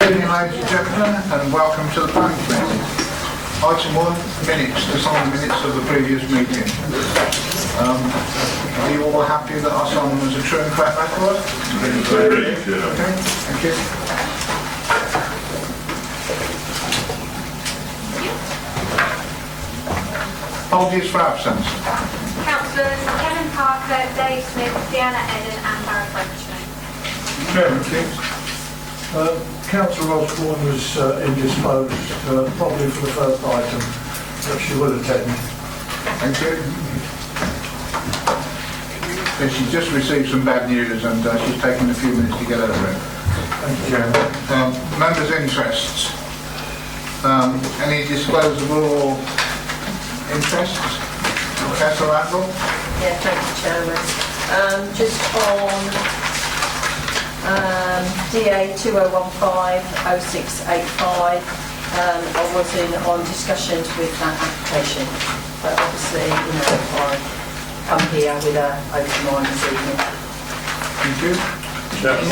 Good evening, ladies and gentlemen, and welcome to the planning committee. Item 1, minutes, to sign the minutes of the previous meeting. Are you all happy that I signed them as a true and correct record? Okay, thank you. Apologies for absence. Councillors Kevin Parker, Dave Smith, Deanna Eden and Barry Frenchman. Chairman, please. Councillor Osborne was indisposed, probably for the first item, but she will attend. Thank you. She's just received some bad news and she's taken a few minutes to get over it. Thank you, Chairman. Members' interests. Any disclosable interests? Councillor Randall? Yeah, thank you, Chairman. Just on DA 2015-0685, I was on discussions with that application, but obviously, I'm here with an open mind this evening. Thank you. Chairman,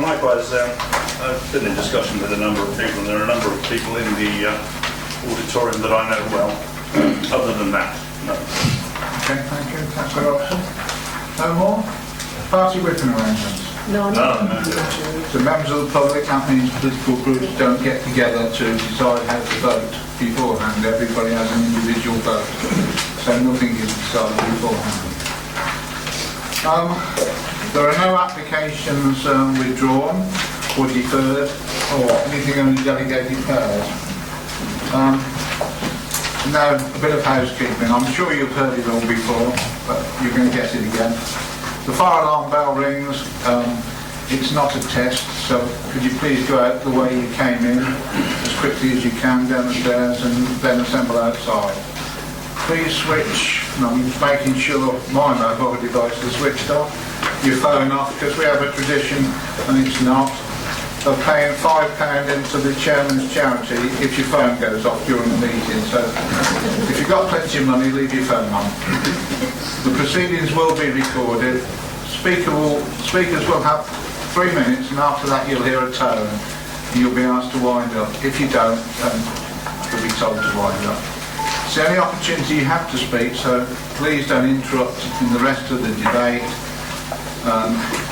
likewise, I've been in discussion with a number of people, and there are a number of people in the auditorium that I know well. Other than that, no. Okay, thank you. Councillor Robson? No more? Party whipping arrangements? No. So members of the public, that means political groups don't get together to decide how to vote beforehand. Everybody has an individual vote. So nothing is decided beforehand. There are no applications withdrawn or deferred or anything only delegated powers. Now, a bit of housekeeping. I'm sure you've heard it all before, but you're going to get it again. The fire alarm bell rings. It's not a test, so could you please go out the way you came in as quickly as you can down the stairs and then assemble outside. Please switch, and I'm just making sure my mobile device is switched off, your phone off, because we have a tradition, and it's not, of paying £5 into the chairman's charity if your phone goes off during the meeting. So if you've got plenty of money, leave your phone on. The proceedings will be recorded. Speakers will have 3 minutes, and after that you'll hear a tone and you'll be asked to wind up. If you don't, you'll be told to wind up. It's the only opportunity you have to speak, so please don't interrupt in the rest of the debate.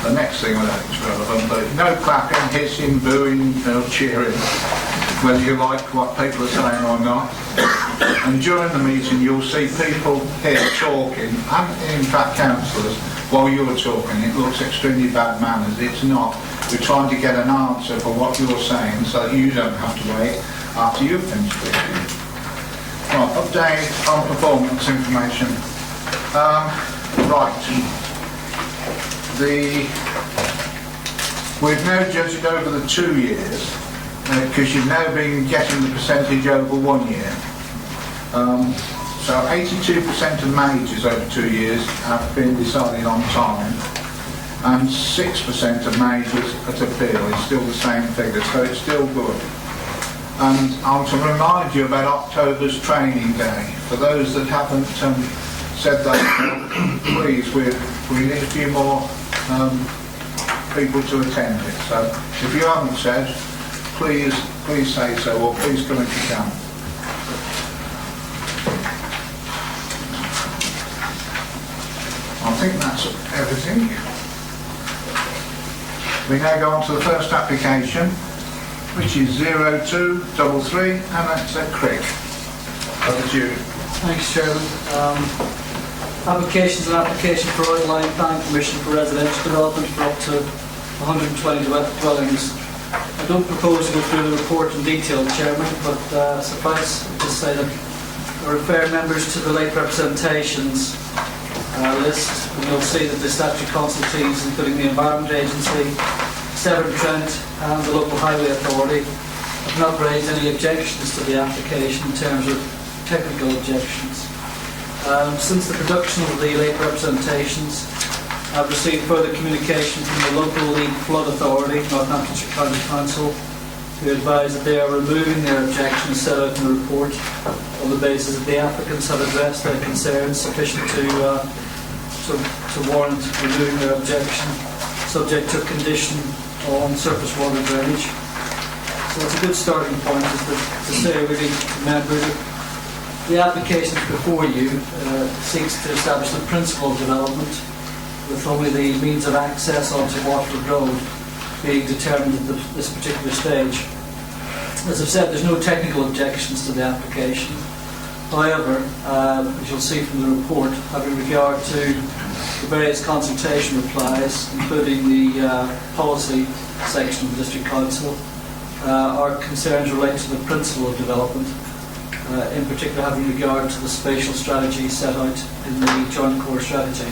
The next thing I don't think is relevant, but no clapping, hissing, booing, cheering, whether you like what people are saying or not. And during the meeting you'll see people here talking, and in fact councillors, while you're talking. It looks extremely bad manners. It's not. We're trying to get an answer for what you're saying so that you don't have to wait after you've finished speaking. Right, update on performance information. We've now judged it over the 2 years because you've now been getting the percentage over 1 year. So 82% of majors over 2 years have been decided on time, and 6% of majors at appeal is still the same figure, so it's still good. And I'm to remind you about October's training day. For those that haven't said that, please, we need a few more people to attend it. So if you haven't said, please say so, or please come if you can. I think that's everything. We now go on to the first application, which is 0233, and that's at Crick. Over to you. Thanks, Chairman. Applications and application for outline plan permission for residential development for up to 120 dwellings. I don't propose to go through the report in detail, Chairman, but suffice to say that I refer members to the late representations list, and you'll see that the statutory consultees, including the Environment Agency, Severn Trent and the Local Highway Authority, have not raised any objections to the application in terms of technical objections. Since the production of the late representations, I've received further communication from the local lead flood authority, Northamptonshire County Council, who advise that they are removing their objections set out in the report on the basis that the applicants have addressed their concerns sufficient to warrant removing their objection, subject to condition on surface water drainage. So it's a good starting point to say really to members that the application before you seeks to establish the principle of development with only the means of access onto Waterford Road being determined at this particular stage. As I've said, there's no technical objections to the application. However, as you'll see from the report, having regard to the various consultation replies, including the policy section of the District Council, our concerns relate to the principle of development, in particular having regard to the spatial strategy set out in the Joint Core Strategy,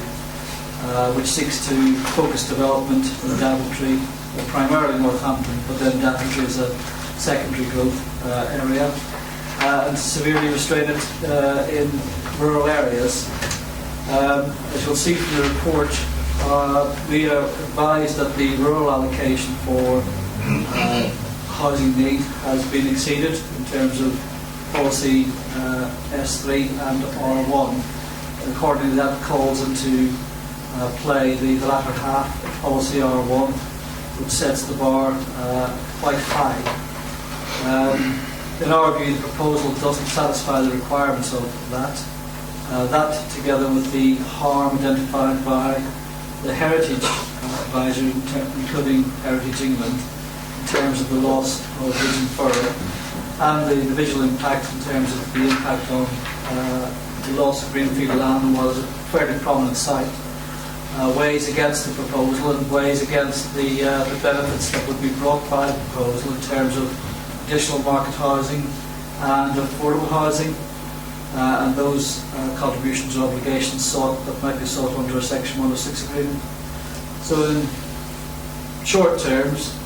which seeks to focus development in Daventry, primarily Northampton, but then Daventry is a secondary growth area, and severely restrain it in rural areas. As you'll see from the report, we are advised that the rural allocation for housing need has been exceeded in terms of policy S3 and R1. Accordingly, that calls into play the latter half of policy R1, which sets the bar quite high. In our view, the proposal doesn't satisfy the requirements of that. That, together with the harm identified by the Heritage Advisory, including Heritage England, in terms of the loss of Vision Furrow, and the visual impact in terms of the impact on the loss of greenfield land, was a fairly prominent site, weighs against the proposal and weighs against the benefits that would be brought by the proposal in terms of additional market housing and affordable housing, and those contributions or obligations sought that might be sought under a Section 106 agreement. So in short terms,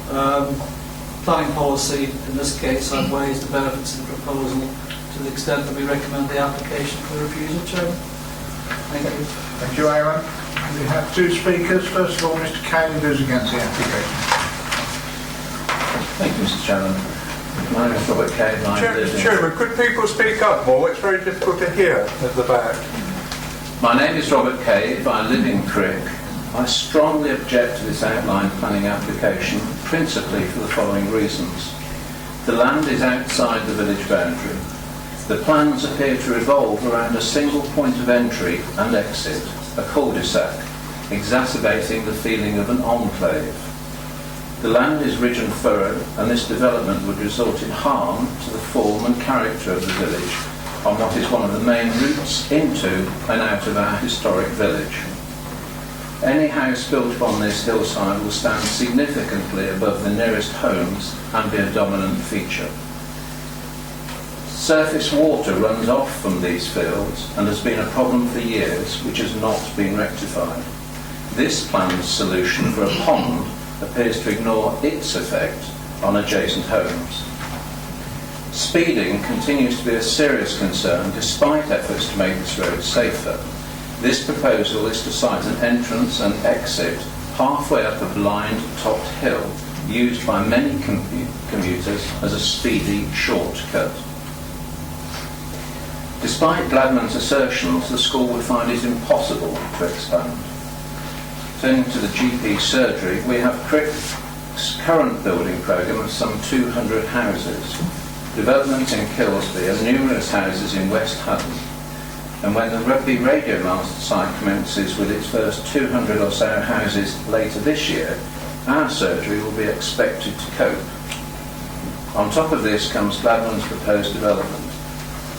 planning policy in this case outweighs the benefits of the proposal to the extent that we recommend the application for refusal, Chairman. Thank you. Thank you, Aaron. We have two speakers. First of all, Mr. Kane, who's against the application. Thank you, Mr. Chairman. My name is Robert Kay. Chairman, could people speak up more? It's very difficult to hear at the back. My name is Robert Kay. I live in Crick. I strongly object to this outline planning application, principally for the following reasons. The land is outside the village boundary. The plans appear to revolve around a single point of entry and exit, a cul-de-sac, exacerbating the feeling of an enclave. The land is ridge and furrow, and this development would result in harm to the form and character of the village on what is one of the main routes into and out of our historic village. Any house built upon this hillside will stand significantly above the nearest homes and be a dominant feature. Surface water runs off from these fields and has been a problem for years, which has not been rectified. This planned solution for a pond appears to ignore its effect on adjacent homes. Speeding continues to be a serious concern despite efforts to make this road safer. This proposal is to site an entrance and exit halfway up a blind-topped hill used by many commuters as a speedy shortcut. Despite Gladman's assertions, the school would find it impossible to expand. Turning to the GP surgery, we have Crick's current building programme of some 200 houses. Development in Kilsby and numerous houses in West Hutton. And when the Rugby Radio Master site commences with its first 200 or so houses later this year, our surgery will be expected to cope. On top of this comes Gladman's proposed development.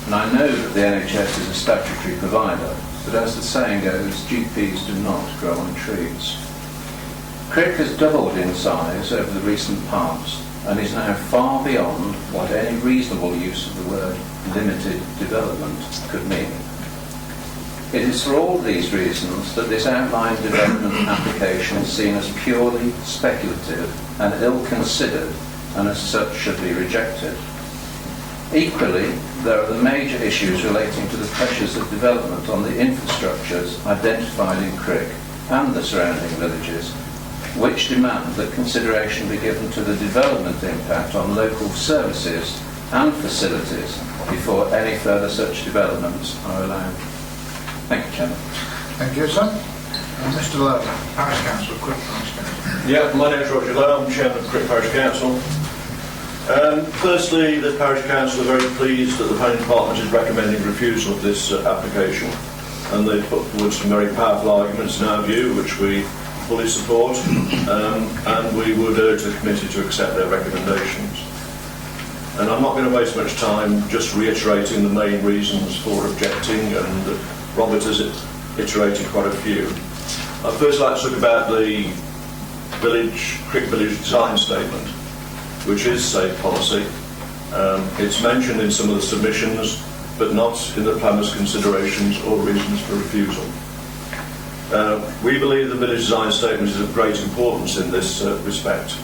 And I know that the NHS is a statutory provider, but as the saying goes, GPs do not grow on trees. Crick has doubled in size over the recent past and is now far beyond what any reasonable use of the word limited development could mean. It is for all these reasons that this outline development application is seen as purely speculative and ill-considered, and as such should be rejected. Equally, there are the major issues relating to the pressures of development on the infrastructures identified in Crick and the surrounding villages, which demand that consideration be given to the development impact on local services and facilities before any further such developments are allowed. Thank you, Chairman. Thank you, sir. And Mr. Lowe, Parish Council, Crick Parish Council. Yeah, my name's Roger Lowe, I'm Chairman of Crick Parish Council. Firstly, the Parish Council are very pleased that the Planning Department is recommending refusal of this application, and they've put forward some very powerful arguments in our view, which we fully support, and we would urge the committee to accept their recommendations. And I'm not going to waste much time just reiterating the main reasons for objecting, and Robert has iterated quite a few. I'd first like to talk about the Crick Village Design Statement, which is safe policy. It's mentioned in some of the submissions, but not in the planner's considerations or reasons for refusal. We believe the Village Design Statement is of great importance in this respect,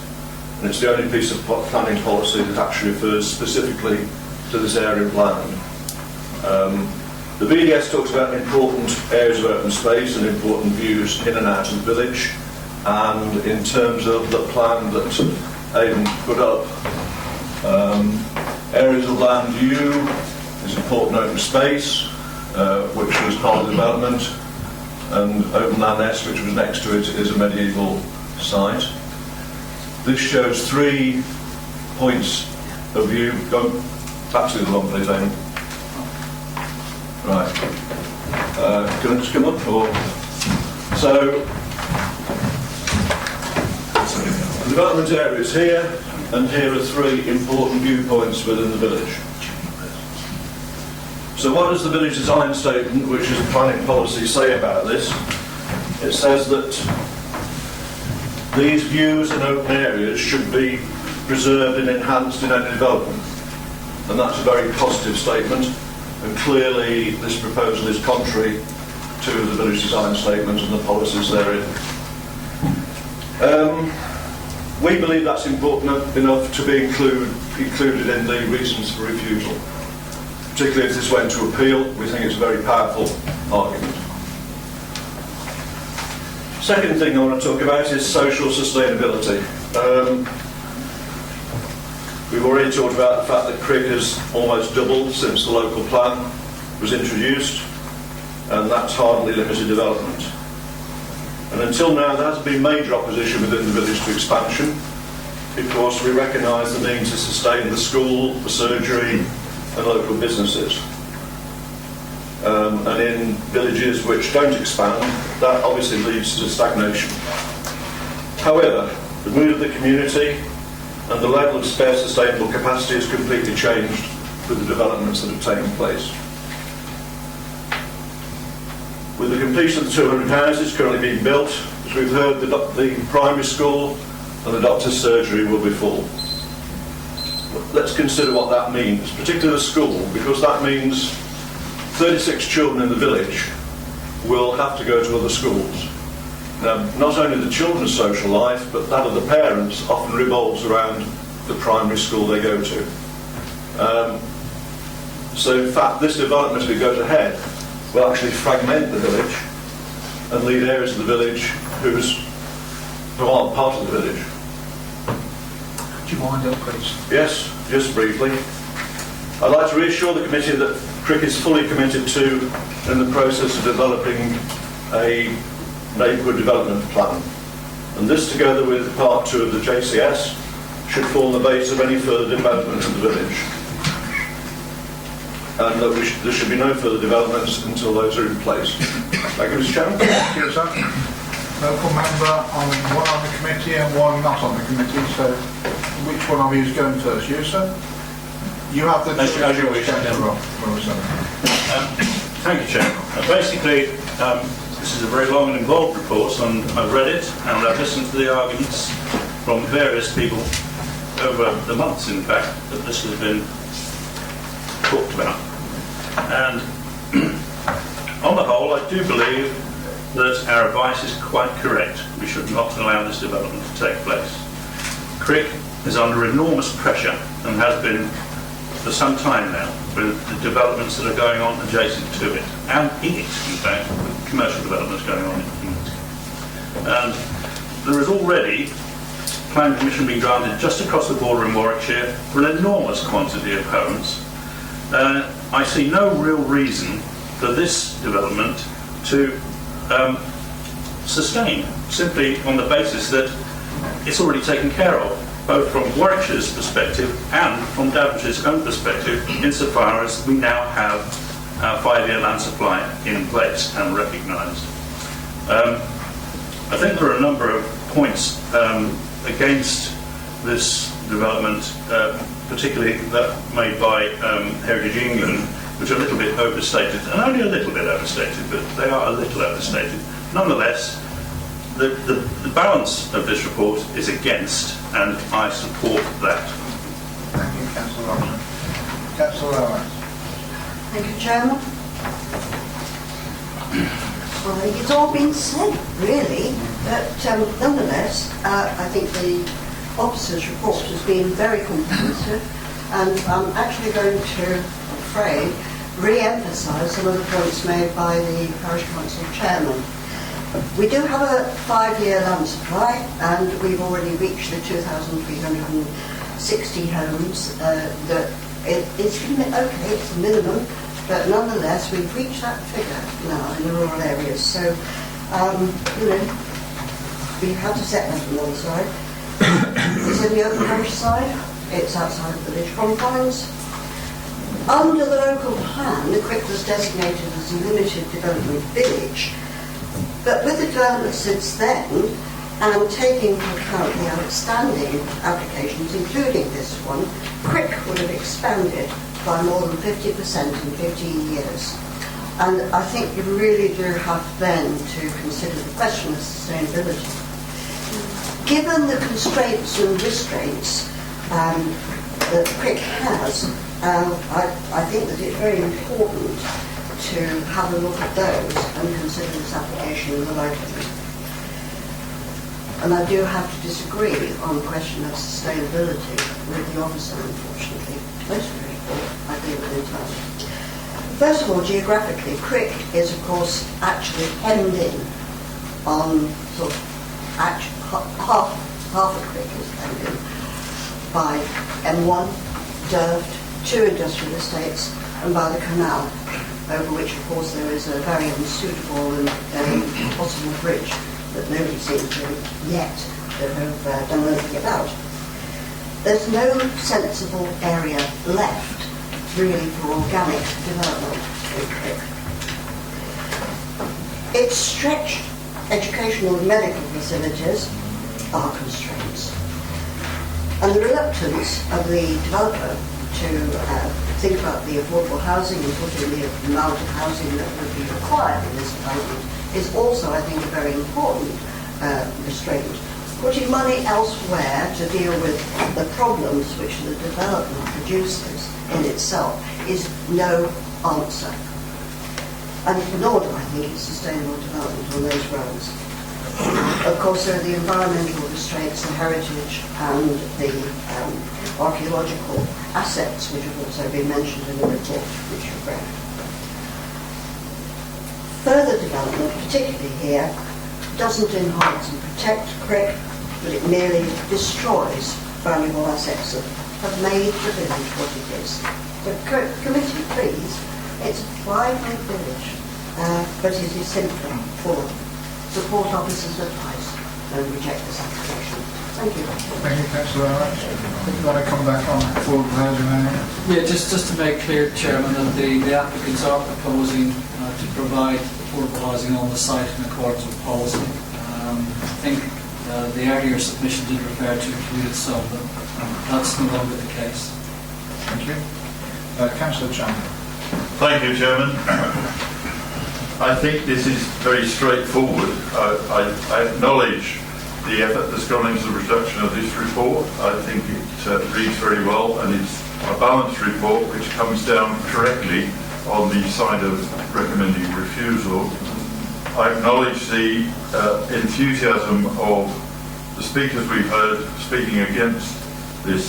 and it's the only piece of planning policy that actually refers specifically to this area of land. The VDS talks about important areas of open space and important views in and out of the village, and in terms of the plan that Aidan put up, areas of land view is important open space, which was part of the development, and open land S, which was next to it, is a medieval site. This shows 3 points of view. Go back to the one, please, Aidan. Right. Can I just come up? Or? So, the development area is here, and here are 3 important viewpoints within the village. So what does the Village Design Statement, which is a planning policy, say about this? It says that these views and open areas should be preserved and enhanced in any development. And that's a very positive statement, and clearly this proposal is contrary to the Village Design Statement and the policies therein. We believe that's important enough to be included in the reasons for refusal. Particularly if this went to appeal, we think it's a very powerful argument. Second thing I want to talk about is social sustainability. We've already talked about the fact that Crick has almost doubled since the local plan was introduced, and that's hardly limited development. And until now there hasn't been major opposition within the village to expansion, because we recognise the need to sustain the school, the surgery and local businesses. And in villages which don't expand, that obviously leads to stagnation. However, the mood of the community and the level of spare sustainable capacity has completely changed with the developments that have taken place. With the completion of the 200 houses currently being built, as we've heard, the primary school and the doctor's surgery will be full. Let's consider what that means, particularly the school, because that means 36 children in the village will have to go to other schools. Now, not only the children's social life, but that of the parents often revolves around the primary school they go to. So in fact, this development, as it goes ahead, will actually fragment the village and lead areas of the village who aren't part of the village. Do you wind up, please? Yes, just briefly. I'd like to reassure the committee that Crick is fully committed to in the process of developing a neighbourhood development plan. And this, together with part 2 of the JCS, should form the base of any further development of the village. And that there should be no further developments until those are in place. Thank you, Mr. Chairman. Thank you, sir. Local member one on the committee and one not on the committee, so which one of you is going first? You, sir? You have the... As you wish. Thank you, Chairman. Basically, this is a very long and involved report, and I've read it and I've listened to the arguments from various people over the months, in fact, that this has been talked about. And on the whole, I do believe that our advice is quite correct. We should not allow this development to take place. Crick is under enormous pressure and has been for some time now with the developments that are going on adjacent to it, and in it, in fact, with commercial developments going on in it. And there is already planning permission being granted just across the border in Warwickshire for an enormous quantity of homes. I see no real reason for this development to sustain, simply on the basis that it's already taken care of, both from Warwickshire's perspective and from Daventry's own perspective, insofar as we now have our 5-year land supply in place and recognised. I think there are a number of points against this development, particularly that made by Heritage England, which are a little bit overstated, and only a little bit overstated, but they are a little overstated. Nonetheless, the balance of this report is against, and I support that. Thank you, Councillor Robson. Councillor Owens. Thank you, Chairman. Well, I think it's all been said, really, but nonetheless, I think the officer's report has been very comprehensive, and I'm actually going to, I'm afraid, re-emphasise some of the points made by the Parish Council Chairman. We do have a 5-year land supply, and we've already reached the 2,360 homes. It's okay, it's a minimum, but nonetheless, we've reached that figure now in the rural areas. So, we've had to set that on one side. It's in the open countryside, it's outside of village confines. Under the local plan, the Crick was designated as a limited development village, but with the development since then, and taking into account the outstanding applications, including this one, Crick would have expanded by more than 50% in 15 years. And I think you really do have then to consider the question of sustainability. Given the constraints and restraints that Crick has, I think that it's very important to have a look at those and consider this application in the light of them. And I do have to disagree on the question of sustainability with the officer, unfortunately. Most of the report, I agree with entirely. First of all, geographically, Crick is, of course, actually hemmed in on sort of half of Crick is hemmed in by M1, Derft, 2 industrial estates, and by the canal, over which, of course, there is a very unsuitable and impossible bridge that nobody seems to yet have done anything about. There's no sensible area left, really, for organic development in Crick. Its stretched educational and medical facilities are constraints. And the reluctance of the developer to think about the affordable housing and put in the amount of housing that would be required in this development is also, I think, a very important restraint. Putting money elsewhere to deal with the problems which the development produces in itself is no answer. And nor do I think it's sustainable development on those grounds. Of course, there are the environmental restraints, the heritage and the archaeological assets, which have also been mentioned in the report which you've read. Further development, particularly here, doesn't enhance and protect Crick, but it merely destroys valuable assets that have made the village what it is. The committee, please, it's a vibrant village, but it is simply full. Support officers' advice and reject this application. Thank you. Thank you, Councillor Owens. You want to come back on affordable housing area? Yeah, just to make clear, Chairman, that the applicants are proposing to provide affordable housing on the site in accordance with policy. I think the earlier submission did refer to included some, but that's no longer the case. Thank you. Councillor Chandler. Thank you, Chairman. I think this is very straightforward. I acknowledge the effort that's gone into the production of this report. I think it reads very well, and it's a balanced report which comes down correctly on the side of recommending refusal. I acknowledge the enthusiasm of the speakers we've heard speaking against this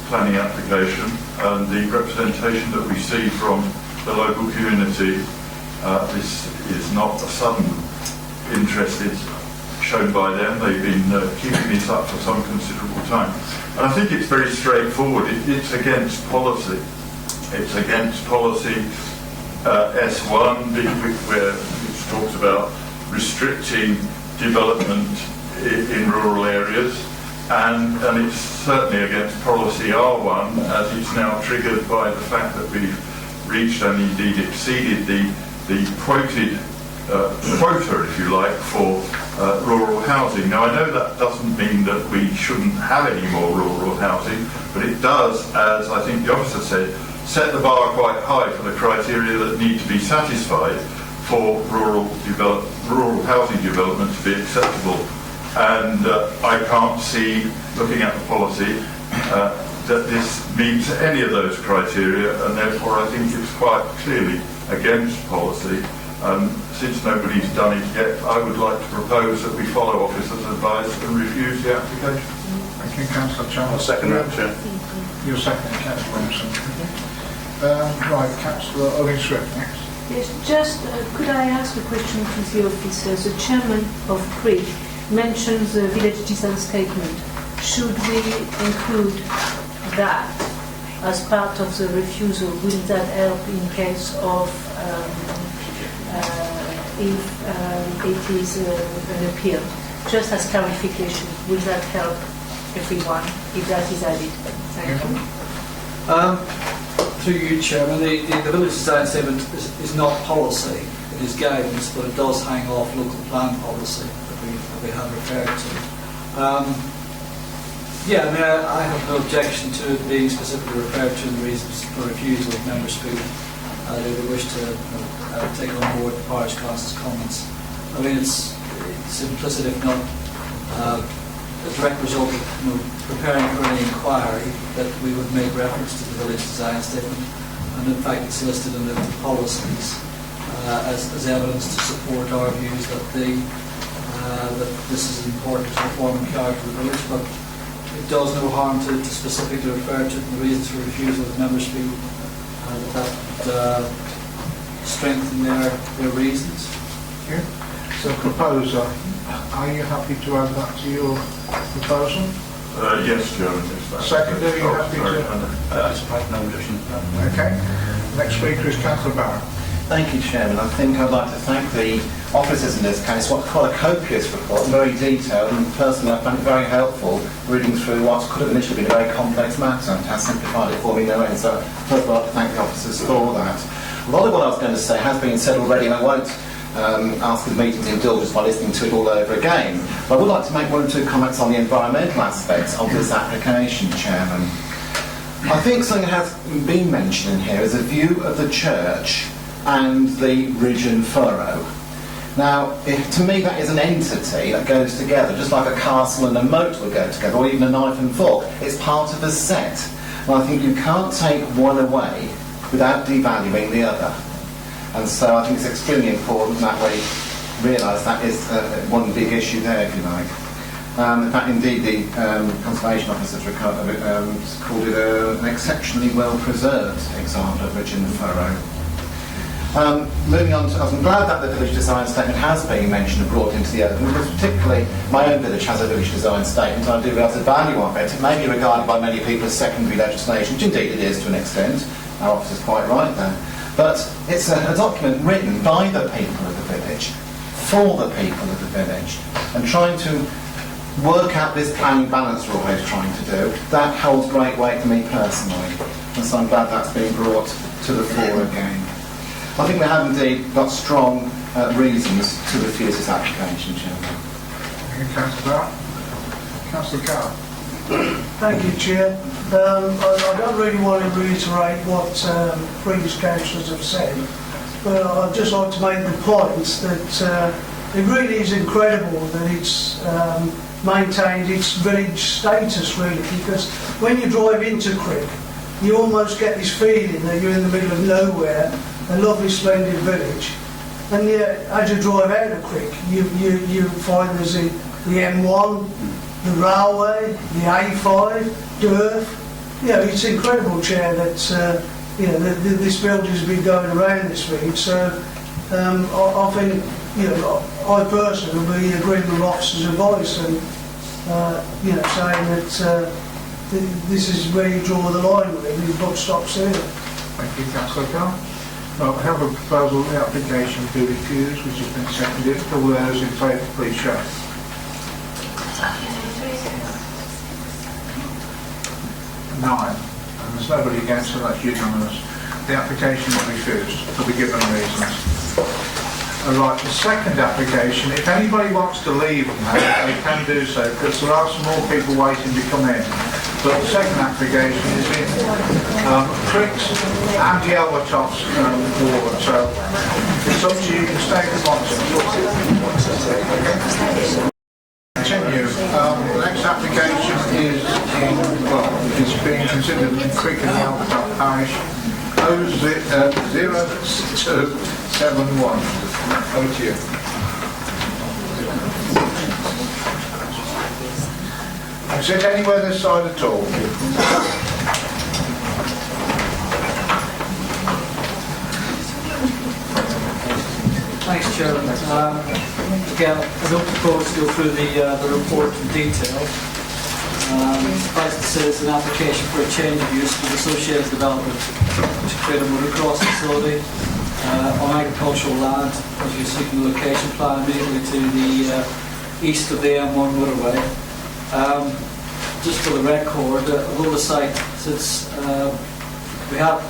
planning application, and the representation that we see from the local community. This is not a sudden interest shown by them. They've been keeping this up for some considerable time. And I think it's very straightforward. It's against policy. It's against policy S1, where it talks about restricting development in rural areas. and it's certainly against policy R1, as it's now triggered by the fact that we've reached and indeed exceeded the quoted quota, if you like, for rural housing. Now, I know that doesn't mean that we shouldn't have any more rural housing, but it does, as I think the officer said, set the bar quite high for the criteria that need to be satisfied for rural housing development to be acceptable. And I can't see, looking at the policy, that this meets any of those criteria, and therefore I think it's quite clearly against policy. Since nobody's done it yet, I would like to propose that we follow officer's advice and refuse the application. Thank you, Councillor Charles. I'll second that, Chair. You're second, Councillor Wilson. Right, Councillor Owen Swift next. Yes, just could I ask a question to the officer? The chairman of CRIC mentions the village design statement. Should we include that as part of the refusal? Will that help in case of if it is an appeal? Just as clarification, will that help everyone if that is added? Thank you. Through you, Chairman, the village design statement is not policy, it is guidance, but it does hang off local plan policy that we have referred to. Yeah, I mean, I have no objection to it being specifically referred to in the reasons for refusal of members who they wish to take on board the parish council's comments. I mean, it's implicit, if not a direct result of preparing for any inquiry, that we would make reference to the village design statement, and in fact it's listed in the policies as evidence to support our views that that this is important to the form and character of the village, but it does no harm to specifically refer to it in the reasons for refusal of members feel that would strengthen their reasons. Thank you. So, proposer, are you happy to add that to your proposal? Yes, Chairman. Second, are you happy to? I suppose no objection. Okay. Next speaker is Councillor Barrett. Thank you, Chairman. I think I'd like to thank the officers in this case. What quite a copious report, very detailed, and personally I found it very helpful reading through what could have initially been a very complex matter and has simplified it for me no end. So first of all, I'd like to thank the officers for that. A lot of what I was going to say has been said already, and I won't ask the meeting's indulgence by listening to it all over again. But I would like to make one or two comments on the environmental aspects of this application, Chairman. I think something that has been mentioned in here is a view of the church and the ridge and furrow. Now, to me that is an entity that goes together, just like a castle and a moat would go together, or even a knife and fork. It's part of a set. And I think you can't take one away without devaluing the other. And so I think it's extremely important that we realise that is one big issue there, if you like. In fact, indeed, the Conservation Officer called it an exceptionally well-preserved example of ridge and furrow. Moving on to, I'm glad that the village design statement has been mentioned and brought into the open, because particularly my own village has a village design statement, and I do realise the value of it. It may be regarded by many people as secondary legislation, which indeed it is to an extent. Our officer's quite right there. But it's a document written by the people of the village, for the people of the village, and trying to work out this planning balance we're always trying to do. That holds great weight for me personally, and so I'm glad that's been brought to the fore again. I think we have indeed got strong reasons to refuse this application, Chairman. Thank you, Councillor Barrett. Councillor Carr. Thank you, Chair. I don't really want to reiterate what previous councillors have said, but I'd just like to make the point that it really is incredible that it's maintained its village status, really, because when you drive into Crick, you almost get this feeling that you're in the middle of nowhere, a lovely, splendid village, and yet, as you drive out of Crick, you find there's the M1, the railway, the A5, Durf. You know, it's incredible, Chair, that this building's been going around this week. So I think, I personally will be agreeing with officers' advice and saying that this is where you draw the line, really. The buck stops here. Thank you, Councillor Carr. Well, I have a proposal the application be refused, which has been seconded. All those in favour, please show. 9, and there's nobody against, so that's unanimous. The application is refused for the given reasons. Right, the second application, if anybody wants to leave now, they can do so, because there are some more people waiting to come in. But the second application is in Cricks and Yelvertoft's ward, so it's up to you, you can stay if you want to. Continue. The next application is in, well, it's being considered in Crick and Yelvertoft Parish, 0271. Over to you. Is it anywhere this side at all? Thanks, Chairman. Again, I don't propose to go through the report in detail. Suffice to say, it's an application for a change of use with associated development to create a motocross facility on agricultural land, as you see from the location plan immediately to the east of the M1 motorway. Just for the record, although the site sits, we have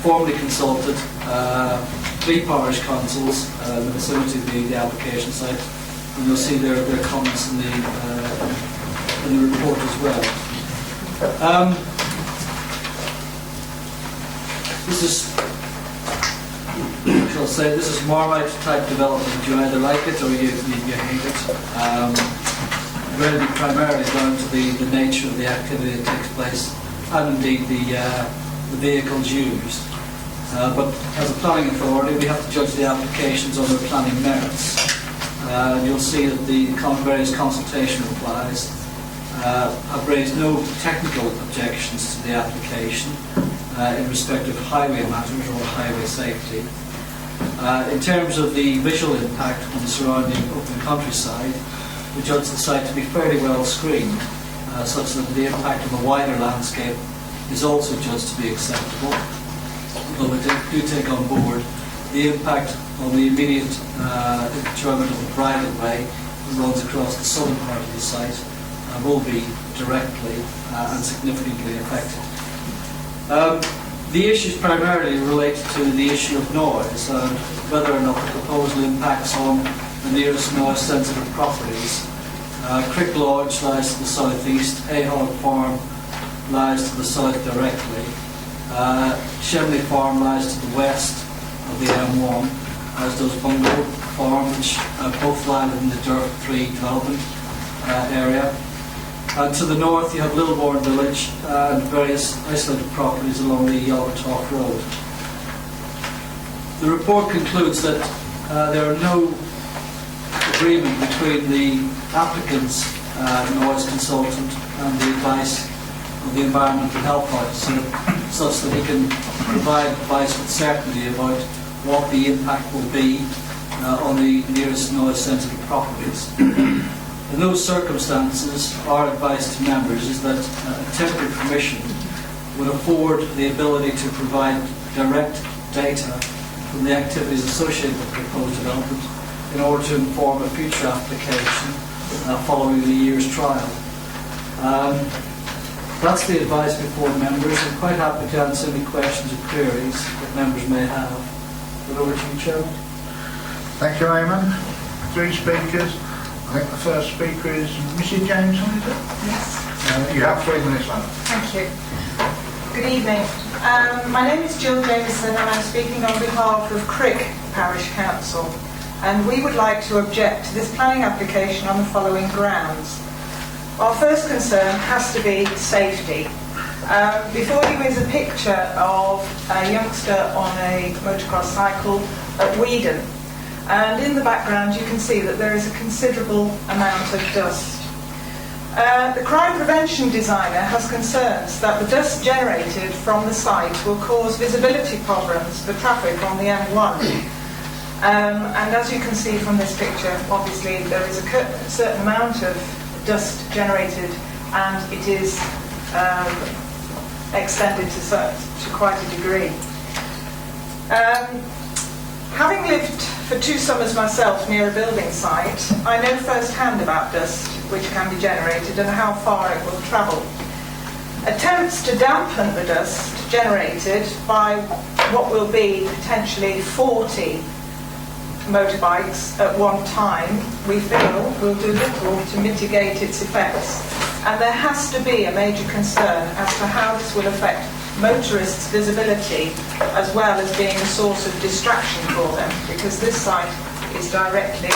formally consulted 3 parish councils in the vicinity of the application site, and you'll see their comments in the report as well. This is, shall I say, this is Marmite type development. You either like it or you hate it. Really primarily down to the nature of the activity that takes place, and indeed the vehicles used. But as a planning authority, we have to judge the applications on their planning merits. You'll see that the various consultation replies have raised no technical objections to the application in respect of highway matters or highway safety. In terms of the visual impact on the surrounding open countryside, we judge the site to be fairly well screened, such that the impact on the wider landscape is also judged to be acceptable. Although we do take on board the impact on the immediate enjoyment of the private way that runs across the southern part of the site will be directly and significantly affected. The issues primarily relate to the issue of noise and whether or not the proposal impacts on the nearest noise-sensitive properties. Crick Lodge lies to the southeast, Ahog Farm lies to the south directly, Shemley Farm lies to the west of the M1, as does Bungalow Farm, which both lie within the Dirt 3 development area. And to the north you have Lilbourne Village and various isolated properties along the Yelvertoft Road. The report concludes that there are no agreement between the applicant's noise consultant and the advice of the Environmental Health Officer, such that he can provide advice with certainty about what the impact will be on the nearest noise-sensitive properties. In those circumstances, our advice to members is that a temporary permission would afford the ability to provide direct data from the activities associated with the proposed development in order to inform a future application following the year's trial. That's the advice before members. I'm quite happy to answer any questions or queries that members may have. But over to you, Chairman. Thank you, Eamon. 3 speakers. I think the first speaker is Mrs. Jameson, is it? Yes. You have 3 minutes left. Thank you. Good evening. My name is Jill Jameson and I'm speaking on behalf of Crick Parish Council. And we would like to object to this planning application on the following grounds. Our first concern has to be safety. Before you is a picture of a youngster on a motocross cycle at Weedon. And in the background you can see that there is a considerable amount of dust. The crime prevention designer has concerns that the dust generated from the site will cause visibility problems for traffic on the M1. And as you can see from this picture, obviously there is a certain amount of dust generated and it is extended to quite a degree. Having lived for 2 summers myself near a building site, I know firsthand about dust which can be generated and how far it will travel. Attempts to dampen the dust generated by what will be potentially 40 motorbikes at one time, we feel, will do little to mitigate its effects. And there has to be a major concern as to how this will affect motorists' visibility, as well as being a source of distraction for them, because this site is directly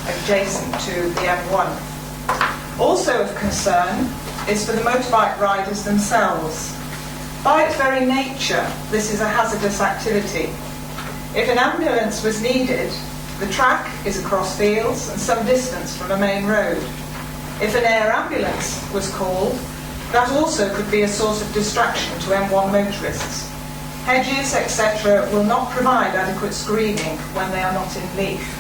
adjacent to the M1. Also of concern is for the motorbike riders themselves. By its very nature, this is a hazardous activity. If an ambulance was needed, the track is across fields and some distance from a main road. If an air ambulance was called, that also could be a source of distraction to M1 motorists. Hedges, etc. will not provide adequate screening when they are not in leaf.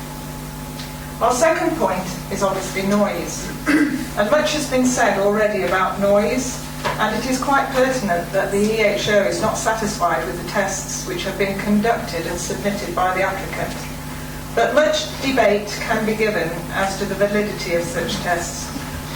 Our second point is obviously noise. And much has been said already about noise, and it is quite pertinent that the EHO is not satisfied with the tests which have been conducted and submitted by the applicant. But much debate can be given as to the validity of such tests.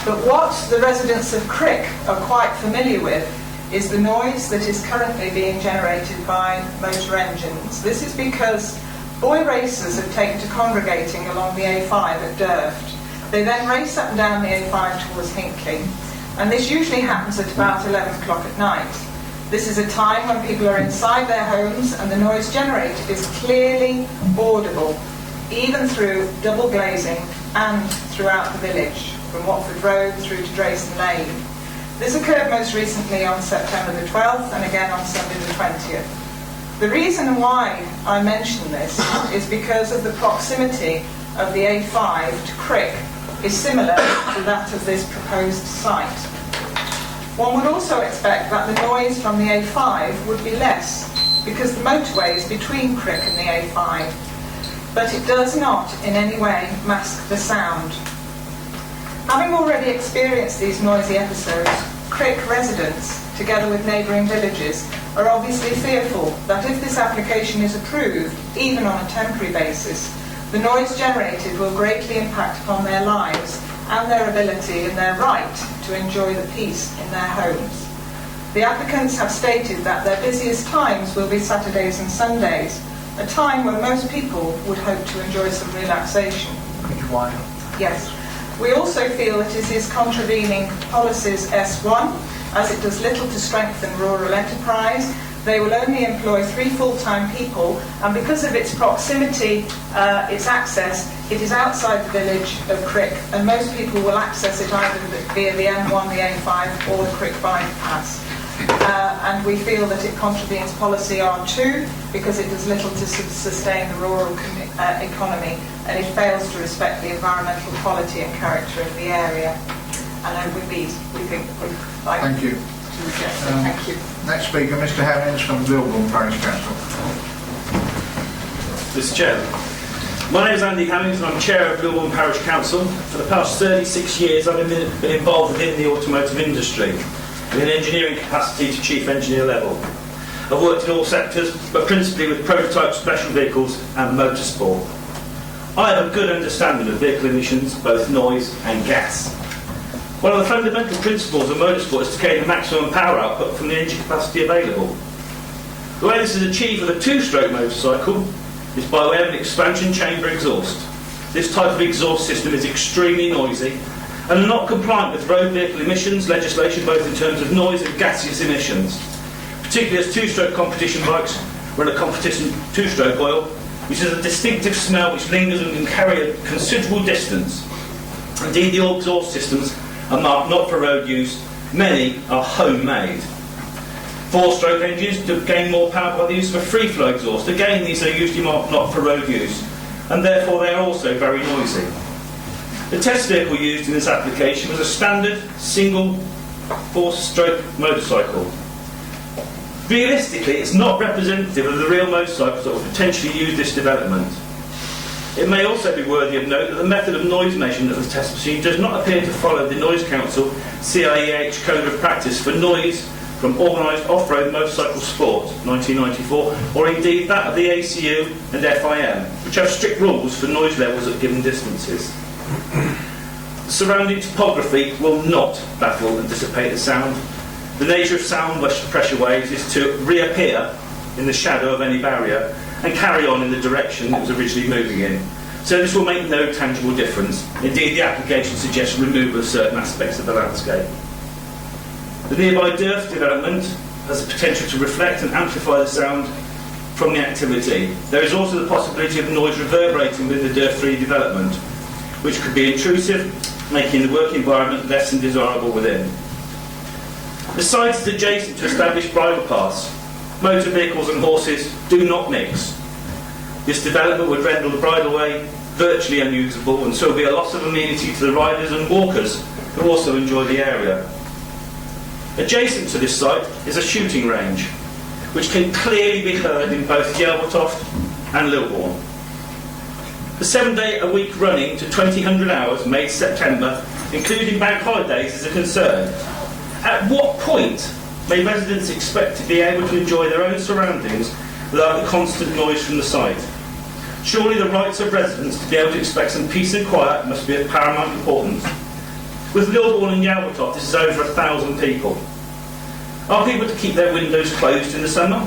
But what the residents of Crick are quite familiar with is the noise that is currently being generated by motor engines. This is because boy racers have taken to congregating along the A5 at Daventry. They then race up and down the A5 towards Hinckley, and this usually happens at about 11 o'clock at night. This is a time when people are inside their homes and the noise generated is clearly audible, even through double glazing and throughout the village, from Watford Road through to Drayson Lane. This occurred most recently on September the 12th and again on Sunday the 20th. The reason why I mention this is because of the proximity of the A5 to Crick is similar to that of this proposed site. One would also expect that the noise from the A5 would be less because the motorway is between Crick and the A5, but it does not in any way mask the sound. Having already experienced these noisy episodes, Crick residents, together with neighbouring villages, are obviously fearful that if this application is approved, even on a temporary basis, the noise generated will greatly impact upon their lives and their ability and their right to enjoy the peace in their homes. The applicants have stated that their busiest times will be Saturdays and Sundays, a time when most people would hope to enjoy some relaxation. Yes. We also feel that it is contravening policies S1, as it does little to strengthen rural enterprise. They will only employ 3 full-time people, and because of its proximity, its access, it is outside the village of Crick, and most people will access it either via the M1, the A5, or the Crick bypass. And we feel that it contravenes policy R2 because it does little to sustain the rural economy, and it fails to respect the environmental quality and character of the area. And with these, we think we'd like Thank you. to reject it. Thank you. Next speaker, Mr. Herrings from Bilbourne Parish Council. Mr. Chair, my name is Andy Hammings and I'm Chair of Bilbourne Parish Council. For the past 36 years I've been involved within the automotive industry, in an engineering capacity to Chief Engineer level. I've worked in all sectors, but principally with prototype special vehicles and motorsport. I have a good understanding of vehicle emissions, both noise and gas. One of the fundamental principles of motorsport is to gain the maximum power output from the engine capacity available. The way this is achieved with a 2-stroke motorcycle is by way of an expansion chamber exhaust. This type of exhaust system is extremely noisy and not compliant with road vehicle emissions legislation, both in terms of noise and gaseous emissions, particularly as 2-stroke competition bikes run a competition 2-stroke oil, which is a distinctive smell which lingers and can carry a considerable distance. Indeed, the exhaust systems are marked not for road use, many are homemade. 4-stroke engines to gain more power by the use of a free-flow exhaust. Again, these are usually marked not for road use, and therefore they are also very noisy. The test vehicle used in this application was a standard single 4-stroke motorcycle. Realistically, it's not representative of the real motorcycles that will potentially use this development. It may also be worthy of note that the method of noise measurement of the test machine does not appear to follow the Noise Council CIEH Code of Practice for Noise from Organised Off-Road Motorcycle Sport 1994, or indeed that of the ACU and FIM, which have strict rules for noise levels at given distances. The surrounding topography will not baffle and dissipate the sound, The nature of sound pressure waves is to reappear in the shadow of any barrier and carry on in the direction it was originally moving in. So this will make no tangible difference. Indeed, the application suggests removal of certain aspects of the landscape. The nearby Durf development has the potential to reflect and amplify the sound from the activity. There is also the possibility of noise reverberating within the Daventry development, which could be intrusive, making the work environment less than desirable within. The site is adjacent to established bridle paths. Motor vehicles and horses do not mix. This development would render the bridleway virtually unusable, and so will be a loss of amenity to the riders and walkers who also enjoy the area. Adjacent to this site is a shooting range, which can clearly be heard in both Yelvertoft and Lilbourne. The 7-day-a-week running to 2000 hours May to September, including bank holidays, is a concern. At what point may residents expect to be able to enjoy their own surroundings without the constant noise from the site? Surely the rights of residents to be able to expect some peace and quiet must be of paramount importance. With Lilbourne and Yelvertoft, this is over 1,000 people. Are people to keep their windows closed in the summer?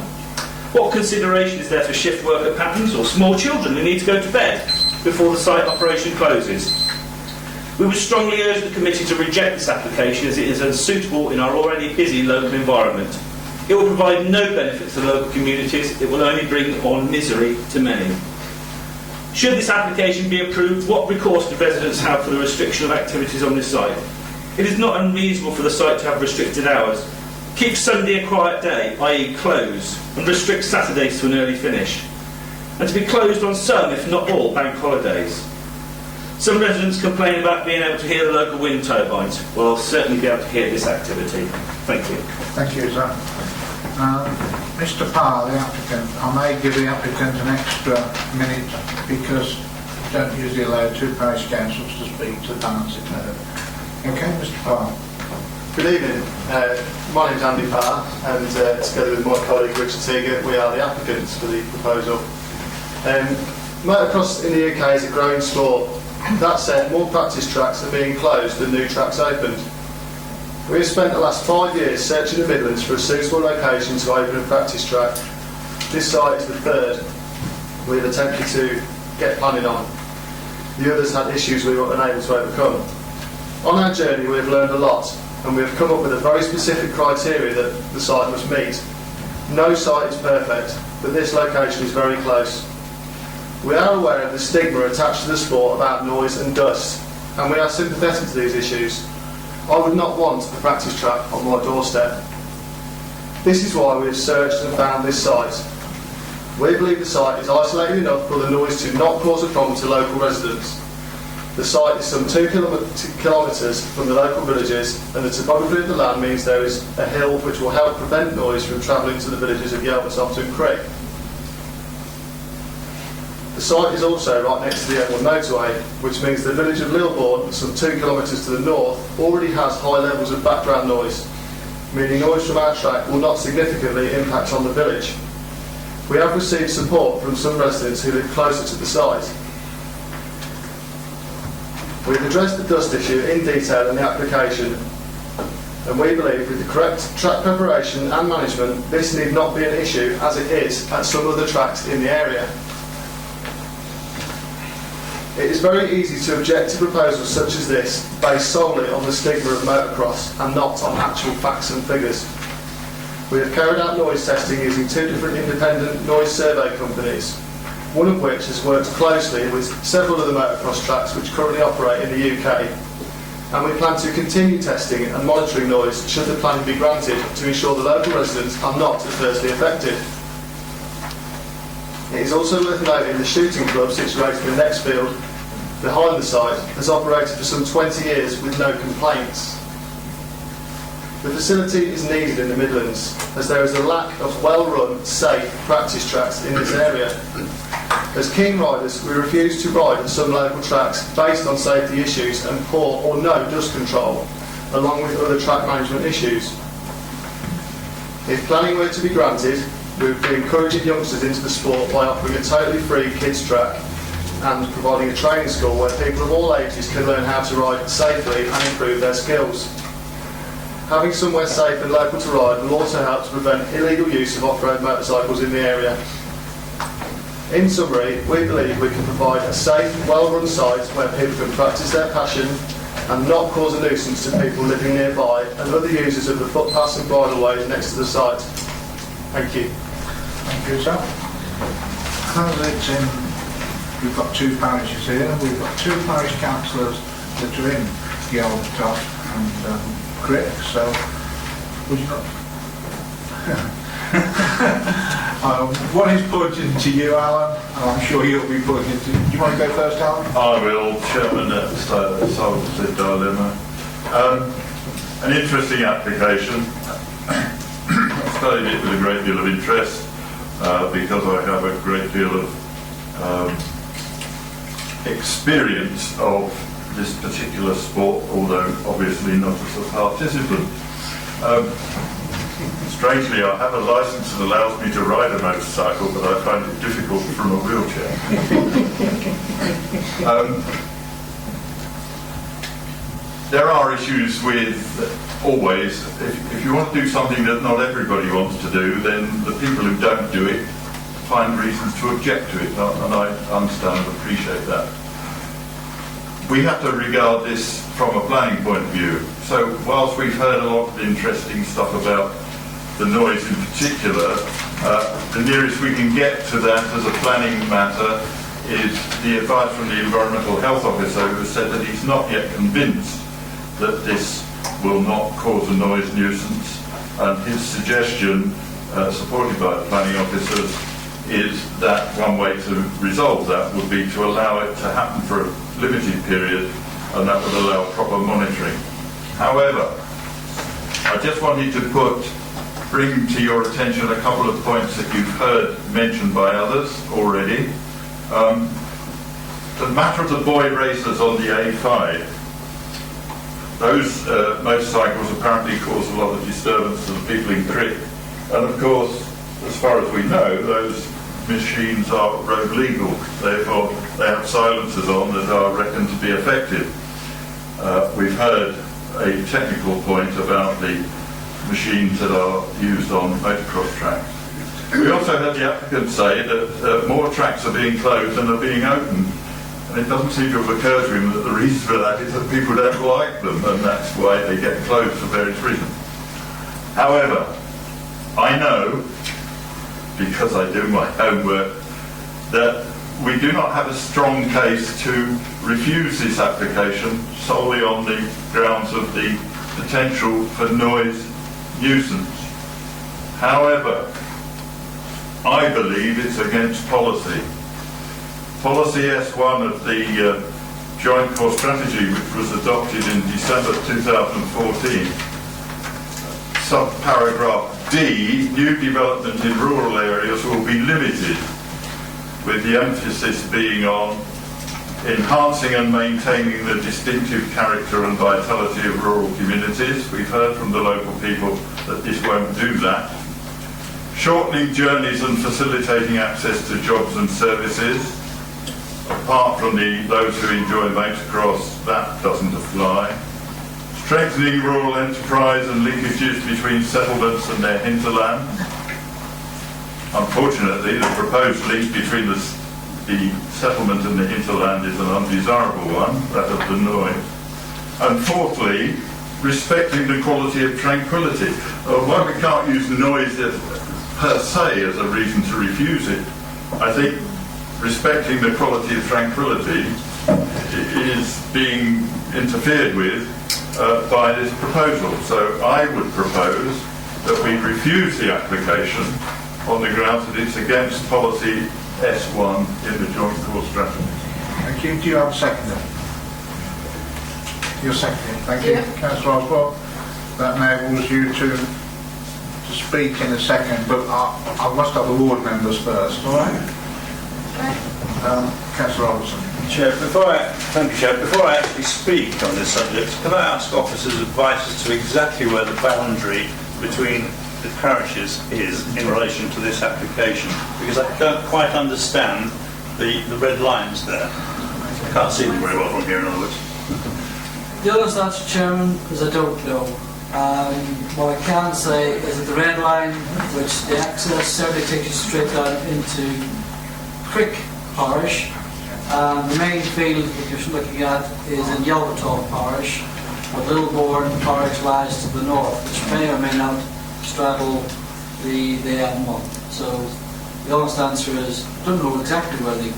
What consideration is there for shift worker patterns or small children who need to go to bed before the site operation closes? We would strongly urge the committee to reject this application as it is unsuitable in our already busy local environment. It will provide no benefit to the local communities, it will only bring on misery to many. Should this application be approved, what recourse do residents have for the restriction of activities on this site? It is not unreasonable for the site to have restricted hours. Keep Sunday a quiet day, i.e. close, and restrict Saturdays to an early finish. And to be closed on some, if not all, bank holidays. Some residents complain about being able to hear the local wind turbines. Well, I'll certainly be able to hear this activity. Thank you. Thank you, sir. Mr. Parr, the applicant, I may give the applicant an extra minute because we don't usually allow two parish councils to speak to balance it heard. Okay, Mr. Parr. Good evening. My name's Andy Parr, and together with my colleague Richard Seeger, we are the applicants for the proposal. Motocross in the UK is a growing sport. That said, more practice tracks are being closed than new tracks opened. We have spent the last 5 years searching the Midlands for a suitable location to open a practice track. This site is the third we have attempted to get planning on. The others had issues we were unable to overcome. On our journey, we have learned a lot, and we have come up with a very specific criteria that the site must meet. No site is perfect, but this location is very close. We are aware of the stigma attached to the sport about noise and dust, and we are sympathetic to these issues. I would not want a practice track on my doorstep. This is why we have searched and found this site. We believe the site is isolated enough for the noise to not cause a problem to local residents. The site is some 2 kilometres from the local villages, and the topography of the land means there is a hill which will help prevent noise from travelling to the villages of Yelvertoft and Crick. The site is also right next to the M1 motorway, which means the village of Lilbourne, some 2 kilometres to the north, already has high levels of background noise, meaning noise from our track will not significantly impact on the village. We have received support from some residents who live closer to the site. We've addressed the dust issue in detail in the application, and we believe with the correct track preparation and management, this need not be an issue as it is at some other tracks in the area. It is very easy to object to proposals such as this based solely on the stigma of motocross and not on actual facts and figures. We have carried out noise testing using 2 different independent noise survey companies, one of which has worked closely with several of the motocross tracks which currently operate in the UK. And we plan to continue testing and monitoring noise should the planning be granted to ensure the local residents are not adversely affected. It is also worth noting the shooting club situated in the next field behind the site has operated for some 20 years with no complaints. The facility is needed in the Midlands as there is a lack of well-run, safe practice tracks in this area. As keen riders, we refuse to ride at some local tracks based on safety issues and poor or no dust control, along with other track management issues. If planning were to be granted, we would be encouraging youngsters into the sport by offering a totally free kids track and providing a training school where people of all ages can learn how to ride safely and improve their skills. Having somewhere safe and local to ride will also help to prevent illegal use of off-road motorcycles in the area. In summary, we believe we can provide a safe, well-run site where people can practice their passion and not cause a nuisance to people living nearby and other users of the footpaths and bridleways next to the site. Thank you. Thank you, sir. How's it in, we've got two parishes here, we've got two parish councillors that are in Geldertoft and Crick, so would you not? What is put into you, Alan? I'm sure you'll be putting it. Do you want to go first, Alan? I will, Chairman, solves the dilemma. An interesting application. I've studied it with a great deal of interest because I have a great deal of experience of this particular sport, although obviously not as a participant. Strangely, I have a licence that allows me to ride a motorcycle, but I find it difficult from a wheelchair. There are issues with, always, if you want to do something that not everybody wants to do, then the people who don't do it find reasons to object to it, and I understand and appreciate that. We have to regard this from a planning point of view. So whilst we've heard a lot of interesting stuff about the noise in particular, the nearest we can get to that as a planning matter is the advice from the Environmental Health Officer, who has said that he's not yet convinced that this will not cause a noise nuisance, and his suggestion, supported by the planning officers, is that one way to resolve that would be to allow it to happen for a limited period, and that would allow proper monitoring. However, I just wanted to bring to your attention a couple of points that you've heard mentioned by others already. The matter of the boy racers on the A5, those motorcycles apparently cause a lot of disturbance to the people in Crick, and of course, as far as we know, those machines are road legal, therefore they have silencers on that are reckoned to be effective. We've heard a technical point about the machines that are used on motocross tracks. We also heard the applicant say that more tracks are being closed than are being opened, and it doesn't seem to have occurred to him that the reason for that is that people don't like them, and that's why they get closed for various reasons. However, I know, because I do my homework, that we do not have a strong case to refuse this application solely on the grounds of the potential for noise nuisance. However, I believe it's against policy. Policy S1 of the Joint Core Strategy, which was adopted in December 2014, subparagraph D, new development in rural areas will be limited, with the emphasis being on enhancing and maintaining the distinctive character and vitality of rural communities. We've heard from the local people that this won't do that. Shortening journeys and facilitating access to jobs and services. Apart from those who enjoy motocross, that doesn't apply. Strengthening rural enterprise and linkages between settlements and their hinterland. Unfortunately, the proposed link between the settlement and the hinterland is an undesirable one, that of the noise. And fourthly, respecting the quality of tranquility. While we can't use noise per se as a reason to refuse it, I think respecting the quality of tranquility is being interfered with by this proposal. So I would propose that we refuse the application on the grounds that it's against policy S1 in the Joint Core Strategy. Thank you. Do you have a seconder? You're seconding. Thank you. Yeah. Councillor Osborne. That enables you to speak in a second, but I must have the ward members first, all right? Councillor Robertson. Chair, thank you, Chair. Before I actually speak on this subject, can I ask officers' advice as to exactly where the boundary between the parishes is in relation to this application? Because I don't quite understand the red lines there. I can't see them very well from here, in other words. The honest answer, Chairman, is I don't know. What I can say is that the red line, which the access certainly takes you straight down into Crick Parish. The main field that you're looking at is in Yelverton Parish, but Littlebourne Parish lies to the north, which may or may not straddle the M1. So the honest answer is, I don't know exactly where the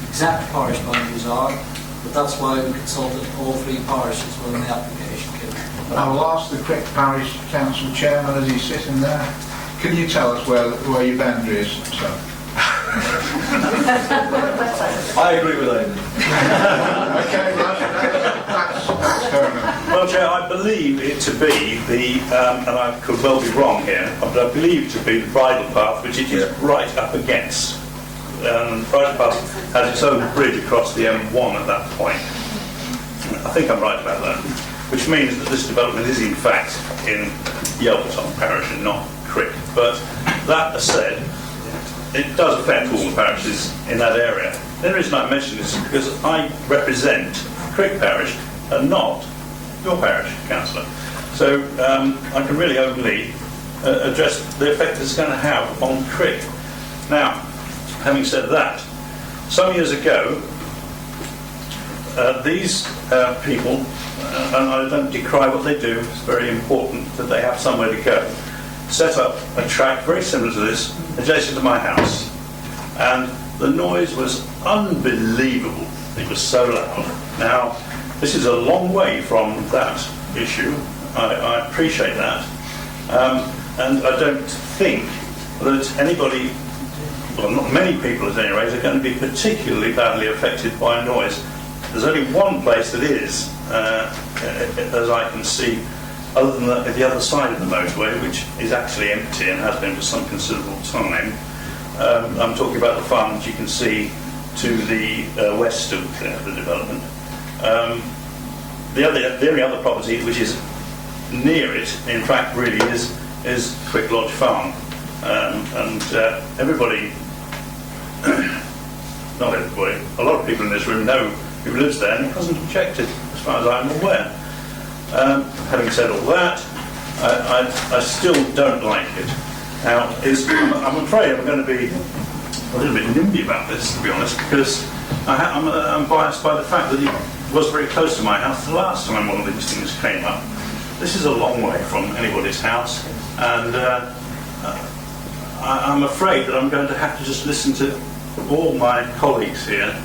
exact parish boundaries are, but that's why we consulted all three parishes when the application came in. I will ask the Crick Parish Council Chairman as he's sitting there. Can you tell us where your boundary is, sir? I agree with Aidan. Okay, that's fair enough. Well, Chair, I believe it to be the, and I could well be wrong here, but I believe it to be the bridle path, which it is right up against. The bridle path has its own bridge across the M1 at that point. I think I'm right about that. Which means that this development is in fact in Yelverton Parish and not Crick. But that said, it does affect all the parishes in that area. The reason I mention this is because I represent Crick Parish and not your parish, Councillor. So I can really only address the effect it's going to have on Crick. Now, having said that, some years ago, these people, and I don't decry what they do, it's very important that they have somewhere to go, set up a track very similar to this adjacent to my house, and the noise was unbelievable. It was so loud. Now, this is a long way from that issue. I appreciate that, and I don't think that anybody, well, not many people at any rate, are going to be particularly badly affected by noise. There's only one place that is, as I can see, other than the other side of the motorway, which is actually empty and has been for some considerable time. I'm talking about the farm that you can see to the west of the development. The only other property which is near it, in fact, really is Crick Lodge Farm, and everybody, not everybody, a lot of people in this room know who lives there, and it hasn't objected, as far as I'm aware. Having said all that, I still don't like it. Now, I'm afraid I'm going to be a little bit nimby about this, to be honest, because I'm biased by the fact that it was very close to my house the last time one of these things came up. This is a long way from anybody's house, and I'm afraid that I'm going to have to just listen to all my colleagues here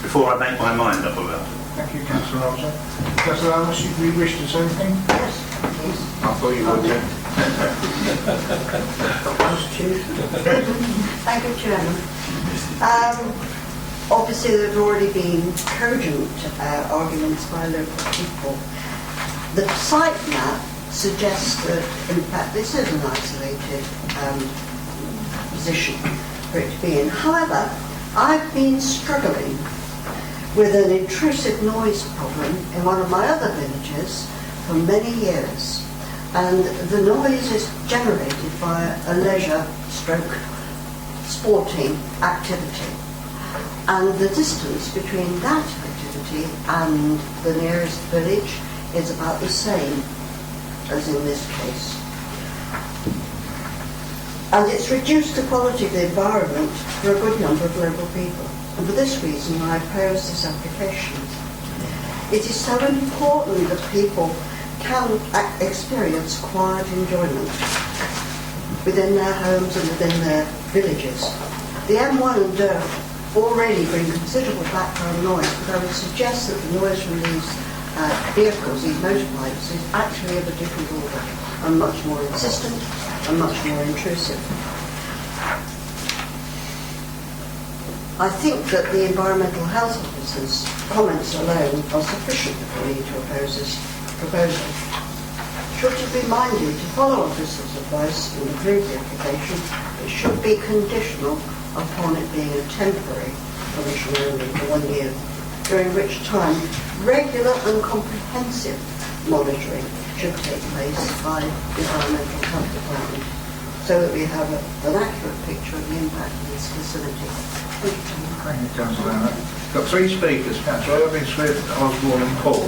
before I make my mind up about it. Thank you, Councillor Robson. Councillor Amos, you wish to say anything? Yes, please. I thought you would, yeah. Thank you, Chairman. Obviously, there have already been cogent arguments by local people. The site map suggests that, in fact, this is an isolated position for it to be in. However, I've been struggling with an intrusive noise problem in one of my other villages for many years. And the noise is generated by a leisure stroke sporting activity. And the distance between that activity and the nearest village is about the same as in this case. And it's reduced the quality of the environment for a good number of local people. And for this reason, I oppose this application. It is so important that people can experience quiet enjoyment within their homes and within their villages. The M1 and Derf already bring considerable background noise, but I would suggest that the noise from these vehicles, these motorbikes, is actually of a different order and much more insistent and much more intrusive. I think that the environmental health officer's comments alone are sufficient for me to oppose this proposal. Should you be minded to follow officer's advice and approve the application, it should be conditional upon it being a temporary permission only for 1 year, during which time regular and comprehensive monitoring should take place by the Environmental Health Department, so that we have an accurate picture of the impact of this facility. Thank you, Councillor Amos. Got three speakers, Councillor Irving Swift, Osborne and Paul.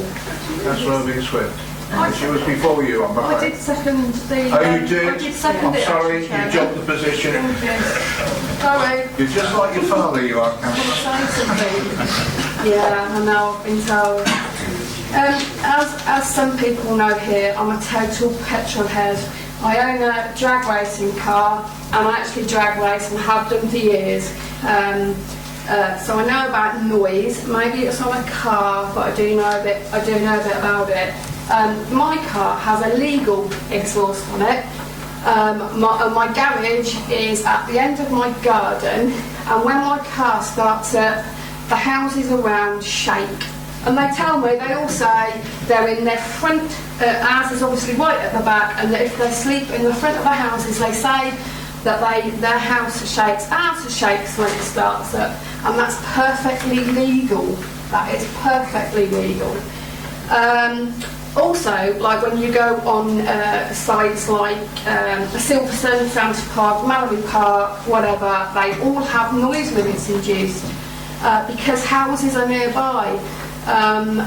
Councillor Irving Swift. She was before you, I'm afraid. I did second the... Oh, you did? I did second I'm it. sorry, actually, you jumped the position. Thank you. Sorry. You're just like your father, you are, Can Councillor. I say something? Yeah, I know, I've been told. As some people know here, I'm a total petrol head. I own a drag racing car, and I actually drag race and have done for years. So I know about noise. Maybe it's on a car, but I do know a bit about it. My car has a legal exhaust on it. My garage is at the end of my garden, and when my car starts up, the houses around shake. And they tell me, they all say they're in their front, ours is obviously right at the back, and that if they sleep in the front of the houses, they say that their house shakes. Ours shakes when it starts up, and that's perfectly legal. That is perfectly legal. Also, like when you go on sites like Silverstone, Sands Park, Mallory Park, whatever, they all have noise limits induced because houses are nearby.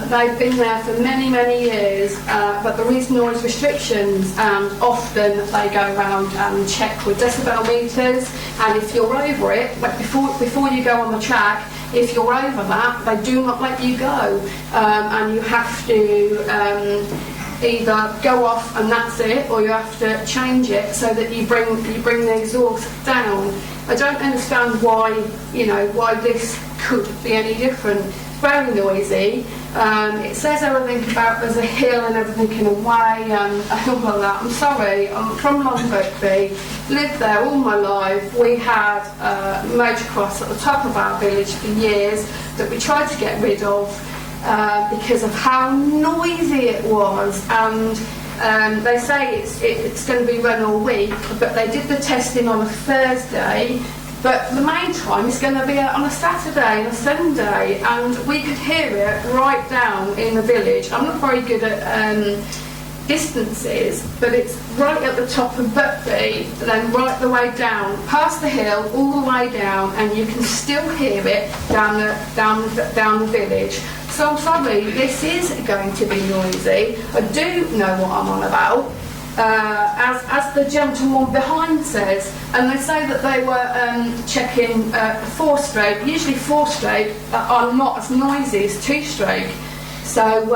They've been there for many, many years, but there is noise restrictions, and often they go around and check with decibel meters, and if you're over it, like before you go on the track, if you're over that, they do not let you go, and you have to either go off and that's it, or you have to change it so that you bring the exhaust down. I don't understand why this could be any different. Very noisy. It says everything about there's a hill and everything in a way and all of that. I'm sorry, I'm from Longbertby, lived there all my life. We had motocross at the top of our village for years that we tried to get rid of because of how noisy it was. And they say it's going to be run all week, but they did the testing on a Thursday. But the main time is going to be on a Saturday and a Sunday, and we could hear it right down in the village. I'm not very good at distances, but it's right at the top of Butby, then right the way down, past the hill, all the way down, and you can still hear it down the village. So I'm sorry, this is going to be noisy. I do know what I'm on about. As the gentleman behind says, and they say that they were checking 4-stroke. Usually 4-stroke are not as noisy as 2-stroke. So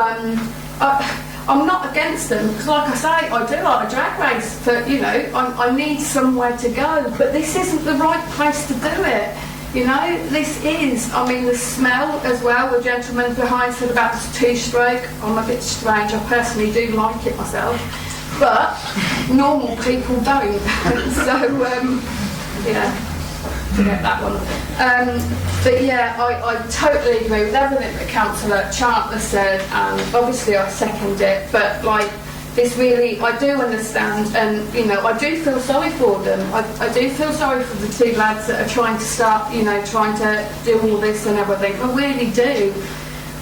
I'm not against them, because like I say, I do like a drag race, but I need somewhere to go. But this isn't the right place to do it. This is, the smell as well. The gentleman behind said about this 2-stroke. I'm a bit strange. I personally do like it myself. But normal people don't. So, forget that one. But yeah, I totally agree with everything that Councillor Chartler said, and obviously I second it. But this really, I do understand, and I do feel sorry for them. I do feel sorry for the two lads that are trying to start, trying to do all this and everything. I really do.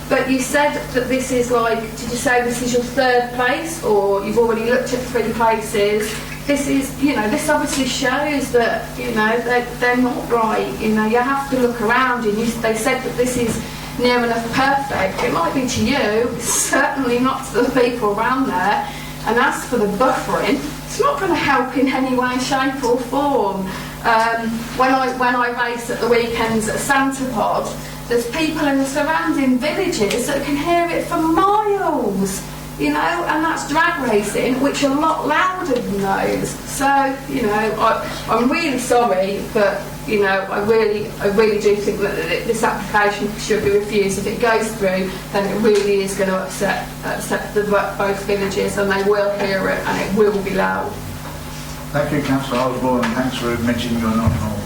But you said that this is did you say this is your third place, or you've already looked at 3 places? This is, this obviously shows that, they're not right. You have to look around, and they said that this is near enough perfect. It might be to you, it's certainly not to the people around there. And as for the buffering, it's not going to help in any way, shape or form. When I race at the weekends at Santa Pod, there's people in the surrounding villages that can hear it for miles, and that's drag racing, which are a lot louder than those. So, I'm really sorry, but, I really do think that this application should be refused. If it goes through, then it really is going to upset both villages, and they will hear it, and it will be loud. Thank you, Councillor Osborne, and thanks for admitting you're not normal.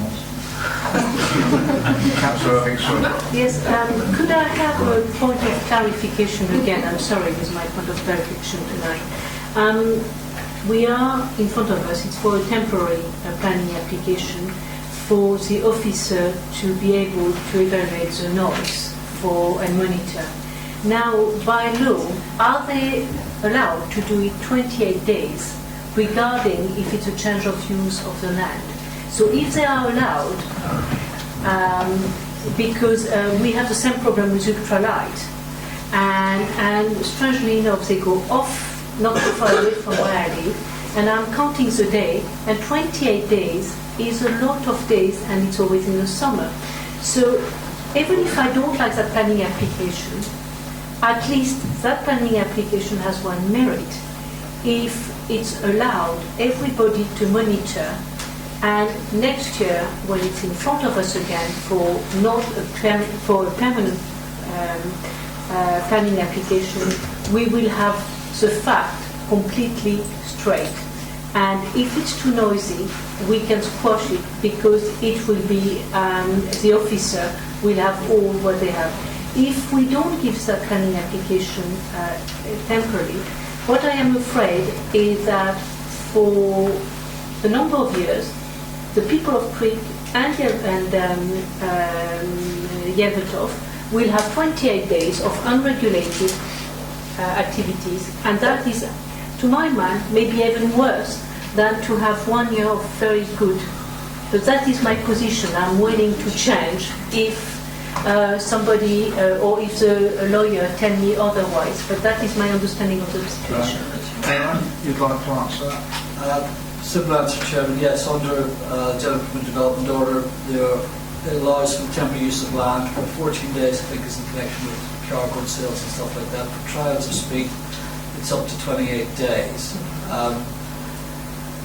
Councillor Hickson. Yes, could I have a point of clarification again? I'm sorry, with my point of clarification tonight. We are in front of us, it's for a temporary planning application for the officer to be able to evaluate the noise and monitor. Now, by law, are they allowed to do it 28 days regarding if it's a change of use of the land? So if they are allowed, because we have the same problem with ultralight, and strangely enough, they go off not too far away from where I live, and I'm counting the day, and 28 days is a lot of days, and it's always in the summer. So even if I don't like that planning application, at least that planning application has one merit. If it's allowed everybody to monitor, and next year, when it's in front of us again for a permanent planning application, we will have the fact completely straight. And if it's too noisy, we can squash it because it will be, the officer will have all what they have. If we don't give that planning application temporarily, what I am afraid is that for a number of years, the people of Creek and Yevotov will have 28 days of unregulated activities, and that is, to my mind, maybe even worse than to have 1 year of very good. But that is my position. I'm willing to change if somebody or if the lawyer tell me otherwise. But that is my understanding of the situation. Aaron, you'd like to answer that? Simple answer, Chairman. Yes, under General Permanent Development Order, it allows for temporary use of land for 14 days, I think, is in connection with car good sales and stuff like that. For trials of speed, it's up to 28 days.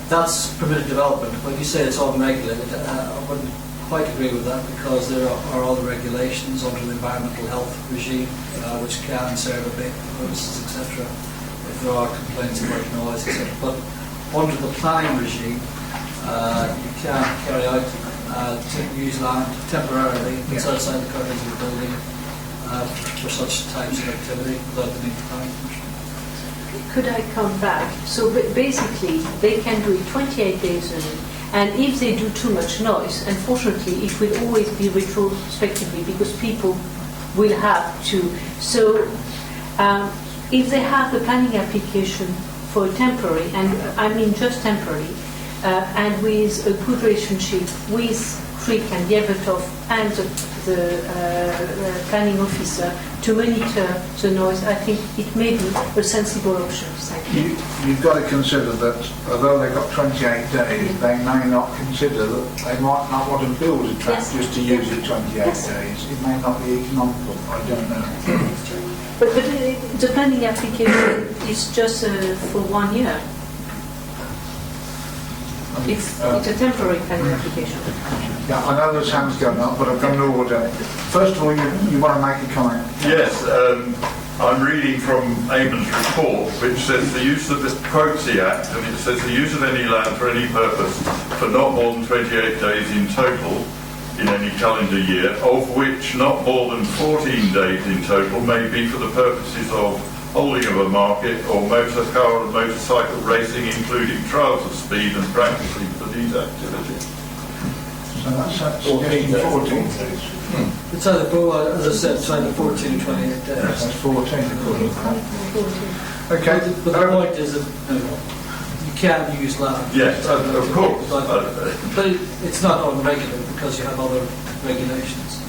That's permitted development. When you say it's unregulated, I wouldn't quite agree with that, because there are other regulations under the environmental health regime which can serve abatement purposes, etc. if there are complaints about noise, etc. But under the planning regime, you can carry out use land temporarily outside the curtains of the building for such types of activity without the need for planning permission. Could I come back? So basically, they can do it 28 days a week, and if they do too much noise, unfortunately, it will always be retrospectively, because people will have to. So if they have a planning application for temporary, and I mean just temporary, and with a good relationship with Creek and Yevotov and the planning officer to monitor the noise, I think it may be a sensible option. Thank you. You've got to consider that although they've got 28 days, they may not consider that they might not want to build a track just to use it 28 days. It may not be economical, I don't know. But the planning application is just for 1 year. It's a temporary planning application. Yeah, I know there's hands going up, but I've got an order. First of all, you want to make a comment? Yes, I'm reading from Eamon's report, which says the use of this quotes the Act, and it says the use of any land for any purpose for not more than 28 days in total in any calendar year, of which not more than 14 days in total may be for the purposes of holding of a market or motor car or motorcycle racing, including trials of speed and practicing for these activities. So that's suggesting 14 days. It's either, as I said, it's either 14 or 28 days. That's 14 according to that. Okay. But the point is that you can use land. Yes, of course. But it's not unregulated because you have other regulations.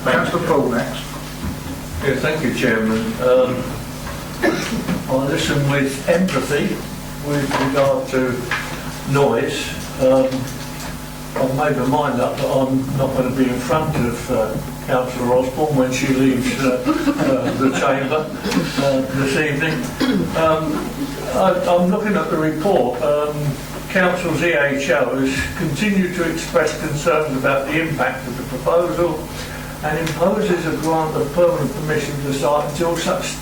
Councillor Paul next. Yeah, thank you, Chairman. I listen with empathy with regard to noise. I've made my mind up that I'm not going to be in front of Councillor Osborne when she leaves the chamber this evening. I'm looking at the report. Council's EHO has continued to express concerns about the impact of the proposal and imposes a grant of permanent permission to the site until such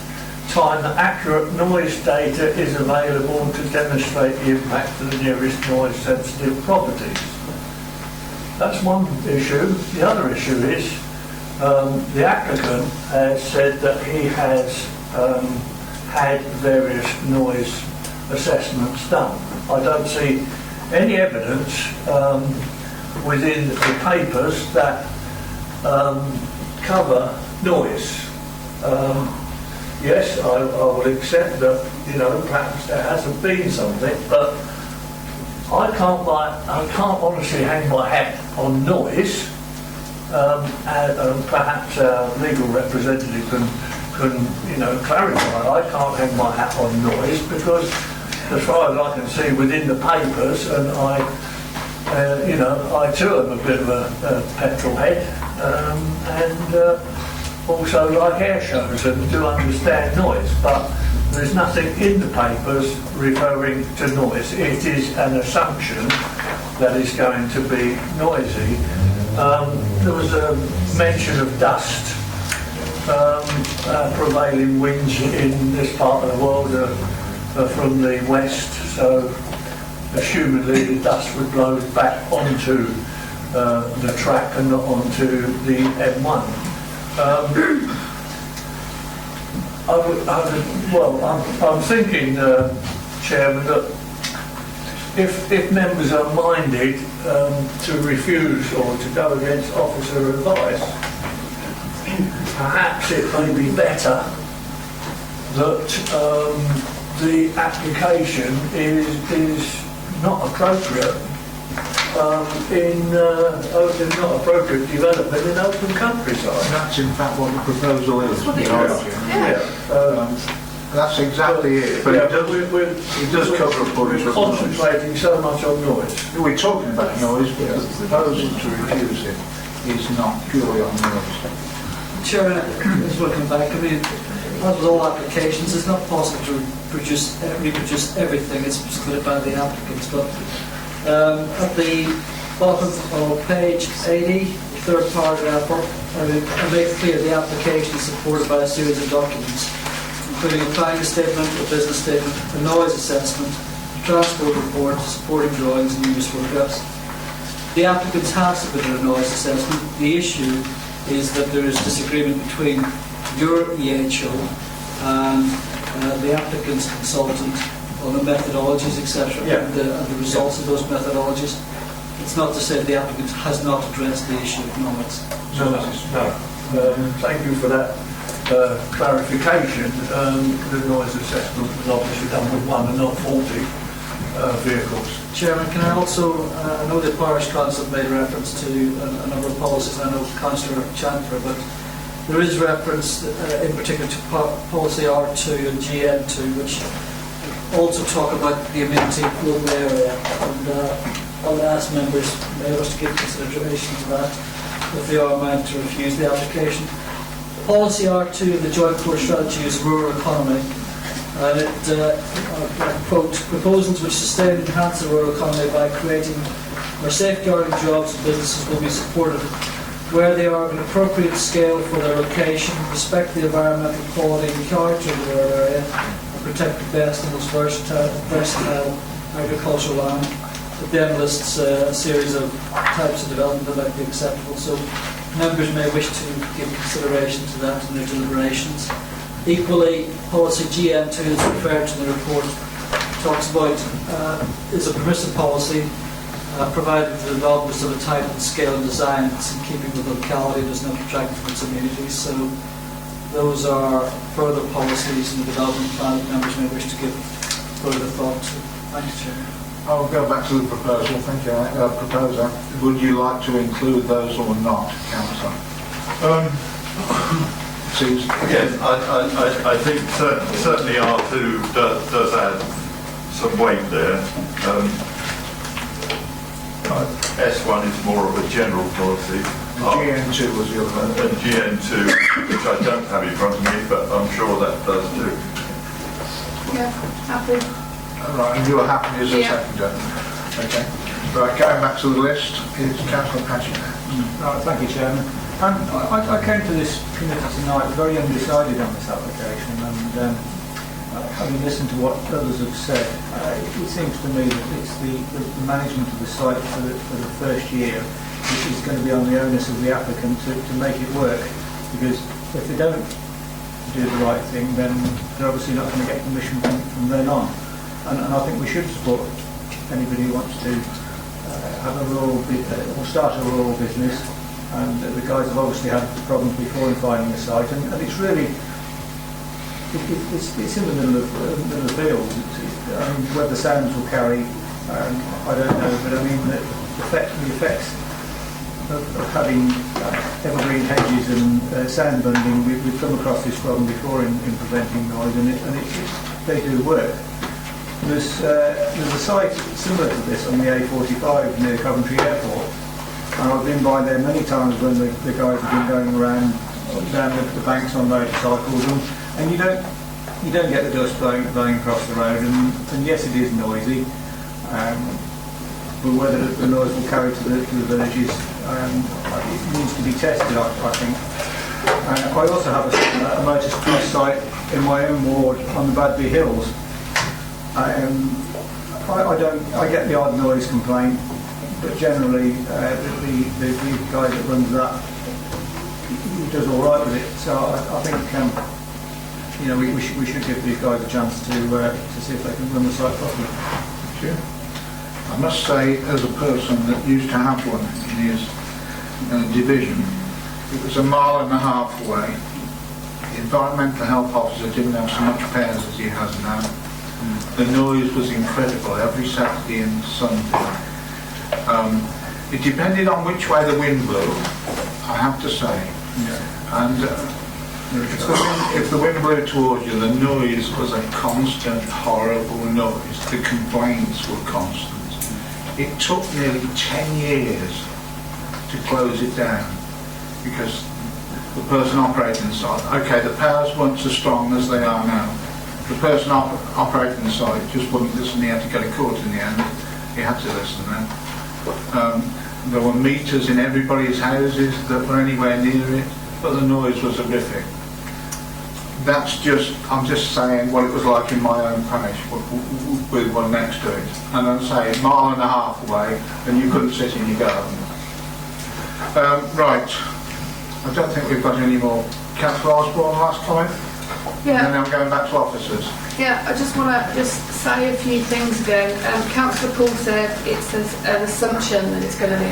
time that accurate noise data is available to demonstrate the impact of the nearest noise sensitive properties. That's one issue. The other issue is the applicant has said that he has had various noise assessments done. I don't see any evidence within the papers that cover noise. Yes, I will accept that, perhaps there hasn't been something, but I can't honestly hang my hat on noise, and perhaps our legal representative can can, clarify. I can't hang my hat on noise because, as far as I can see within the papers, and I too am a bit of a petrol head, and also like air shows and do understand noise, but there's nothing in the papers referring to noise. It is an assumption that it's going to be noisy. There was a mention of dust. Prevailing winds in this part of the world are from the west, so assumedly the dust would blow back onto the track and not onto the M1. I'm thinking, Chairman, that if members are minded to refuse or to go against officer advice, perhaps it may be better that the application is not appropriate not appropriate development in open countryside. That's in fact what the proposal is. That's exactly it. But it does cover a bunch of noise. Concentrating so much on noise. We're talking about noise, but the proposal to refuse it is not purely on noise. Chairman, just looking back, as with all applications, it's not possible to reproduce everything. It's split by the applicants. But at the bottom of page 80, the third paragraph, I make clear the application is supported by a series of documents, including a planning statement, a business statement, a noise assessment, a transport report, supporting drawings and use photographs. The applicants have submitted a noise assessment. The issue is that there is disagreement between your EHO and the applicant's consultant on the methodologies, etc., and the results of those methodologies. It's not to say that the applicant has not addressed the issue of noise. No. Thank you for that clarification. The noise assessment was obviously done with 1 and not 40 vehicles. Chairman, can I also, I know the Parish Council made reference to a number of policies, and I know Councillor Chandler, but there is reference in particular to policy R2 and GN2, which also talk about the amenity local area, and I would ask members to give consideration to that if they are minded to refuse the application. Policy R2 of the Joint Core Strategy is rural economy, and it, quote, proposals which sustain and enhance the rural economy by creating or safeguarding jobs and businesses will be supported where they are of an appropriate scale for their location, respect the environmental quality and character of the rural area, and protect the best and most versatile agricultural land. It then lists a series of types of development that might be acceptable, so members may wish to give consideration to that in their deliberations. Equally, policy GN2 is referred to in the report, talks about is a permissive policy provided the development of a type and scale and design that's in keeping with the locality, does not detract from its amenities. So those are further policies in the development plan that members may wish to give further thought to. Thank you, Chairman. I'll go back to the proposal. Thank you, proposer. Would you like to include those or not, Councillor? Again, I think certainly R2 does add some weight there. S1 is more of a general policy. GN2 was the other one. And GN2, which I don't have in front of me, but I'm sure that does too. Yeah, happy. Right, and you are happy as a seconder. Okay. Right, going back to the list, it's Councillor Patchett. Right, thank you, Chairman. I came to this committee tonight very undecided on this application, and having listened to what others have said, it seems to me that it's the management of the site for the first year which is going to be on the onus of the applicant to make it work, because if they don't do the right thing, then they're obviously not going to get permission from then on. And I think we should support anybody who wants to have a rural or start a rural business. And the guys have obviously had problems before in finding a site, and it's really it's in the middle of the field. I mean, whether the sounds will carry, I don't know, but I mean the effects of having evergreen hedges and sound bunding, we've come across this problem before in preventing noise, and they do work. There's a site similar to this on the A45 near Coventry Airport, and I've been by there many times when the guys have been going around down the banks on motorcycles, and you don't get the dust blowing across the road, and yes, it is noisy, but whether the noise will carry to the villages, it needs to be tested, I think. I also have a motorist cruise site in my own ward on the Badby Hills. I get the odd noise complaint, but generally the guy that runs that, he does all right with it. So I think we should give these guys a chance to see if they can run the site properly. Sure. I must say, as a person that used to have one in his division, it was 1.5 miles away. The environmental health officer didn't have so much pairs as he has now. The noise was incredible every Saturday and Sunday. It depended on which way the wind blew, I have to say. Yeah. And if the wind blew towards you, the noise was a constant, horrible noise. The complaints were constant. It took nearly 10 years to close it down because the person operating the site, okay, the powers weren't so strong as they are now. The person operating the site just wouldn't listen. He had to get a court in the end. He had to listen then. There were meters in everybody's houses that were anywhere near it, but the noise was horrific. I'm just saying what it was like in my own parish with one next to it. And I'm saying 1.5 miles away, and you couldn't sit in your garden. Right. I don't think we've got any more. Councillor Osborne, last comment? Yeah. And then I'm going back to officers. Yeah, I just want to say a few things again. Councillor Paul said it's an assumption that it's going to be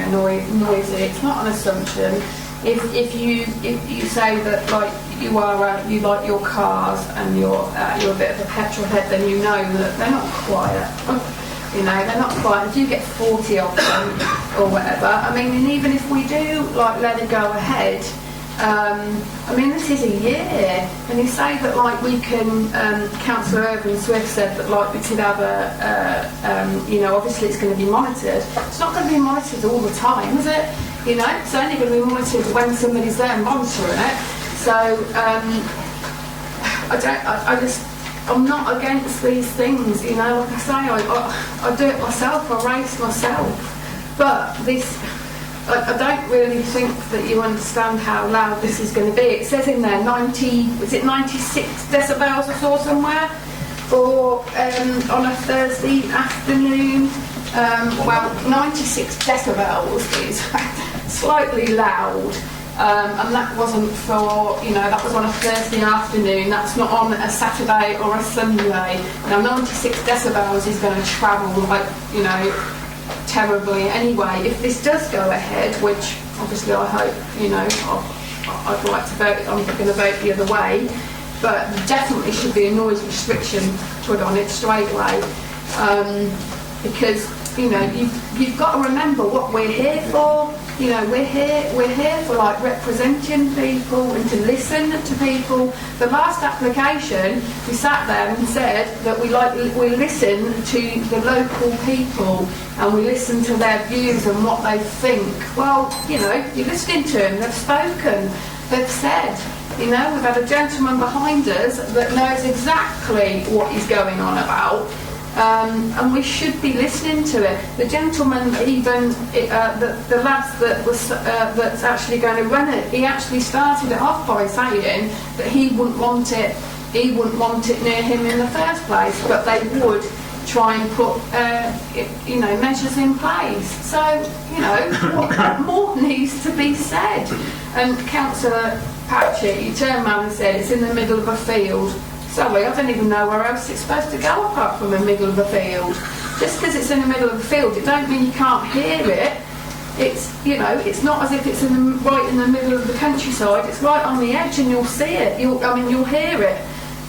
noisy. It's not an assumption. If you say that like you like your cars and you're a bit of a petrol head, then you know that they're not quiet. They're not quiet. If you get 40 of them or whatever, I mean, and even if we do like let it go ahead. This is a year, and you say that like we can. Councillor Irving Swift said that like we could have obviously it's going to be monitored. It's not going to be monitored all the time, is it? It's only going to be monitored when somebody's there monitoring it. So I'm not against these things. Like I say, I do it myself. I race myself, but this. I don't really think that you understand how loud this is going to be. It says in there 96 decibels or so somewhere for on a Thursday afternoon. 96 decibels is slightly loud, and that wasn't for, that was on a Thursday afternoon. That's not on a Saturday or a Sunday. Now 96 decibels is going to travel terribly anyway. If this does go ahead, which obviously I hope, I'd like to vote, I'm going to vote the other way, but definitely should be a noise restriction put on it straight away, because you've got to remember what we're here for. We're here for like representing people and to listen to people. The last application, we sat there and said that we listen to the local people and we listen to their views and what they think. Well, you're listening to them. They've spoken. They've said. We've had a gentleman behind us that knows exactly what he's going on about. And we should be listening to it. The gentleman, even the lads that's actually going to run it, he actually started it off by saying that he wouldn't want it near him in the first place, but they would try and put measures in place. So what more needs to be said? And Councillor Patchett, you turned around and said it's in the middle of a field. Sorry, I don't even know where else it's supposed to go apart from the middle of the field. Just because it's in the middle of the field, it don't mean you can't hear it. It's not as if it's right in the middle of the countryside. It's right on the edge, and you'll see it. You'll hear it.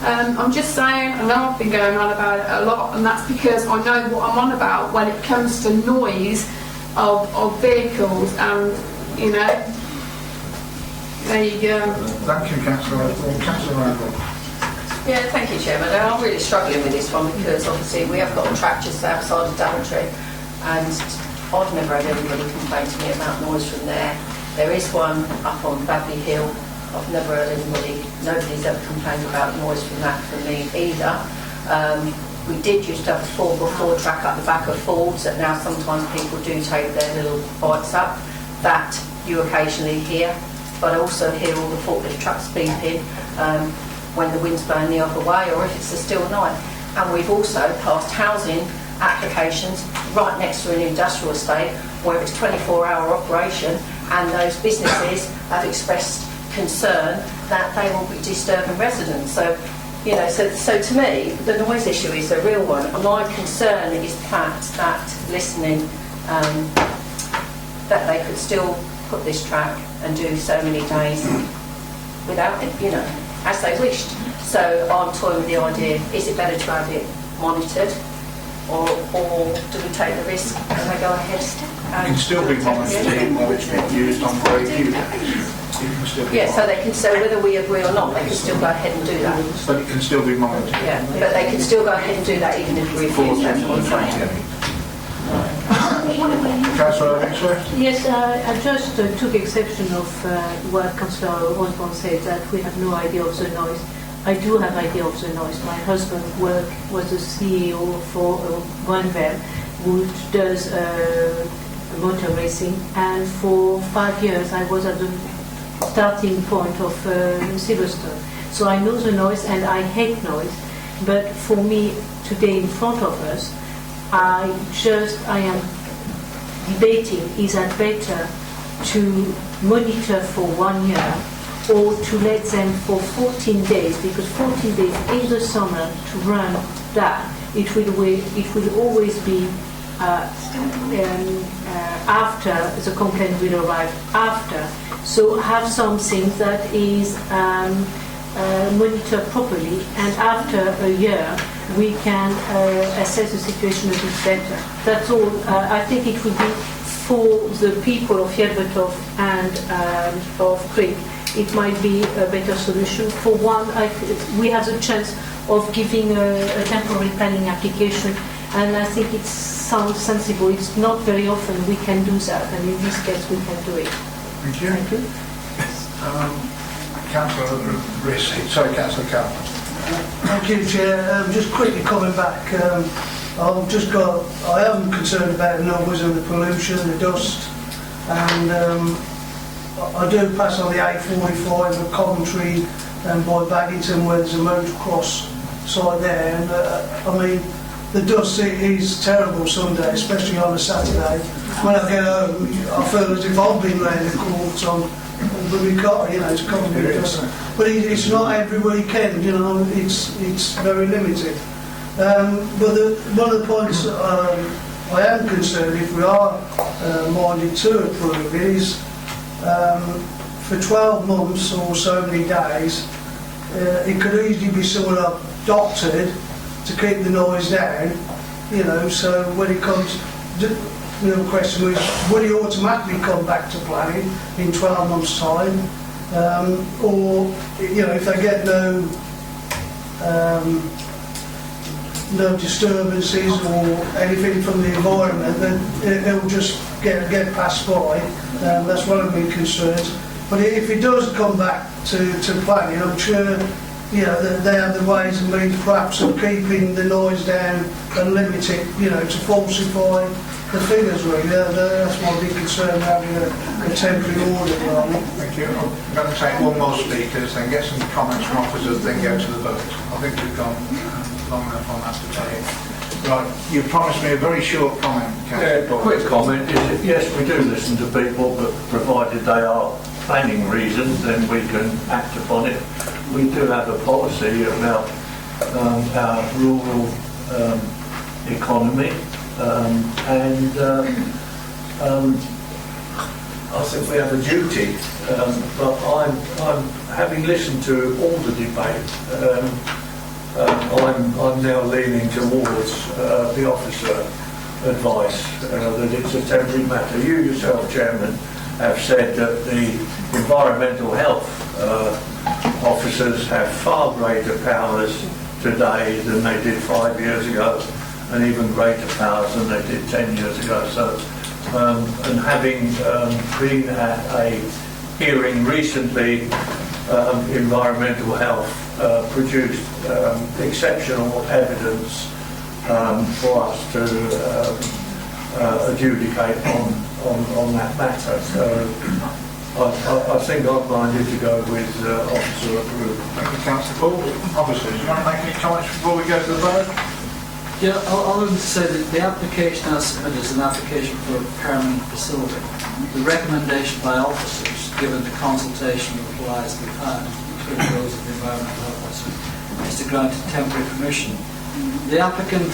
I'm just saying. I know I've been going on about it a lot, and that's because I know what I'm on about when it comes to noise of vehicles and you know. There you go. Thank you, Councillor Osborne. Councillor Randall. Yeah, thank you, Chairman. I'm really struggling with this one because obviously we have got a track just outside of Daventry, and I've never had anybody complain to me about noise from there. There is one up on Babley Hill. I've never heard nobody's ever complained about noise from that from me either. We did used to have a 4x4 track up the back of Fords that now sometimes people do take their little bikes up. That you occasionally hear, but I also hear all the forklift trucks beeping when the wind's blowing the other way or if it's a still night. And we've also passed housing applications right next to an industrial estate where it's 24-hour operation, and those businesses have expressed concern that they will be disturbing residents. So, you know, so to me, the noise issue is a real one. My concern is the fact that listening, that they could still put this track and do so many days without it, you know, as they wished. So I'm toying with the idea, is it better to have it monitored, or do we take the risk and they go ahead? It can still be monitored even though it's been used on very few days. Yeah, so they can, so whether we agree or not, they can still go ahead and do that. But it can still be monitored. Yeah, but they can still go ahead and do that even if we refuse. That's what I'm saying. Councillor Ovingsley? Yes, I just took exception of what Councillor Osborne said, that we have no idea of the noise. I do have idea of the noise. My husband was the CEO for Bonvel, which does motor racing, and for 5 years I was at the starting point of Silverstone. So I know the noise and I hate noise, but for me today in front of us, I am debating, is it better to monitor for 1 year or to let them for 14 days, because 14 days in the summer to run that, it will always be after the complaint will arrive after. So have something that is monitored properly, and after a year we can assess the situation a bit better. That's all. I think it would be for the people of Yelvertoft and of Creek. It might be a better solution. For one, we have the chance of giving a temporary planning application, and I think it sounds sensible. It's not very often we can do that, and in this case we can do it. Thank you. Thank you. Councillor Rissy, sorry, Councillor Campbell. Thank you, Chair. Just quickly coming back, I am concerned about the noise and the pollution, the dust, and I do pass on the A45 at Coventry and by Baggington where there's a motocross site there, and I mean, the dust is terrible Sunday, especially on a Saturday. When I get home, I feel as if I've been round the court on the car, you know, it's coming dust. But it's not every weekend, you know, it's very limited. But one of the points I am concerned, if we are minded to approve it, is for 12 months or so many days, it could easily be sort of doctored to keep the noise down, you know, so when it comes, the other question was, will he automatically come back to planning in 12 months' time? Or, you know, if they get no disturbances or anything from the environment, then it'll just get passed by. That's one of my concerns. But if it does come back to planning, I'm sure, you know, they have the ways and means perhaps of keeping the noise down and limit it, you know, to falsify the figures really. That's my big concern, having a temporary order. Thank you. I'm going to take one more speakers, then get some comments from officers, then go to the vote. I think we've gone long enough on that today. Right, you promised me a very short comment, Councillor Paul. Quick comment is that yes, we do listen to people, but provided they are planning reasons, then we can act upon it. We do have a policy about our rural economy, and I think we have a duty. But I'm having listened to all the debate. I'm now leaning towards the officer advice that it's a temporary matter. You yourself, Chairman, have said that the environmental health officers have far greater powers today than they did 5 years ago, and even greater powers than they did 10 years ago. So, and having been at a hearing recently, environmental health produced exceptional evidence for us to adjudicate on that matter. So I think I'm minded to go with officer approval. Thank you, Councillor Paul. Officer, do you want to make any comments before we go to the vote? Yeah, I'll only say that the application as submitted is an application for a permanent facility. The recommendation by officers, given the consultation replies we've had, including those of the environmental health officer, is to grant a temporary permission. The applicant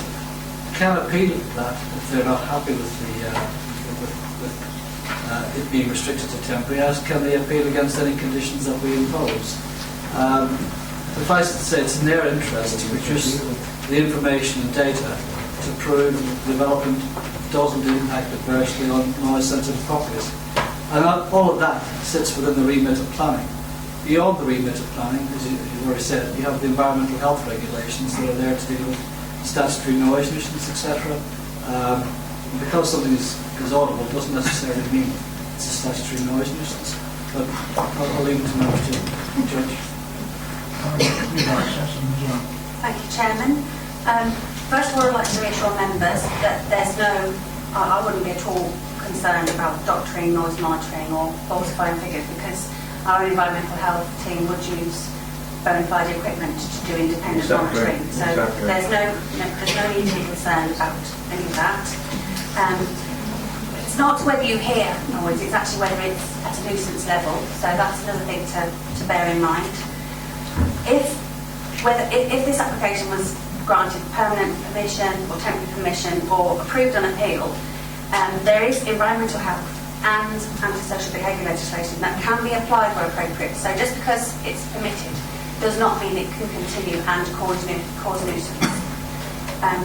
can appeal that if they're not happy with it being restricted to temporary, as can they appeal against any conditions that we impose. Suffice it to say, it's in their interest to produce the information and data to prove that the development doesn't impact adversely on noise-sensitive properties. And all of that sits within the remit of planning. Beyond the remit of planning, as you've already said, you have the environmental health regulations that are there to deal with statutory noise nuisance, etc. Because something is audible doesn't necessarily mean it's a statutory noise nuisance. But I'll leave it to members to judge. Thank you, Chairman. First of all, I'd like to reassure members that there's no, I wouldn't be at all concerned about doctoring, noise monitoring or falsifying figures, because our environmental health team would use bona fide equipment to do independent monitoring. So there's no need to be concerned about any of that. It's not whether you hear noise, it's actually whether it's at a nuisance level. So that's another thing to bear in mind. If this application was granted permanent permission or temporary permission or approved on appeal, there is environmental health and antisocial behaviour legislation that can be applied where appropriate. So just because it's permitted does not mean it can continue and cause nuisance.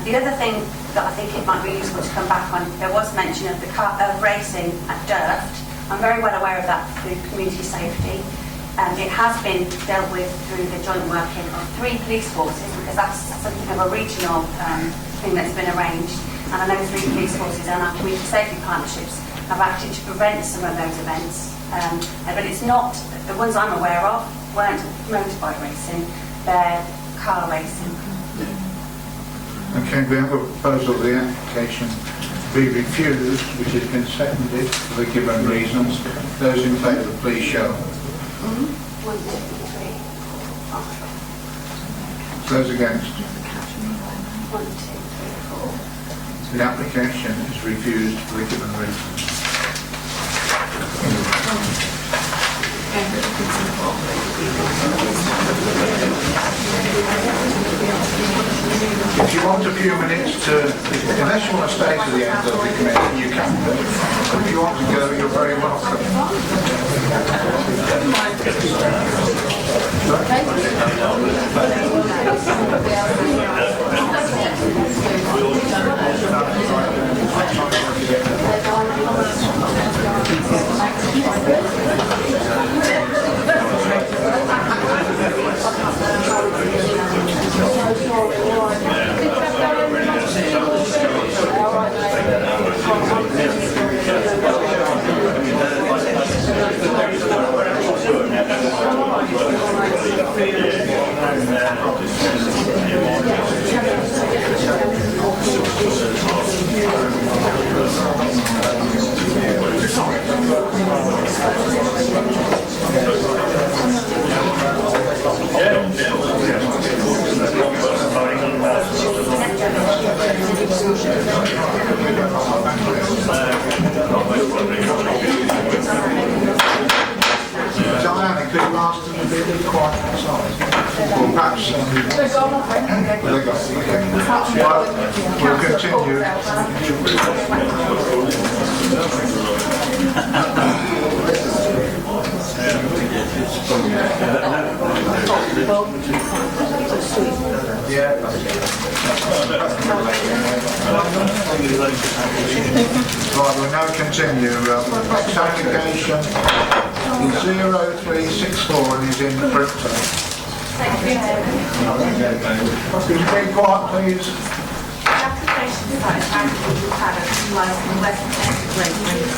The other thing that I think it might be useful to come back on, there was mention of racing at Derft. I'm very well aware of that through community safety. It has been dealt with through the joint working of 3 police forces, because that's something of a regional thing that's been arranged. And I know 3 police forces and our community safety partnerships have acted to prevent some of those events. But it's not, the ones I'm aware of weren't motorbike racing, they're car racing. Okay, we have a proposal the application be refused, which has been seconded for the given reasons. Those in favour, please show. 1, 2, 3, 4. Those against? 1, 2, 3, 4. The application is refused for the given reasons. If you want a few minutes to, unless you want to stay to the end of the committee, you can. But if you want to go, you're very welcome. Diana, could you ask them to be a little quiet outside? Or perhaps... they're gone, I think. They're gone, okay. Well, we'll continue. Yeah. Right, we'll now continue. Next application, 0364, and is in Bripton. Could you be quiet, please? The application site agricultural paddock lies in the western end of Great Britain.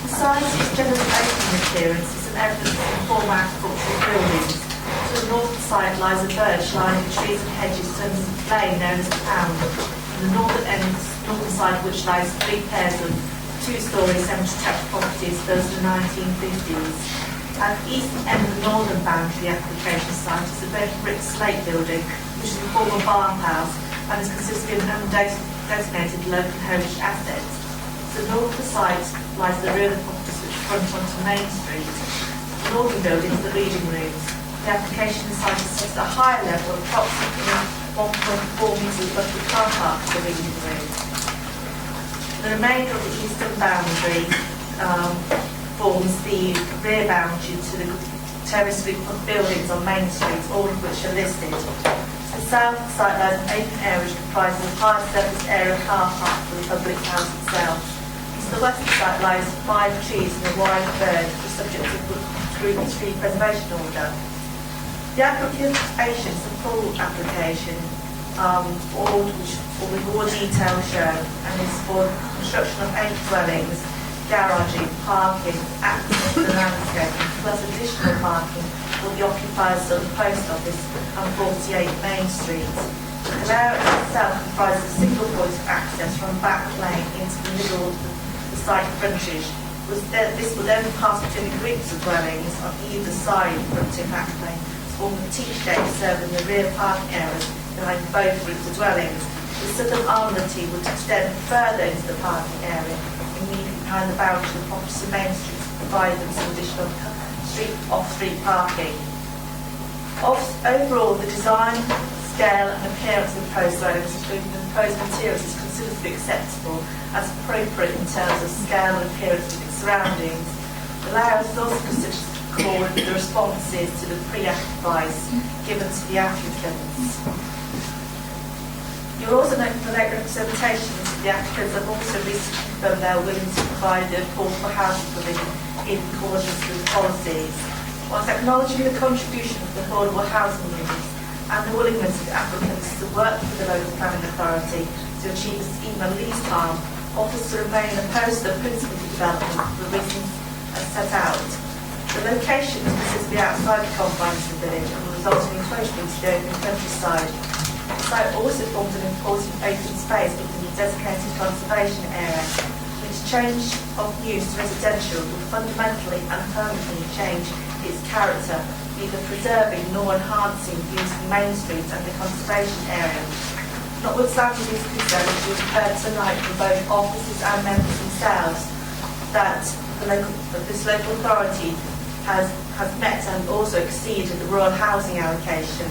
The site is generally open in appearance, it's an evidence of former agricultural buildings. To the northern side lies a birch lining the trees and hedges to a lane known as the Pound. On the northern side of which lies 3 pairs of 2-storey semi-detached properties built in the 1950s. At the eastern end of the northern boundary of the application site is a red brick slate building, which is a former farmhouse and is considered an undesignated local heritage asset. To the north of the site lies the rear of the properties which front onto Main Street. The northern building is the reading rooms. The application site is set at a higher level, approximately 1.4 metres above the car park of the reading room. The remainder of the eastern boundary forms the rear boundary to the terrace roof of buildings on Main Street, all of which are listed. To the south of the site lies an open area which comprises a high surface area car park for the public house itself. To the west of the site lies 5 trees and a wide bird, which are subject to the Group Tree Preservation Order. The application is a full application, with more detail shown, and is for construction of 8 dwellings, garaging, parking, access to the landscaping, plus additional parking for the occupiers of the post office on 48 Main Street. The layout itself comprises a single point of access from back lane into the middle of the site frontage. This will then pass between the groups of dwellings on either side fronting back lane to form the T-shape serving the rear parking areas behind both groups of dwellings. The southern arm of the T would extend further into the parking area immediately behind the boundary of the property of Main Street to provide them some additional off-street parking. Overall, the design, scale and appearance of the proposed dwellings, including the proposed materials, is considered to be acceptable as appropriate in terms of scale and appearance of its surroundings. The layout is also considered to accord with the responses to the pre-act advice given to the applicants. You'll also note from the late representations that the applicants have also recently confirmed they are willing to provide the affordable housing provision in accordance with policies. Whilst acknowledging the contribution of the affordable housing units and the willingness of the applicants to work with the local planning authority to achieve a scheme of lease time, offers to remain opposed to the principle of development for the reasons as set out. The location is considered to be outside the confines of the village and will result in encroachment into the open countryside. The site also forms an important open space within the designated conservation area, which change of use to residential will fundamentally and permanently change its character, neither preserving nor enhancing views from Main Street and the conservation area. Notwithstanding these concerns, we've heard tonight from both officers and members themselves that this local authority has met and also exceeded the rural housing allocation.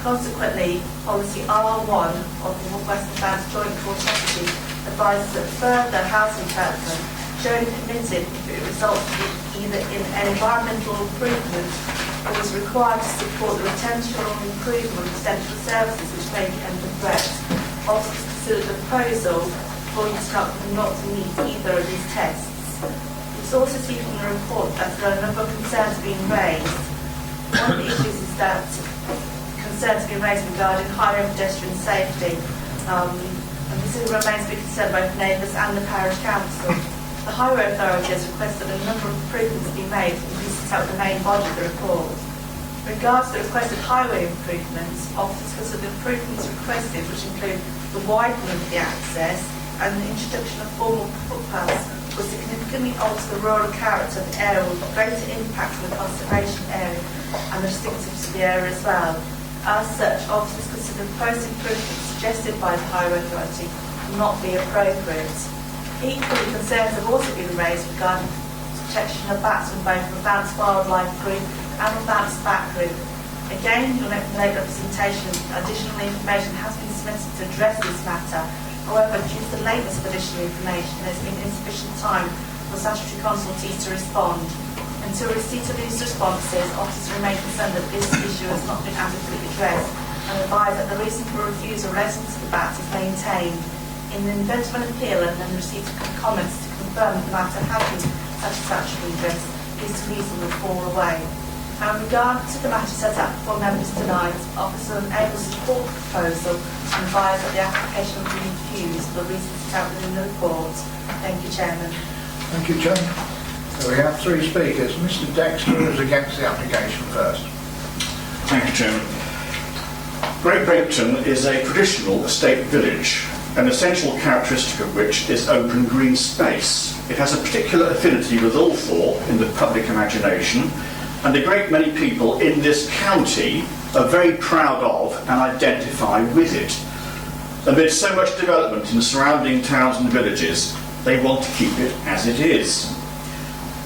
Consequently, policy R1 of the North Western Bands Joint Core Strategy advises that further housing development should be permitted if it results either in an environmental improvement or is required to support the retention or improvement of essential services which may be under threat. Also consider the proposal for not to meet either of these tests. It's also seen from the report that there are a number of concerns being raised. One of the issues is that concerns being raised regarding highway pedestrian safety, and this remains a big concern both neighbours and the parish council. The Highway Authority has requested a number of improvements be made, and this is out the main body of the report. In regards to the requested highway improvements, officers consider the improvements requested, which include the widening of the access and the introduction of formal footpaths, will significantly alter the rural character of the area with greater impact on the conservation area and the distinctiveness of the area as well. As such, officers consider the proposed improvements suggested by the Highway Authority will not be appropriate. Equally, concerns have also been raised regarding protection of bats from both the Bats Wildlife Group and the Bats Bat Group. Again, you'll note from late representation, additional information has been submitted to address this matter. However, due to the lateness of additional information, there's been insufficient time for statutory consultees to respond. Until receipt of these responses, officers remain concerned that this issue has not been adequately addressed and advise that the reason for refusal relating to the bats is maintained. in the event of an appeal and then receipt of comments to confirm that the matter has been satisfactorily addressed, this reason will fall away. Now, in regard to the matter set out before members tonight, Officer unable to support the proposal and advise that the application will be refused for the reasons set out within the report. Thank you, Chairman. Thank you, Chair. So we have three speakers. Mr. Dexter is against the application first. Thank you, Chairman. Great Brinkton is a traditional estate village, an essential characteristic of which is open green space. It has a particular affinity with Althorpe in the public imagination, and a great many people in this county are very proud of and identify with it. Amid so much development in surrounding towns and villages, they want to keep it as it is.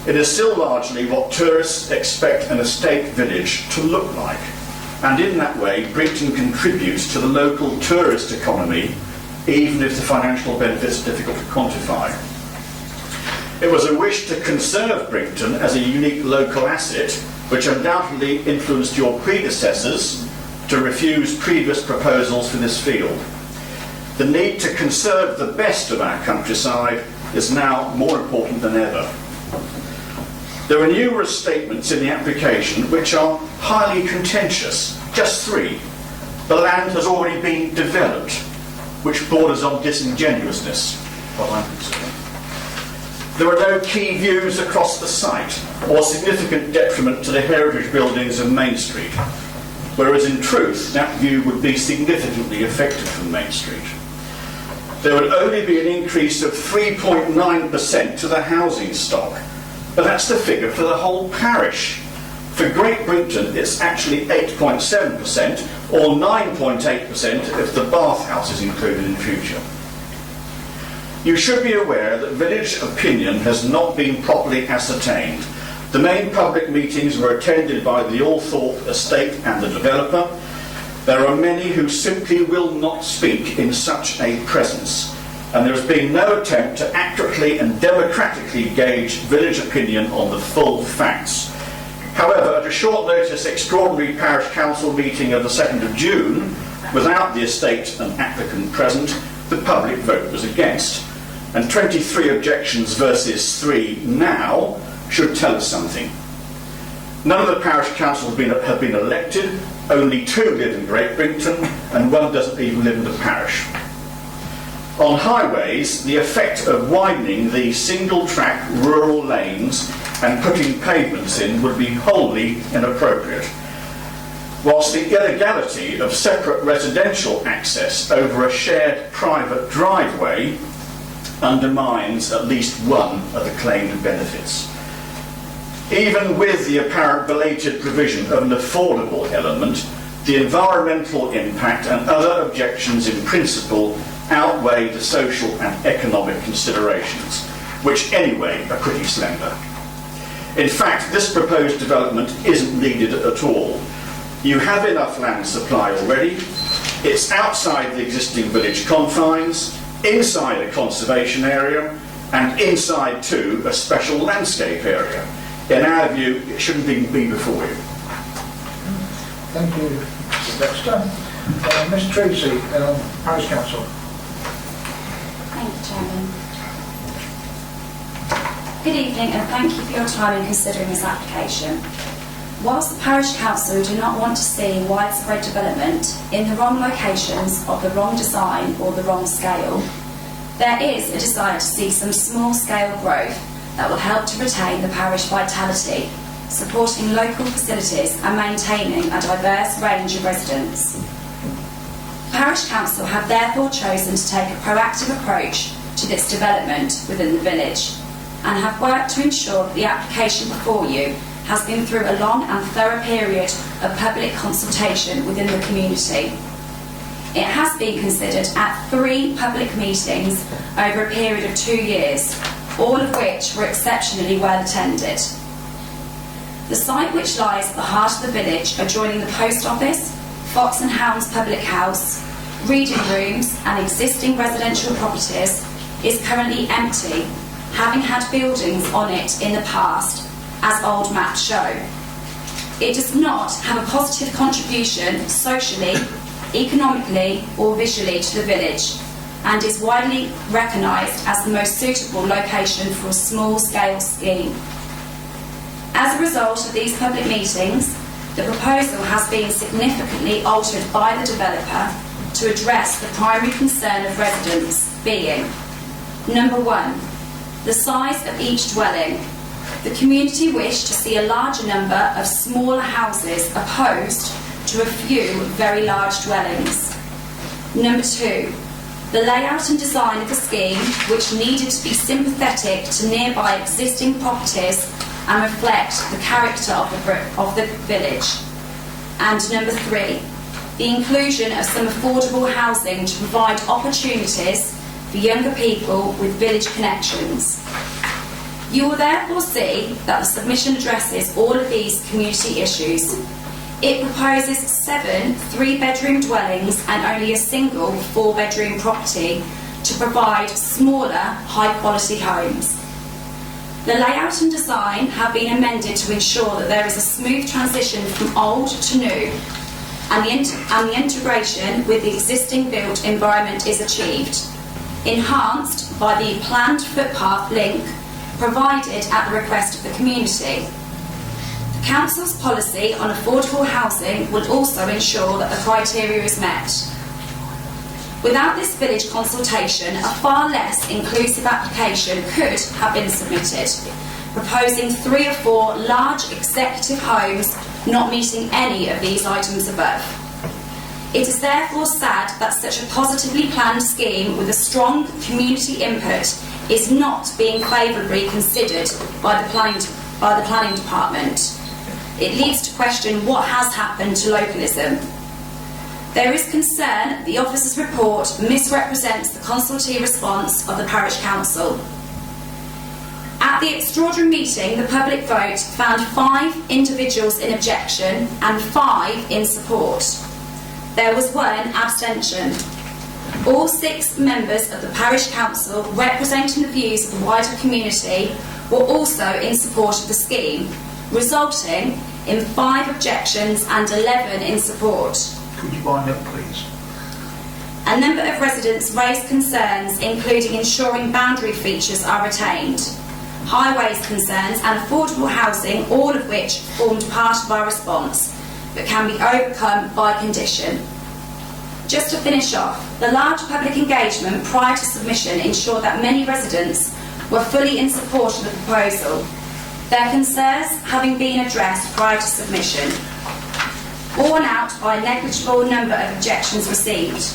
It is still largely what tourists expect an estate village to look like, and in that way Brinkton contributes to the local tourist economy, even if the financial benefits are difficult to quantify. It was a wish to conserve Brinkton as a unique local asset, which undoubtedly influenced your predecessors to refuse previous proposals for this field. The need to conserve the best of our countryside is now more important than ever. There are numerous statements in the application which are highly contentious. Just three. The land has already been developed, which borders on disingenuousness, what I'm considering. There are no key views across the site or significant detriment to the heritage buildings of Main Street, whereas in truth that view would be significantly affected from Main Street. There would only be an increase of 3.9% to the housing stock, but that's the figure for the whole parish. For Great Brinkton it's actually 8.7% or 9.8% if the bathhouse is included in future. You should be aware that village opinion has not been properly ascertained. The main public meetings were attended by the Althorpe estate and the developer. There are many who simply will not speak in such a presence, and there has been no attempt to accurately and democratically gauge village opinion on the full facts. However, at a short notice extraordinary parish council meeting of the 2nd of June, without the estate and applicant present, the public vote was against. And 23 objections versus 3 now should tell us something. None of the parish councils have been elected, only 2 live in Great Brinkton, and 1 doesn't even live in the parish. On highways, the effect of widening the single-track rural lanes and putting pavements in would be wholly inappropriate. Whilst the illegality of separate residential access over a shared private driveway undermines at least one of the claimed benefits. Even with the apparent belated provision of an affordable element, the environmental impact and other objections in principle outweigh the social and economic considerations, which anyway are pretty slender. In fact, this proposed development isn't needed at all. You have enough land supply already. It's outside the existing village confines, inside a conservation area, and inside too a special landscape area. In our view, it shouldn't even be before you. Thank you, Mr. Dexter. Ms. Tracy, Parish Council. Thank you, Chairman. Good evening, and thank you for your time in considering this application. Whilst the Parish Council do not want to see widespread development in the wrong locations of the wrong design or the wrong scale, there is a desire to see some small-scale growth that will help to retain the parish vitality, supporting local facilities and maintaining a diverse range of residents. The Parish Council have therefore chosen to take a proactive approach to this development within the village and have worked to ensure that the application before you has been through a long and thorough period of public consultation within the community. It has been considered at 3 public meetings over a period of 2 years, all of which were exceptionally well attended. The site, which lies at the heart of the village, adjoining the post office, Fox and Hounds Public House, reading rooms and existing residential properties, is currently empty, having had buildings on it in the past, as old maps show. It does not have a positive contribution socially, economically or visually to the village, and is widely recognised as the most suitable location for a small-scale scheme. As a result of these public meetings, the proposal has been significantly altered by the developer to address the primary concern of residents being: number one, the size of each dwelling. The community wished to see a larger number of smaller houses opposed to a few very large dwellings. Number two, the layout and design of the scheme, which needed to be sympathetic to nearby existing properties and reflect the character of the village. And number three, the inclusion of some affordable housing to provide opportunities for younger people with village connections. You will therefore see that the submission addresses all of these community issues. It proposes 7 3-bedroom dwellings and only a single 4-bedroom property to provide smaller, high-quality homes. The layout and design have been amended to ensure that there is a smooth transition from old to new, and the integration with the existing built environment is achieved, enhanced by the planned footpath link provided at the request of the community. The Council's policy on affordable housing will also ensure that the criteria is met. Without this village consultation, a far less inclusive application could have been submitted, proposing 3 or 4 large executive homes not meeting any of these items above. It is therefore sad that such a positively planned scheme with a strong community input is not being favourably considered by the planning department. It leads to question what has happened to localism. There is concern that the officer's report misrepresents the consultee response of the parish council. At the extraordinary meeting, the public vote found 5 individuals in objection and 5 in support. There was 1 abstention. All 6 members of the parish council representing the views of the wider community were also in support of the scheme, resulting in 5 objections and 11 in support. Could you wind up, please? A number of residents raised concerns, including ensuring boundary features are retained, highways concerns and affordable housing, all of which formed part of our response, but can be overcome by condition. Just to finish off, the large public engagement prior to submission ensured that many residents were fully in support of the proposal, their concerns having been addressed prior to submission, borne out by a negligible number of objections received.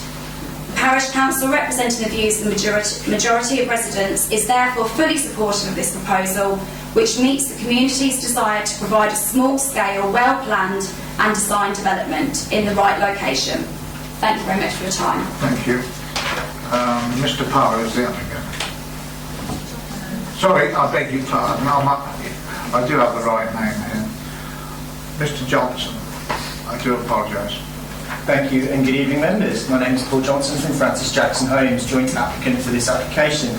The parish council, representing the views of the majority of residents, is therefore fully supportive of this proposal, which meets the community's desire to provide a small-scale, well-planned and designed development in the right location. Thank you very much for your time. Thank you. Mr. Power is the applicant. Sorry, I beg your pardon. I do have the right name here. Mr. Johnson. I do apologise. Thank you and good evening, members. My name is Paul Johnson from Francis Jackson Homes, joint applicant for this application.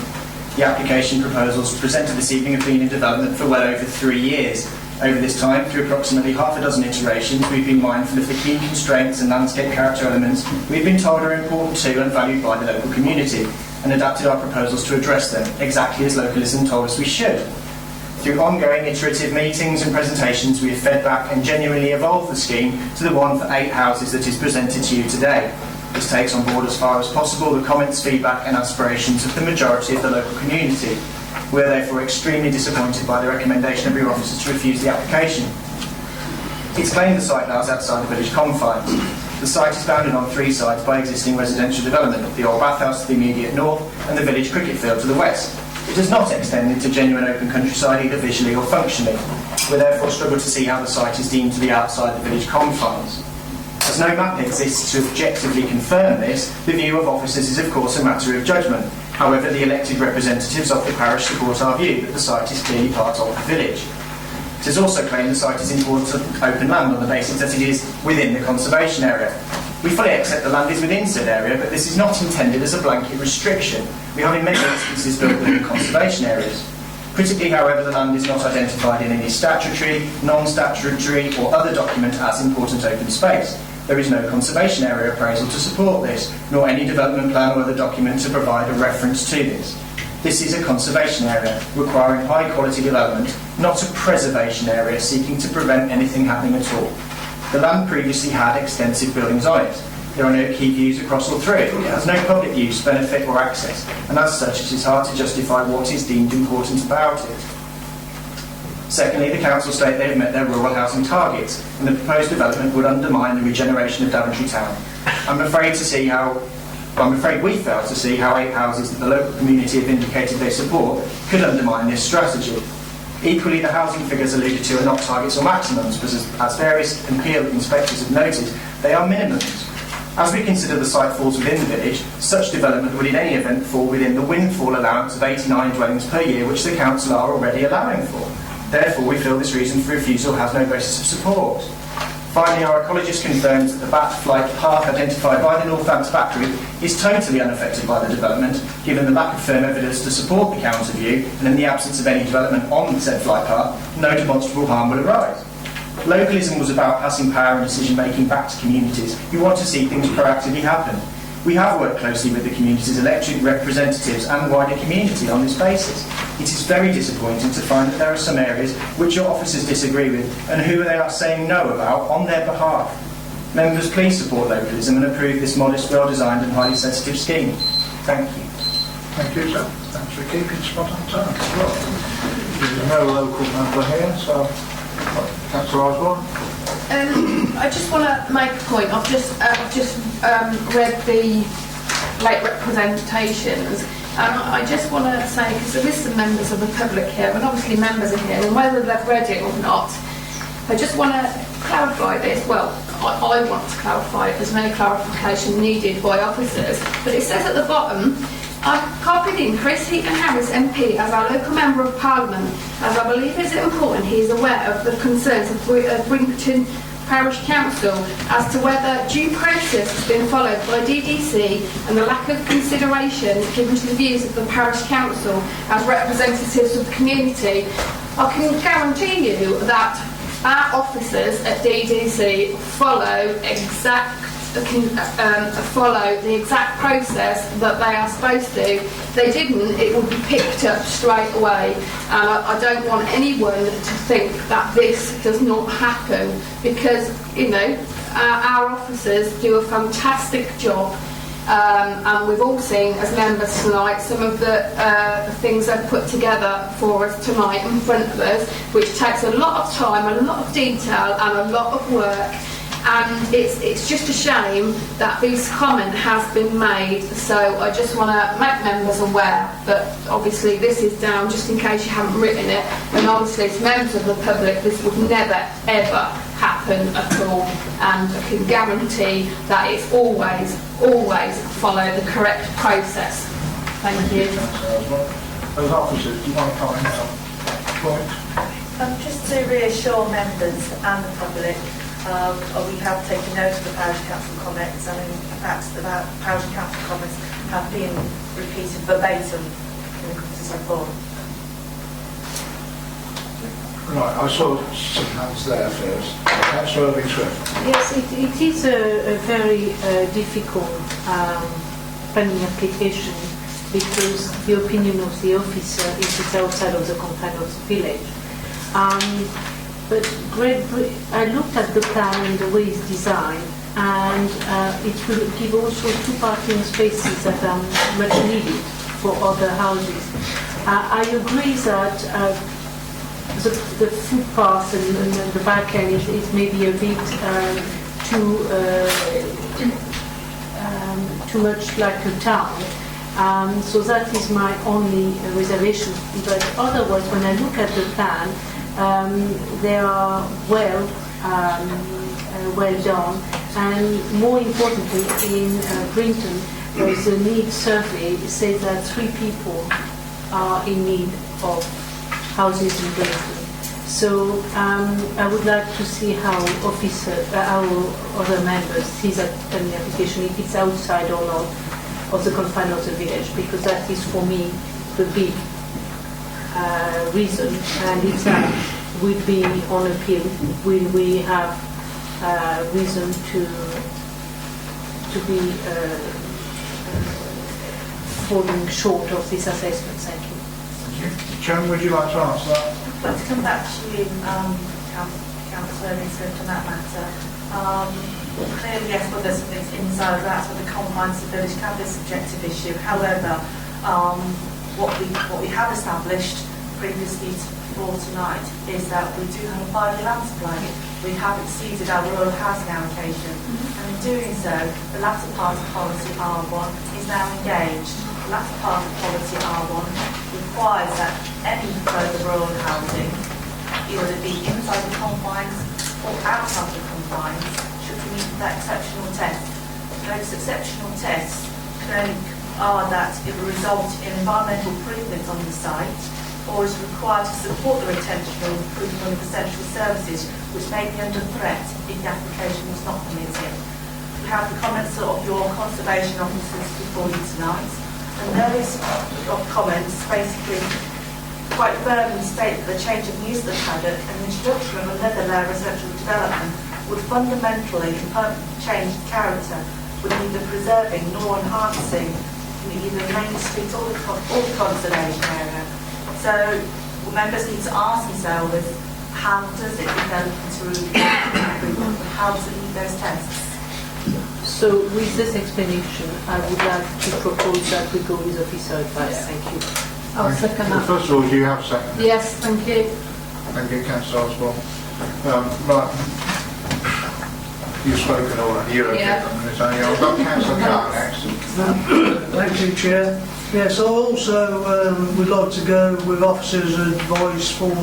The application proposals presented this evening have been in development for well over 3 years. Over this time, through approximately half a dozen iterations, we've been mindful of the key constraints and landscape character elements we've been told are important to and valued by the local community, and adapted our proposals to address them, exactly as localism told us we should. Through ongoing iterative meetings and presentations, we have fed back and genuinely evolved the scheme to the one for 8 houses that is presented to you today. This takes on board as far as possible the comments, feedback and aspirations of the majority of the local community. We are therefore extremely disappointed by the recommendation of your officers to refuse the application. It's claimed the site lies outside the village confines. The site is bounded on 3 sides by existing residential development, the old bathhouse to the immediate north and the village cricket field to the west. It does not extend into genuine open countryside either visually or functionally. We therefore struggle to see how the site is deemed to be outside the village confines. As no map exists to objectively confirm this, the view of officers is of course a matter of judgment. However, the elected representatives of the parish support our view that the site is clearly part of the village. It is also claimed the site is important open land on the basis that it is within the conservation area. We fully accept the land is within said area, but this is not intended as a blanket restriction. We have in many instances built within conservation areas. Critically, however, the land is not identified in any statutory, non-statutory or other document as important open space. There is no conservation area appraisal to support this, nor any development plan or other document to provide a reference to this. This is a conservation area requiring high quality development, not a preservation area seeking to prevent anything happening at all. The land previously had extensive buildings on it. There are no key views across all three. It has no public use, benefit or access, and as such it is hard to justify what is deemed important about it. Secondly, the council state they have met their rural housing targets, and the proposed development would undermine the regeneration of Daventry town. I'm afraid we fail to see how 8 houses that the local community have indicated they support could undermine this strategy. Equally, the housing figures alluded to are not targets or maximums, but as various appeal inspectors have noted, they are minimums. As we consider the site falls within the village, such development would in any event fall within the windfall allowance of 89 dwellings per year, which the council are already allowing for. Therefore, we feel this reason for refusal has no basis of support. Finally, our ecologist confirms that the bat flight path identified by the Northants factory is totally unaffected by the development, given the lack of firm evidence to support the counter view, and in the absence of any development on said flight path, no demonstrable harm will arise. Localism was about passing power and decision-making back to communities who want to see things proactively happen. We have worked closely with the community's elected representatives and wider community on this basis. It is very disappointing to find that there are some areas which your officers disagree with and who they are saying no about on their behalf. Members, please support localism and approve this modest, well-designed and highly sensitive scheme. Thank you. Thank you, sir. Thanks for keeping spot on time as well. There's no local member here, so Councillor Osborne. I just want to make a point. I've just read the late representations. I just want to say, because there is some members of the public here, and obviously members are here, and whether they've read it or not, I just want to clarify this. Well, I want to clarify it. There's no clarification needed by officers. But it says at the bottom, I've copied in Chris Heaton-Harris MP as our local Member of Parliament, as I believe it's important he is aware of the concerns of Brington Parish Council as to whether due process has been followed by DDC and the lack of consideration given to the views of the Parish Council as representatives of the community. I can guarantee you that our officers at DDC follow the exact process that they are supposed to. If they didn't, it would be picked up straight away. And I don't want anyone to think that this does not happen, because, you know, our officers do a fantastic job. And we've all seen as members tonight some of the things they've put together for us tonight in front of us, which takes a lot of time, a lot of detail and a lot of work. And it's just a shame that this comment has been made. So I just want to make members aware that obviously this is down, just in case you haven't written it, and obviously as members of the public this would never ever happen at all, and I can guarantee that it's always follow the correct process. Thank you. Those officers, do you want to comment on that point? Just to reassure members and the public, we have taken note of the Parish Council comments, and in fact the Parish Council comments have been repeated verbatim in the Committee's report. Right, I saw some hands there first. Councillor Irving-Swift. Yes, it is a very difficult planning application, because the opinion of the officer is it's outside of the confines of the village. But I looked at the plan and the way it's designed, and it will give also 2 parking spaces that are much needed for other houses. I agree that the footpath and the back end is maybe a bit too much like a town. So that is my only reservation. But otherwise, when I look at the plan, they are well done, and more importantly, in Brinton, there is a need survey. It says that 3 people are in need of houses in Brinton. So I would like to see how our other members see that planning application, if it's outside or not of the confines of the village, because that is for me the big reason, and it's that would be on appeal. Will we have reason to be falling short of this assessment. Thank you. Thank you. Chairman, would you like to answer that? I'd like to come back to you, Councillor Elizabeth, on that matter. Clearly, yes, well, there's some things inside or outside the confines of the village can be a subjective issue. However, what we have established previously for tonight is that we do have a 5-year land supply. We have exceeded our rural housing allocation, and in doing so, the latter part of policy R1 is now engaged. The latter part of policy R1 requires that any further rural housing, either it be inside the confines or outside the confines, should meet that exceptional test. Those exceptional tests are that it will result in environmental improvements on the site, or is required to support the retention or improvement of essential services which may be under threat if the application was not permitted. We have the comments of your conservation officers before you tonight, and those comments basically quite firmly state that the change of use of the paddock and the introduction of another layer of residential development would fundamentally and permanently change the character, with neither preserving nor enhancing either the main street or the conservation area. So members need to ask themselves, how does it develop into improvement? How does it meet those tests? So with this explanation, I would like to propose that we go with officer advice. Thank you. I'll second that. First of all, do you have a second? Yes, thank you. Thank you, Councillor Osborne. Right. You've spoken already. You're okay. I've got Councillor Carr next. Thank you, Chair. Yes, I also would like to go with officers' advice for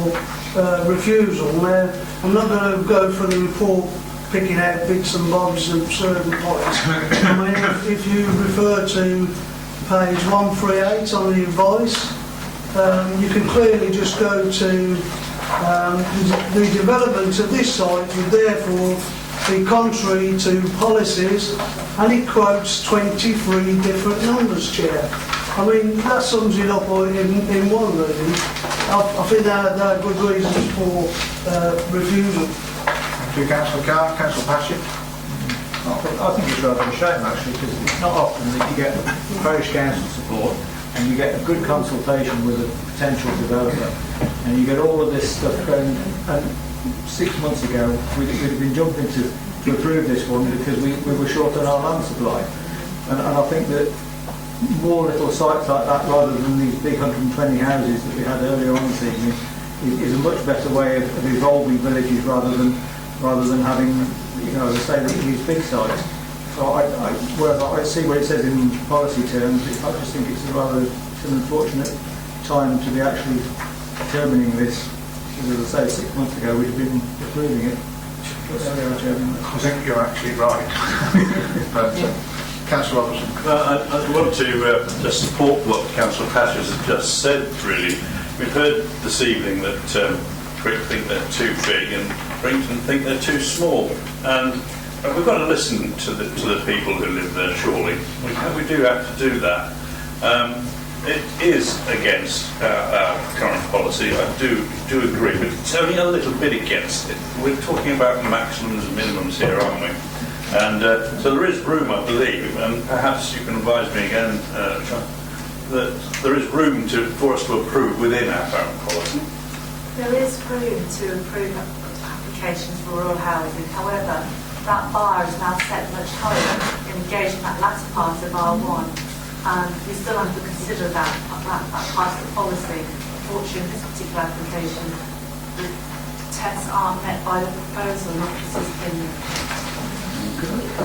refusal. Now, I'm not going to go for the report picking out bits and bobs of certain points. I mean, if you refer to page 138 on the advice, you can clearly just go to the development of this site would therefore be contrary to policies, and it quotes 23 different numbers, Chair. I mean, that sums it up in one, really. I think that are good reasons for refusal. Thank you, Councillor Carr. Councillor Patchett. I think it's rather a shame, actually, because it's not often that you get parish council support and you get a good consultation with a potential developer, and you get all of this stuff going. And 6 months ago, we'd have been jumping to approve this one because we were short on our land supply. And I think that more little sites like that, rather than these big 120 houses that we had earlier on this evening, is a much better way of evolving villages rather than having, as I say, these big sites. So I see what it says in policy terms. I just think it's an unfortunate time to be actually determining this. As I say, 6 months ago we'd have been approving it. I think you're actually right. But, Councillor Robertson. I want to support what Councillor Patchett has just said, really. We've heard this evening that Crick think they're too big and Brington think they're too small. And we've got to listen to the people who live there, surely. We do have to do that. It is against our current policy. I do agree, but it's only a little bit against it. We're talking about maximums and minimums here, aren't we? And so there is room, I believe, and perhaps you can advise me again, that there is room for us to approve within our current policy. There is room to approve applications for rural housing. However, that bar is now set much higher in engaging that latter part of R1. And we still have to consider that part of the policy. Unfortunately, in this particular application, the tests aren't met by the proposal, not officer's opinion.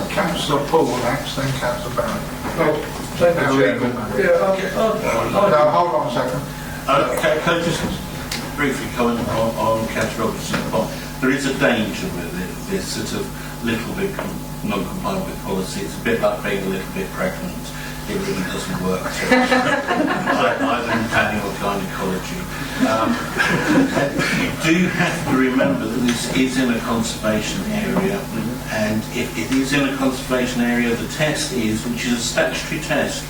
Councillor Paul next, then Councillor Barrett. Thank you, Chairman. Now, hold on a second. Can I just briefly comment on Councillor Robertson's point? There is a danger with this sort of little bit non-compliant with policy. It's a bit like being a little bit pregnant. It really doesn't work, either in planning or gynecology. You do have to remember that this is in a conservation area, and if it is in a conservation area, the test is, which is a statutory test,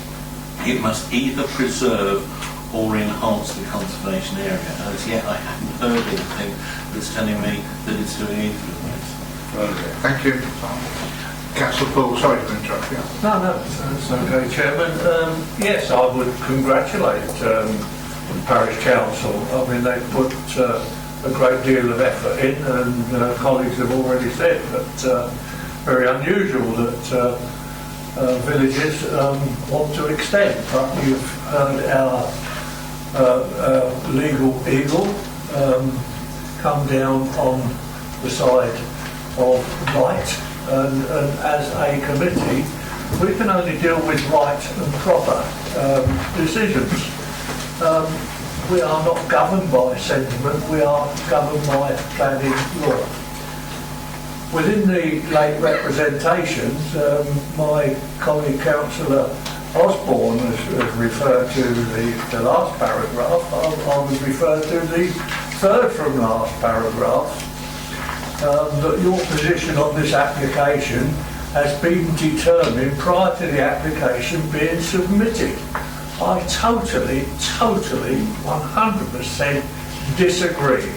it must either preserve or enhance the conservation area. As yet, I haven't heard anything that's telling me that it's doing either of those. Thank you. Councillor Paul, sorry to interrupt you. No, that's okay, Chairman. Yes, I would congratulate the Parish Council. I mean, they put a great deal of effort in, and colleagues have already said that very unusual that villages want to extend. But you've heard our legal eagle come down on the side of right. And as a committee, we can only deal with right and proper decisions. We are not governed by sentiment, we are governed by planning law. Within the late representations, my colleague Councillor Osborne has referred to the last paragraph. I would refer to the third from last paragraph. That your position on this application has been determined prior to the application being submitted. I totally, 100% disagree.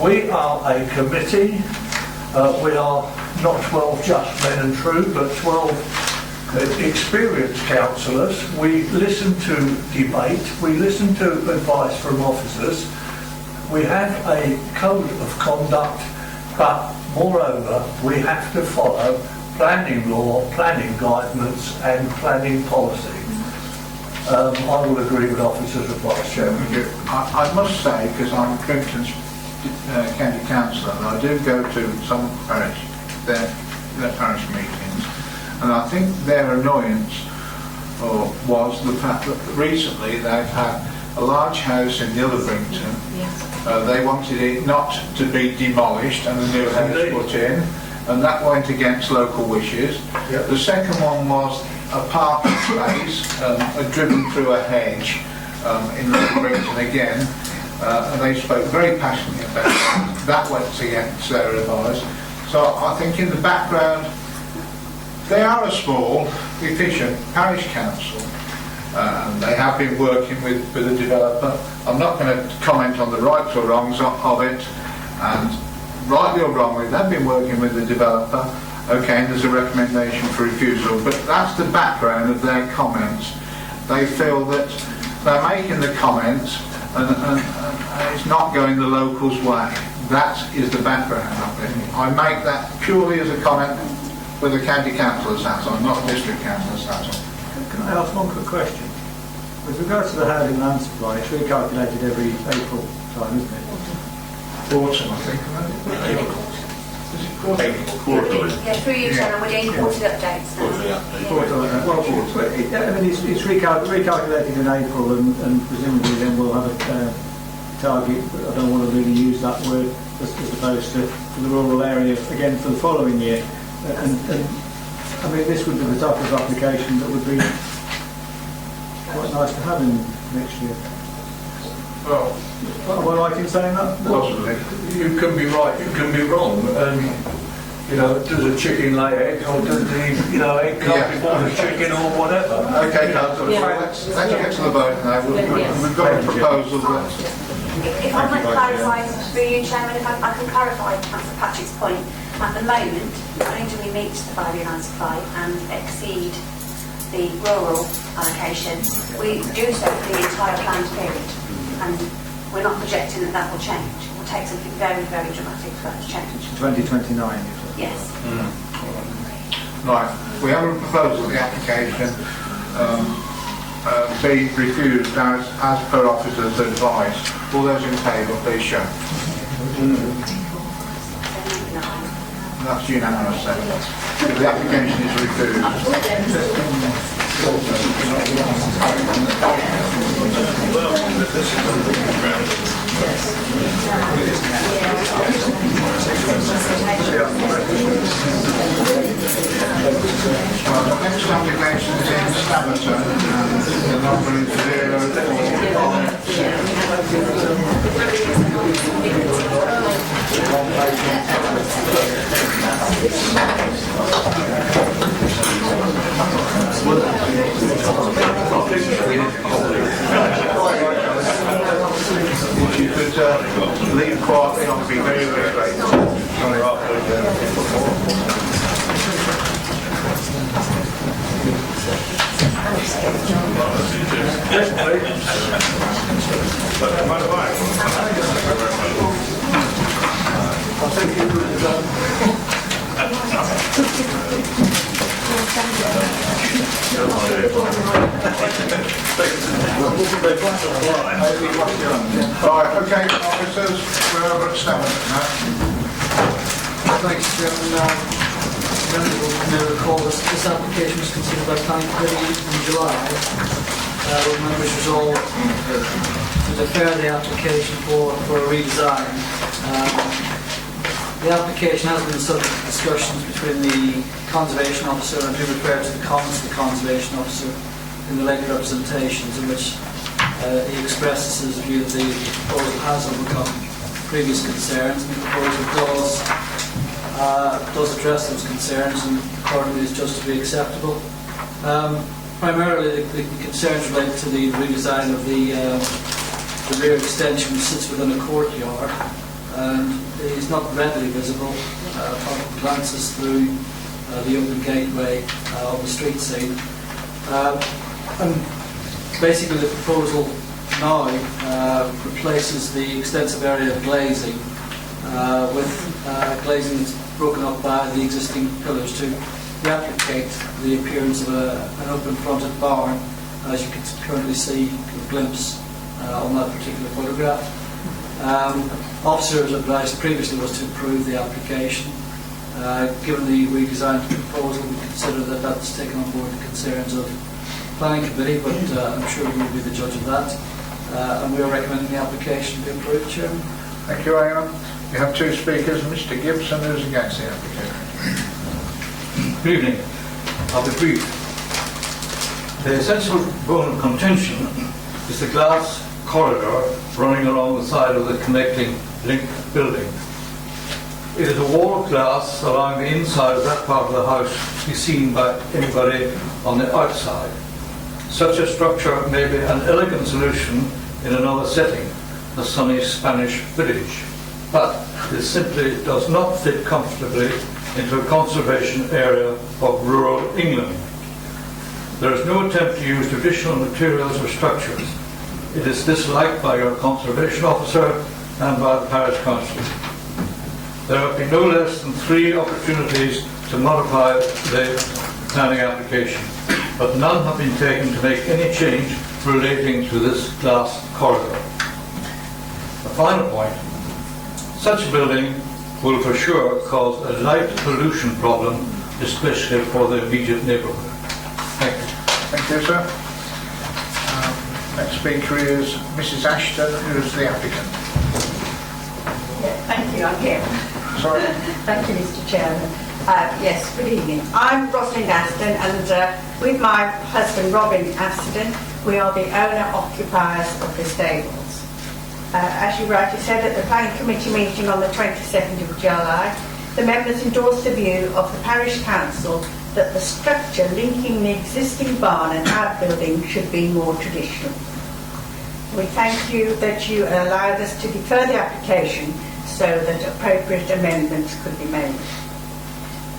We are a committee. We are not 12 just men and true, but 12 experienced councillors. We listen to debate. We listen to advice from officers. We have a code of conduct. But moreover, we have to follow planning law, planning guidance and planning policy. I will agree with officers' advice, Chairman. I must say, because I'm Crimpton's County Councillor, and I do go to some their parish meetings, and I think their annoyance was the fact that recently they've had a large house in Brington. Yes. They wanted it not to be demolished and a new house put in, and that went against local wishes. Yep. The second one was a parking space driven through a hedge in Brington again, and they spoke very passionately about it. That went against their advice. So I think in the background, they are a small, efficient parish council. And they have been working with the developer. I'm not going to comment on the rights or wrongs of it, and rightly or wrongly, they've been working with the developer. Okay, and there's a recommendation for refusal, but that's the background of their comments. They feel that they're making the comments and it's not going the locals' way. That is the background of it. I make that purely as a comment with the county councillor's hat on, not the district councillor's hat on. Can I ask one quick question? With regards to the housing land supply, it's recalculated every April time, isn't it? Autumn, I think. Quarterly. Yeah, through you, Chairman, we're doing quarterly updates now. Well, it's recalculated in April, and presumably then we'll have a target. I don't want to really use that word as opposed to the rural area again for the following year. And I mean, this would be the type of application that would be quite nice to have in next year. Well, am I right in saying that? Possibly. You can be right, you can be wrong. You know, does a chicken lay eggs, or does the egg come before the chicken, or whatever? Okay, Councillor, let's get to the vote now. We've got a proposal that... If I might clarify through you, Chairman, if I can clarify Councillor Patrick's point. At the moment, not only do we meet the 5-year land supply and exceed the rural allocation, we do so for the entire planned period. And we're not projecting that that will change. It will take something very, very dramatic for that to change. 2029, yes. Right, we have a proposal, the application be refused as per officer's advice. All those in favour, please show. That's unanimous then. The application is refused. Well, the next application is in Staverton, and the number is 0. If you could leave quietly, I'll be very, very grateful. Right, okay, officers, we're over at 7 now. Thanks, Chairman. Members may recall this application was considered by Planning Committee in July. When members resolved to defer the application for a redesign. The application has been subject to discussions between the Conservation Officer and who referred to the comments of the Conservation Officer in the legal representations, in which he expresses his view that the proposal has overcome previous concerns, and the proposal does address those concerns and accordingly is just to be acceptable. Primarily the concerns relate to the redesign of the rear extension, which sits within a courtyard and is not readily visible upon glances through the open gateway of the street scene. And basically the proposal now replaces the extensive area of glazing with glazing that's broken up by the existing pillars to replicate the appearance of an open-fronted barn, as you can currently see a glimpse on that particular photograph. Officers advised previously was to approve the application. Given the redesigned proposal, we consider that that's taken on board the concerns of Planning Committee, but I'm sure you will be the judge of that. And we are recommending the application be approved, Chairman. Thank you, Ian. We have two speakers, Mr Gibson, who's against the application. Good evening. I'll be brief. The essential bone of contention is the glass corridor running along the side of the connecting link building. It is a wall of glass allowing the inside of that part of the house to be seen by anybody on the outside. Such a structure may be an elegant solution in another setting, a sunny Spanish village, but it simply does not fit comfortably into a conservation area of rural England. There is no attempt to use traditional materials or structures. It is disliked by your conservation officer and by the parish council. There have been no less than 3 opportunities to modify the planning application, but none have been taken to make any change relating to this glass corridor. A final point, such a building will for sure cause a light pollution problem, especially for the immediate neighbourhood. Thank you. Thank you, sir. Next speaker is Mrs Ashton, who is the applicant. Thank you, I'm here. Sorry? Thank you, Mr Chairman. Yes, good evening. I'm Rosalind Aston, and with my husband Robin Aston, we are the owner-occupiers of the stables. As you rightly said, at the Planning Committee meeting on the 22nd of July, the members endorsed the view of the Parish Council that the structure linking the existing barn and outbuilding should be more traditional. We thank you that you allowed us to defer the application so that appropriate amendments could be made.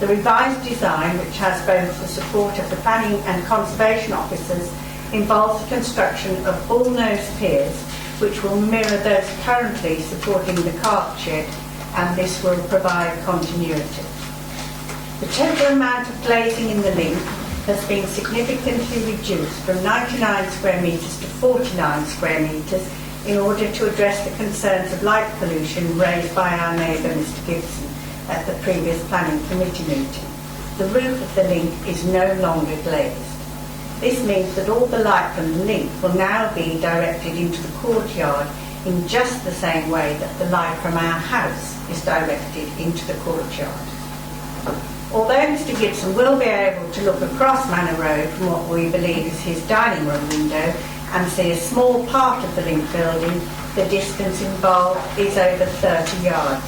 The revised design, which has both the support of the planning and conservation officers, involves the construction of bull-nose piers which will mirror those currently supporting the cart shed, and this will provide continuity. The total amount of glazing in the link has been significantly reduced from 99 square metres to 49 square metres in order to address the concerns of light pollution raised by our neighbour Mr Gibson at the previous Planning Committee meeting. The roof of the link is no longer glazed. This means that all the light from the link will now be directed into the courtyard in just the same way that the light from our house is directed into the courtyard. Although Mr Gibson will be able to look across Manor Road from what we believe is his dining room window and see a small part of the link building, the distance involved is over 30 yards.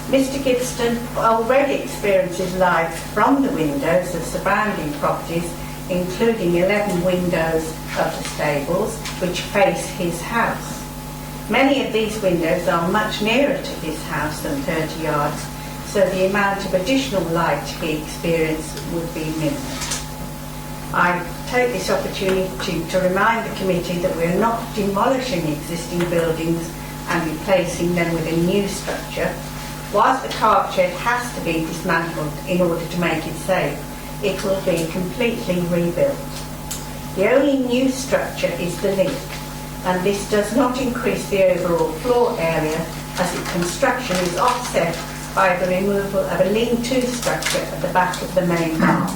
Mr Gibson already experiences light from the windows of surrounding properties, including 11 windows of the stables which face his house. Many of these windows are much nearer to his house than 30 yards, so the amount of additional light he experienced would be minimal. I take this opportunity to remind the committee that we are not demolishing existing buildings and replacing them with a new structure. Whilst the cart shed has to be dismantled in order to make it safe, it will be completely rebuilt. The only new structure is the link, and this does not increase the overall floor area as its construction is offset by the removal of a lean-to structure at the back of the main barn,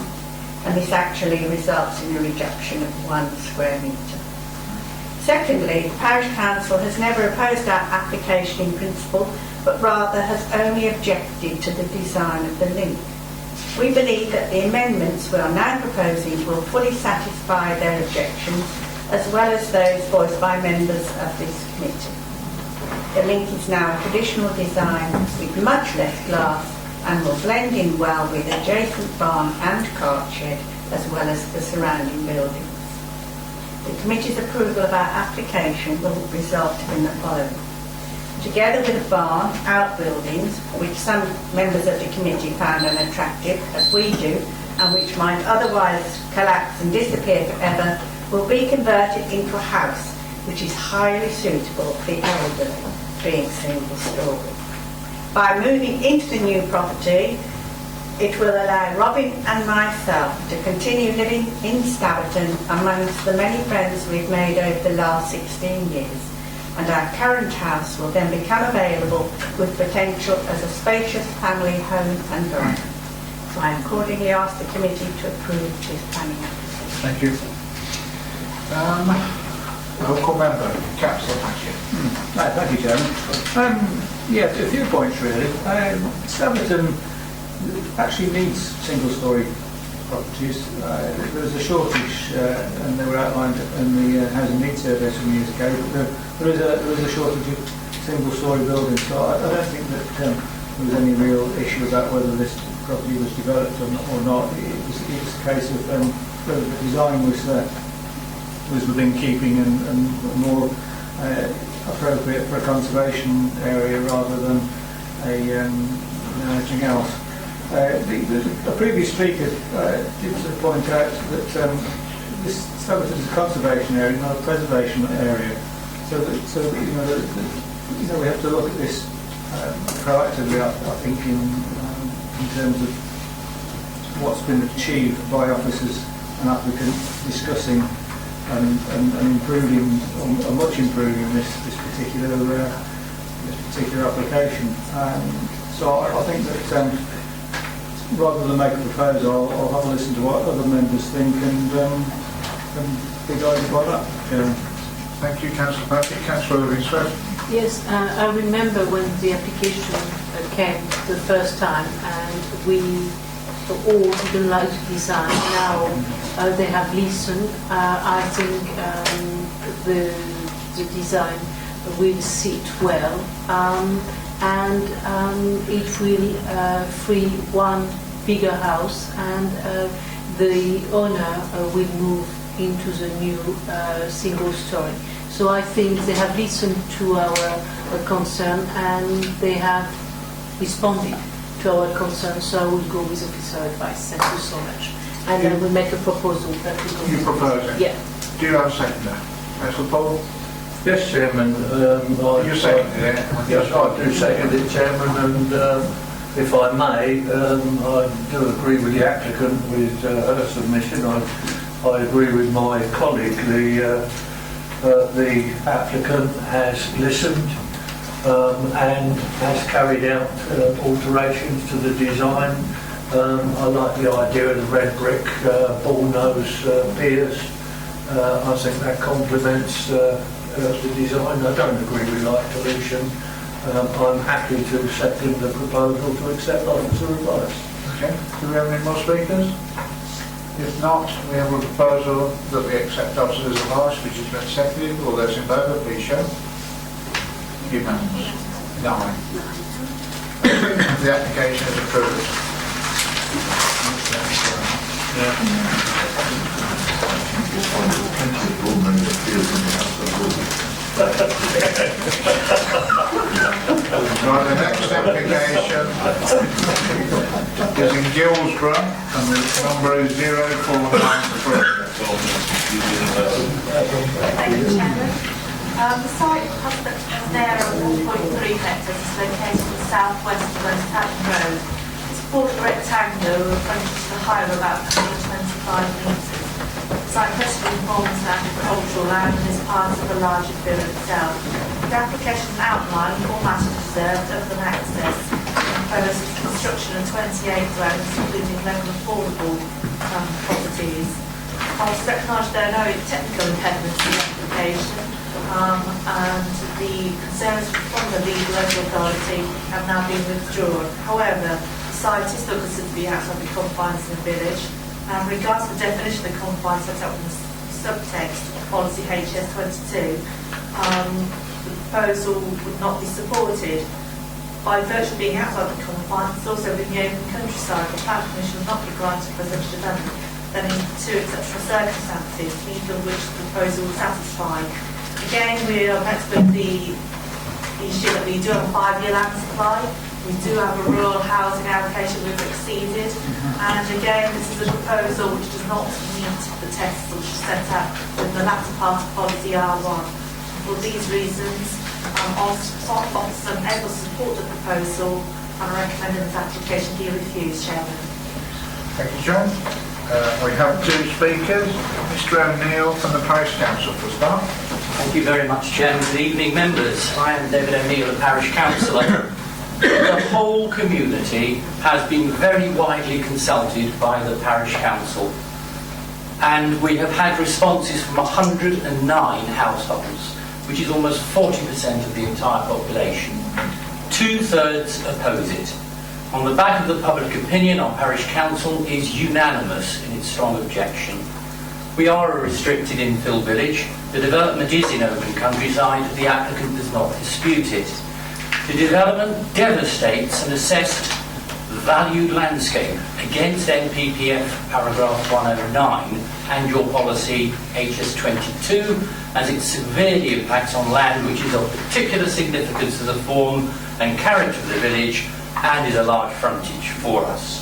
and this actually results in a reduction of 1 square metre. Secondly, the Parish Council has never opposed our application in principle, but rather has only objected to the design of the link. We believe that the amendments we are now proposing will fully satisfy their objections, as well as those voiced by members of this committee. The link is now a traditional design with much less glass and will blend in well with adjacent barn and cart shed, as well as the surrounding buildings. The committee's approval of our application will result in the following. Together with the barn, outbuildings, which some members of the committee found unattractive, as we do, and which might otherwise collapse and disappear forever, will be converted into a house which is highly suitable for the elderly, being single-storey. By moving into the new property, it will allow Robin and myself to continue living in Staverton amongst the many friends we've made over the last 16 years. And our current house will then become available with potential as a spacious family home and garden. So I accordingly ask the committee to approve this planning application. Thank you. Local member, Councillor Patchett. Thank you, Chairman. Yeah, a few points really. Staverton actually needs single-storey properties. There's a shortage, and they were outlined in the housing needs survey some years ago. But there is a shortage of single-storey buildings, so I don't think that there was any real issue about whether this property was developed or not. It was a case of whether the design was within keeping and more appropriate for a conservation area rather than anything else. The previous speaker did sort of point out that this Staverton is a conservation area, not a preservation area. So we have to look at this proactively. I think in terms of what's been achieved by officers and applicants discussing and improving, or much improving this particular application. So I think that rather than make a proposal, I'll have a listen to what other members think and be guided by that. Thank you, Councillor Patrick. Councillor Ringsworth. Yes, I remember when the application came the first time, and we all didn't like the design. Now they have listened. I think the design will sit well, and it will free one bigger house, and the owner will move into the new single story. So I think they have listened to our concern, and they have responded to our concern. So I will go with officer advice. Thank you so much. And I will make a proposal that we go. You propose it? Yeah. Do you have a seconder? Councillor Paul? Yes, Chairman. You seconded it? Yes, I do second it, Chairman, and if I may, I do agree with the applicant with her submission. I agree with my colleague. The applicant has listened and has carried out alterations to the design. I like the idea of the red brick bull nose piers. I think that complements the design. I don't agree with light pollution. I'm happy to second the proposal to accept officer advice. Okay. Do we have any more speakers? If not, we have a proposal that we accept officer's advice, which has been seconded. All those in favour, please show. Unanimous. 9. The application is approved. Right, the next application is in Gillsborough, and the number is 0493. Thank you, Chairman. The site has an area of 1.3 hectares. It's located in the southwest of West Hampton Road. It's a 4 rectangle with frontage to the height of about 125 metres. The site presently forms an agricultural land and is part of the larger villa itself. The application outline all matters reserved other than access and proposes construction of 28 dwellings, including 11 affordable properties. I also recognise there are no technical impediments to the application, and the concerns from the lead local authority have now been withdrawn. However, the site is still considered to be outside the confines of the village. In regards to the definition of the confines set out in the subtext of policy HS22, the proposal would not be supported. By virtue of being outside the confines, it's also within the open countryside. The planning permission will not be granted for such development, then in two exceptional circumstances, neither of which the proposal will satisfy. Again, we are met with the issue that we do have a 5-year land supply. We do have a rural housing allocation we've exceeded, and again, this is a proposal which does not meet the tests which are set out in the latter part of policy R1. For these reasons, I'm unable to support the proposal, and I recommend that this application be refused, Chairman. Thank you, John. We have 2 speakers. Mr O'Neill from the Parish Council for start. Thank you very much, Chairman. Good evening, members. I am David O'Neill, the Parish Councillor. The whole community has been very widely consulted by the Parish Council, and we have had responses from 109 households, which is almost 40% of the entire population. 2/3 oppose it. On the back of the public opinion, our Parish Council is unanimous in its strong objection. We are a restricted infill village. The development is in open countryside. The applicant does not dispute it. The development devastates an assessed valued landscape against NPPF paragraph 109 and your policy HS22, as it severely impacts on land which is of particular significance to the form and character of the village and is a large frontage for us.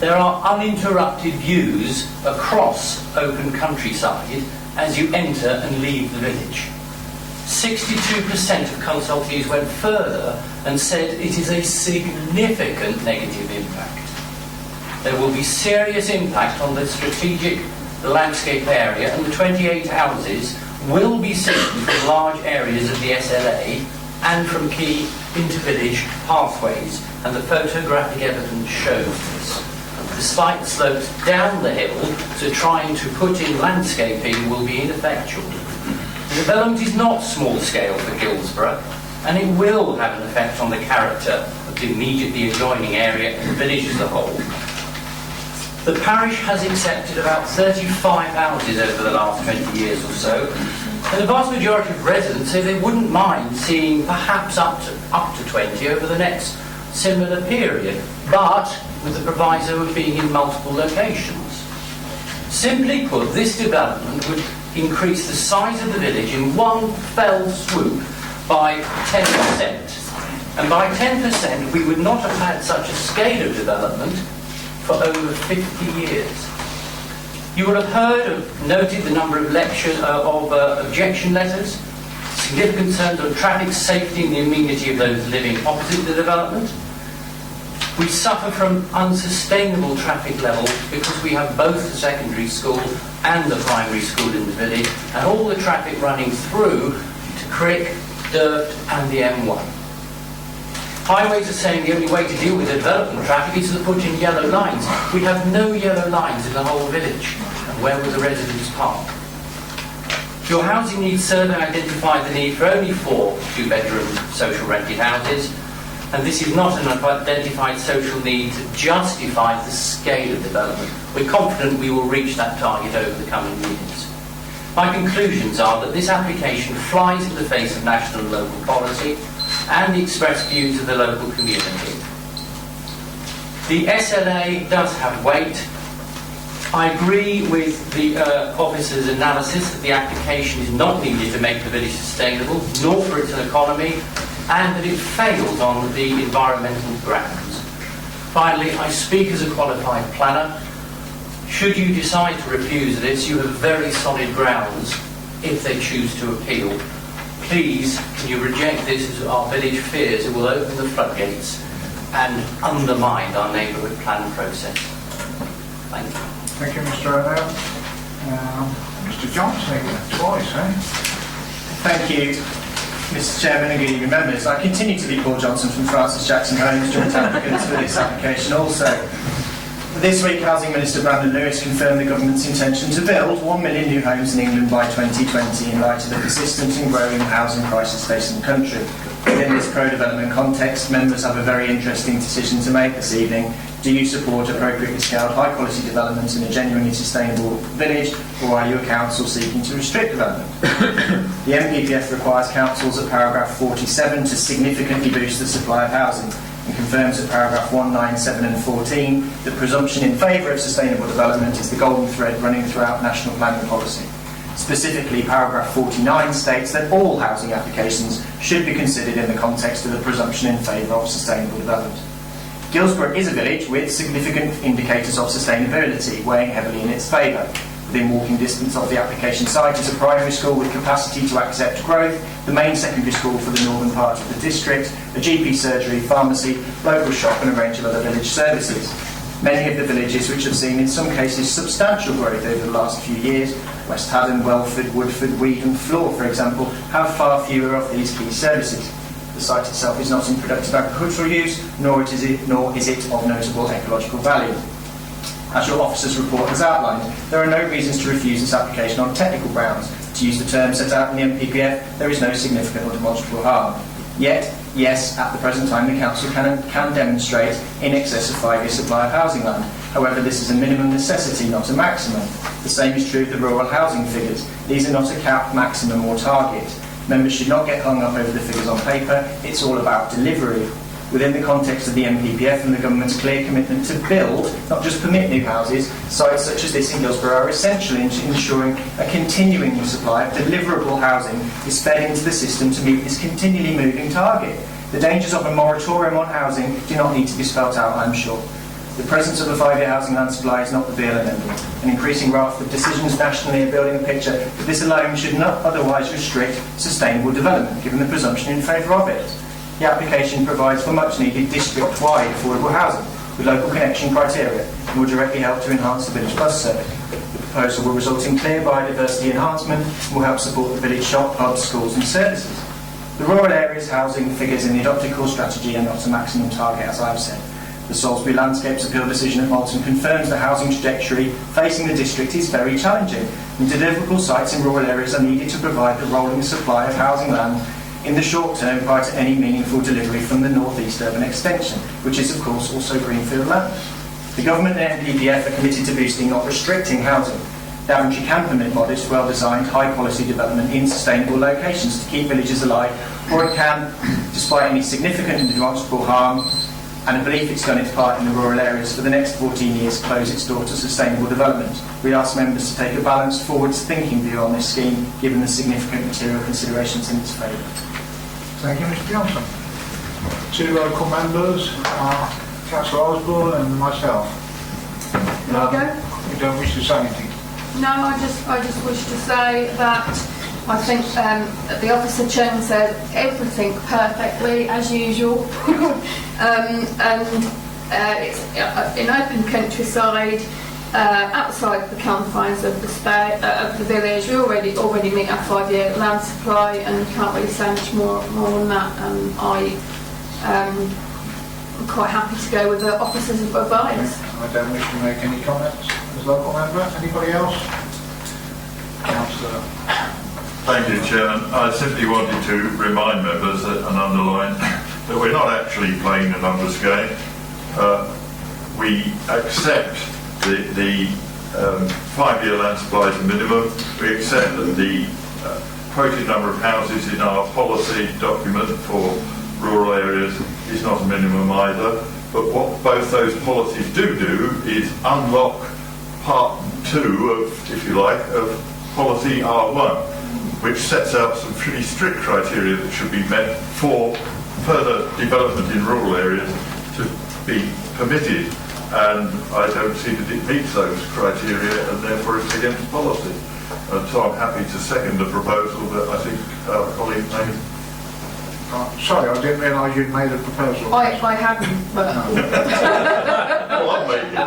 There are uninterrupted views across open countryside as you enter and leave the village. 62% of consultees went further and said it is a significant negative impact. There will be serious impact on the strategic landscape area, and the 28 houses will be seen from large areas of the SLA and from key inter-village pathways, and the photographic evidence shows this. The slight slopes down the hill, so trying to put in landscaping will be ineffectual. The development is not small scale for Gillsborough, and it will have an effect on the character of the immediately adjoining area and the village as a whole. The parish has accepted about 35 houses over the last 20 years or so, and the vast majority of residents say they wouldn't mind seeing perhaps up to 20 over the next similar period, but with the proviso of being in multiple locations. Simply put, this development would increase the size of the village in one fell swoop by 10%. And by 10%, we would not have had such a scale of development for over 50 years. You will have heard noted the number of objection letters, significant concerns on traffic safety and the amenity of those living opposite the development. We suffer from unsustainable traffic levels because we have both the secondary school and the primary school in the village, and all the traffic running through to Crick, Dirt and the M1. Highways are saying the only way to deal with the development traffic is to put in yellow lines. We have no yellow lines in the whole village. And where will the residents park? Your housing needs survey identified the need for only 4 two-bedroom social rented houses, and this is not an identified social need that justifies the scale of development. We're confident we will reach that target over the coming years. My conclusions are that this application flies in the face of national and local policy and the expressed views of the local community. The SLA does have weight. I agree with the officer's analysis that the application is not needed to make the village sustainable, nor for its economy, and that it fails on the environmental grounds. Finally, I speak as a qualified planner. Should you decide to refuse this, you have very solid grounds if they choose to appeal. Please, can you reject this, as our village fears it will open the floodgates and undermine our neighbourhood plan process. Thank you. Thank you, Mr. O'Neill. Mr. Johnson, twice, eh? Thank you, Mr. Chairman and good evening members. I continue to be Paul Johnson from Francis Jackson Homes, joint applicant for this application also. This week, Housing Minister Brandon Lewis confirmed the government's intention to build 1 million new homes in England by 2020 in light of the persistent and growing housing crisis facing the country. Within this pro-development context, members have a very interesting decision to make this evening. Do you support appropriately scaled high-quality development in a genuinely sustainable village, or are you a council seeking to restrict development? The NPPF requires councils at paragraph 47 to significantly boost the supply of housing, and confirms at paragraph 1, 9, 7 and 14 that presumption in favour of sustainable development is the golden thread running throughout national planning policy. Specifically, paragraph 49 states that all housing applications should be considered in the context of the presumption in favour of sustainable development. Guilsborough is a village with significant indicators of sustainability weighing heavily in its favour. Within walking distance of the application site is a primary school with capacity to accept growth, the main secondary school for the northern part of the district, a GP surgery, pharmacy, local shop and a range of other village services. Many of the villages which have seen in some cases substantial growth over the last few years, West Haddon, Welford, Woodford, Weedon, Flor for example, have far fewer of these key services. The site itself is not in productive agricultural use, nor is it of notable ecological value. As your officer's report has outlined, there are no reasons to refuse this application on technical grounds. To use the term set out in the NPPF, there is no significant or demonstrable harm. Yet, yes, at the present time the council can demonstrate in excess of 5-year supply of housing land. However, this is a minimum necessity, not a maximum. The same is true of the rural housing figures. These are not a cap, maximum or target. Members should not get hung up over the figures on paper. It's all about delivery. Within the context of the NPPF and the government's clear commitment to build, not just permit new houses, sites such as this in Guilsborough are essential in ensuring a continuing supply of deliverable housing is fed into the system to meet this continually moving target. The dangers of a moratorium on housing do not need to be spelt out, I'm sure. The presence of a 5-year housing land supply is not the be-all and end-all. An increasing raft of decisions nationally are building a picture that this alone should not otherwise restrict sustainable development, given the presumption in favour of it. The application provides for much-needed district-wide affordable housing with local connection criteria and will directly help to enhance the village bus service. The proposal will result in clear biodiversity enhancement and will help support the village shop, pubs, schools and services. The rural areas housing figures in the adopted core strategy are not a maximum target, as I've said. The Salisbury Landscapes Appeal decision at Malton confirms the housing trajectory facing the district is very challenging, and deliverable sites in rural areas are needed to provide the rolling supply of housing land in the short term prior to any meaningful delivery from the North East Urban Extension, which is of course also greenfield land. The government and NPPF are committed to boosting, not restricting housing. Daventry can permit modest, well-designed, high-quality development in sustainable locations to keep villages alive, or it can, despite any significant and demonstrable harm, and a belief it's done its part in the rural areas for the next 14 years, close its door to sustainable development. We ask members to take a balanced, forward-thinking view on this scheme, given the significant material considerations in its favour. Thank you, Mr. Johnson. 2 local members are Councillor Osborne and myself. Can I go? You don't wish to say anything? No, I just wish to say that I think the officer chairman said everything perfectly as usual, it's in open countryside, outside the confines of the village. We already meet our 5-year land supply, and can't really say much more than that. I'm quite happy to go with the officer's advice. I don't wish to make any comments as local member. Anybody else? Councillor. Thank you, Chairman. I simply wanted to remind members and underline that we're not actually playing a numbers game. We accept the 5-year land supply as a minimum. We accept that the quoted number of houses in our policy document for rural areas is not a minimum either. But what both those policies do is unlock part 2 of, if you like, of policy R1, which sets out some pretty strict criteria that should be met for further development in rural areas to be permitted, and I don't see that it meets those criteria, and therefore it's against policy. And so I'm happy to second the proposal that I think our colleague made. Sorry, I didn't realise you'd made a proposal. I hadn't, but... Well, I'm making it.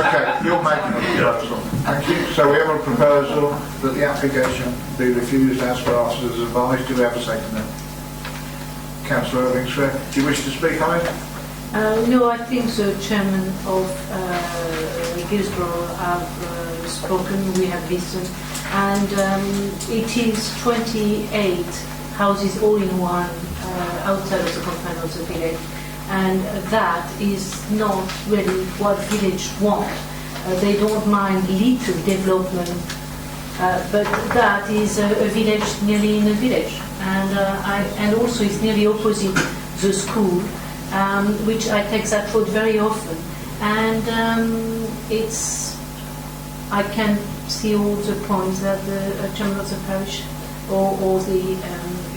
Okay, you're making a proposal. Thank you. So we have a proposal that the application be refused as per officers advised. Do we have a second then? Councillor Irving, do you wish to speak on it? No, I think the chairman of Guilsborough have spoken, we have listened, and it is 28 houses all in one outside of the confines of the village, and that is not really what village want. They don't mind little development, but that is a village nearly in a village, and also it's nearly opposite the school, which I take that road very often, and I can see all the points that the chairman of the parish or the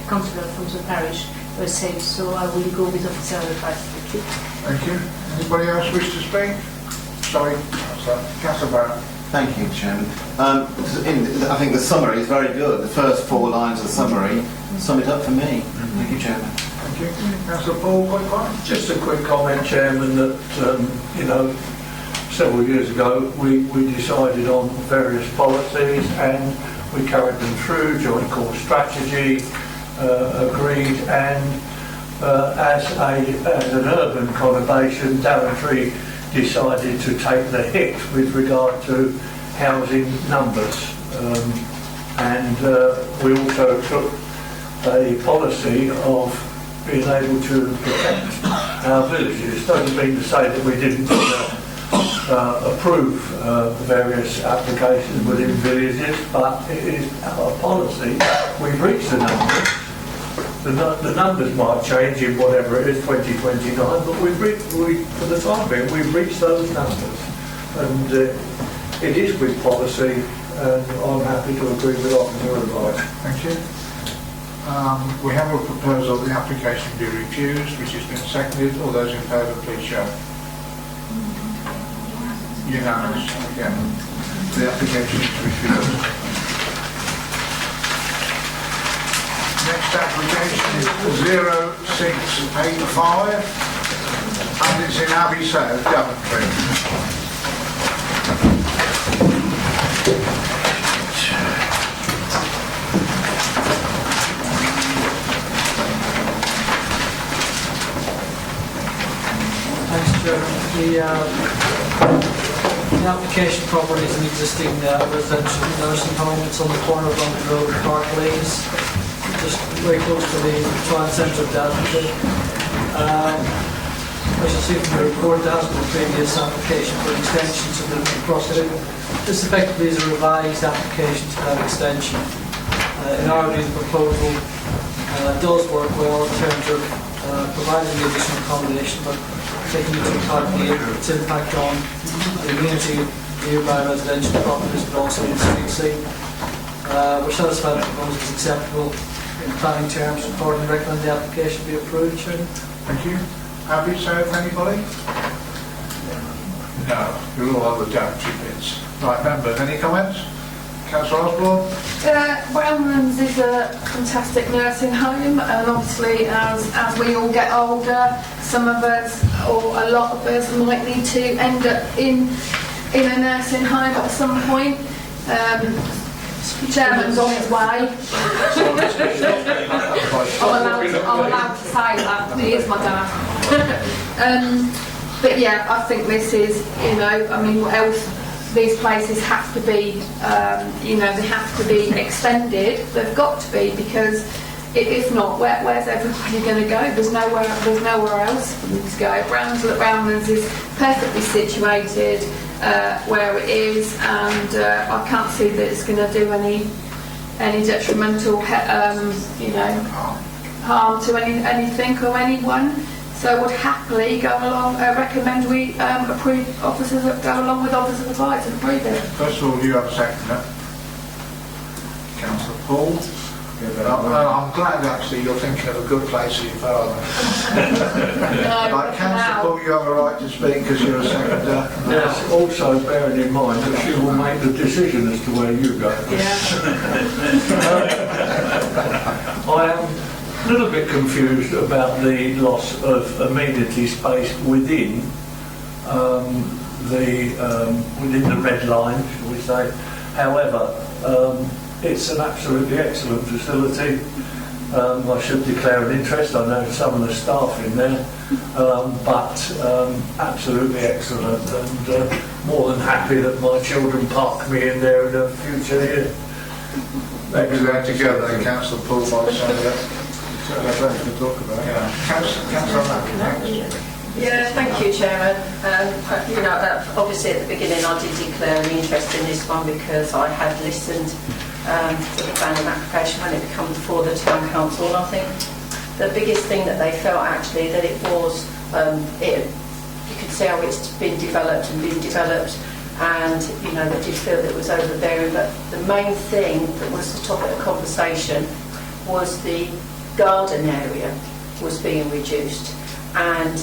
councillor from the parish said, so I will go with officer advice. Thank you. Thank you. Anybody else wish to speak? Sorry, Councillor Barrett. Thank you, Chairman. I think the summary is very good. The first 4 lines of the summary sum it up for me. Thank you, Chairman. Thank you. Councillor Paul, quick. Just a quick comment, Chairman, that, several years ago we decided on various policies and we carried them through, joint core strategy, agreed, and as an urban conurbation, Daventry decided to take the hit with regard to housing numbers. And we also took a policy of being able to protect our villages. Doesn't mean to say that we didn't approve various applications within villages, but it is our policy. We've reached the numbers. The numbers might change in whatever it is, 2029, but for the time being, we've reached those numbers. And it is with policy, and I'm happy to agree with officer advice. Thank you. We have a proposal that the application be refused, which has been seconded. All those in favour, please show. Unanimous. Again, the application is refused. Next application is 0685, and it's in Abbey South, Daventry. The application property is an existing residential nursing home. It's on the corner of London Road and Park Lanes, just very close to the town centre of Daventry. As you see from the report, there has been a previous application for extension to the crossing. This effectively is a revised application to that extension. In our view, the proposal does work well in terms of providing the additional accommodation, but taking into account its impact on the community, nearby residential properties, but also in street scene. We're satisfied the proposal is acceptable in planning terms, and accordingly recommend the application be approved. Chairman. Thank you. Abbey South, anybody? No, you're all over Daventry bits. Right, members, any comments? Councillor Osborne? Brownlands is a fantastic nursing home, and obviously as we all get older, some of us, or a lot of us, might need to end up in a nursing home at some point. Chairman's on his way. I'm allowed to say that. He is my dad. But yeah, I think this is, what else? These places have to be, they have to be extended. They've got to be, because if not, where's everybody going to go? There's nowhere else for them to go. Brownlands is perfectly situated where it is, and I can't see that it's going to do any detrimental, harm to anything or anyone. So would happily go along, recommend we approve officers, go along with officers' advice and approve it. First of all, you have a seconder. Councillor Paul. I'm glad actually you're thinking of a good place for your father. Like Councillor Paul, you have a right to speak because you're a seconder. Yes, also bearing in mind that she will make the decision as to where you go. I am a little bit confused about the loss of amenity space within within the red line, shall we say. However, it's an absolutely excellent facility. I should declare an interest. I know some of the staff in there, but absolutely excellent, and more than happy that my children park me in there in the future year. Maybe we're together, Councillor Paul, by the sound of it. So that's plenty to talk about. Yeah. Councillor Mack. Yeah, thank you, Chairman. You know, obviously at the beginning I did declare an interest in this one because I had listened to the planning application when it came before the Town Council, and I think the biggest thing that they felt actually that it was, you could see how it's been developed, and you know, they did feel that it was overbearing, but the main thing that was the topic of conversation was the garden area was being reduced, and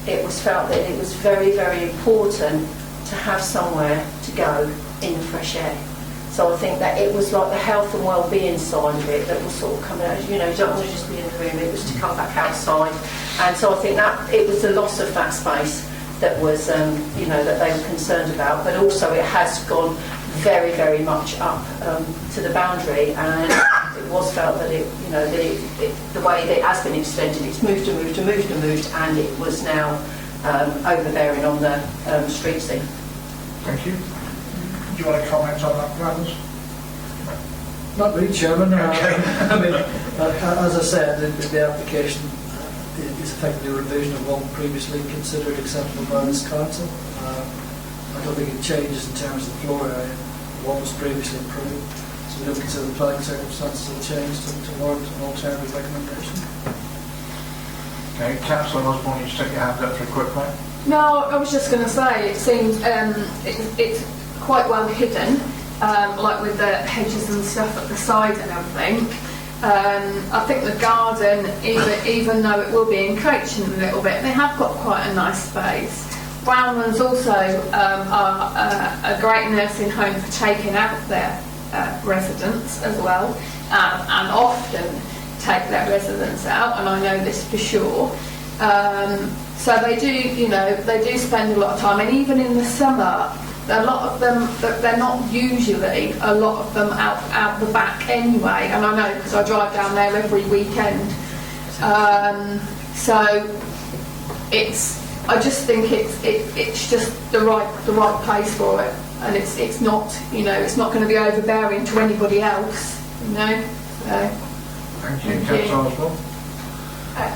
it was felt that it was very, very important to have somewhere to go in the fresh air. So I think that it was like the health and well-being side of it that was sort of coming out. You know, you don't want to just be in the room, it was to come back outside. And so I think that it was the loss of that space that was, you know, that they were concerned about. But also it has gone very, very much up to the boundary, and it was felt that it, you know, that the way that it has been extended, it's moved and moved and moved and moved, and it was now overbearing on the street scene. Thank you. Do you want to comment on that, Randall? Not really, Chairman. Okay. I mean, as I said, the application is effectively a revision of one previously considered acceptable by this council. I don't think it changes in terms of the floor area. What was previously approved. So we don't consider the planning circumstances have changed to warrant an alternative recommendation. Okay, Councillor Osborne, you stick your hand up for a quick one. No, I was just going to say, it seems it's quite well hidden, like with the hedges and stuff at the side and everything. I think the garden, even though it will be encroaching a little bit, they have got quite a nice space. Brownlands also are a great nursing home for taking out their residents as well, and often take their residents out, and I know this for sure. So they do, you know, they do spend a lot of time, and even in the summer, a lot of them, they're not usually, a lot of them out the back anyway, and I know because I drive down there every weekend. So I just think it's just the right place for it, and it's not, you know, it's not going to be overbearing to anybody else, you know. So. Thank you, Councillor Osborne.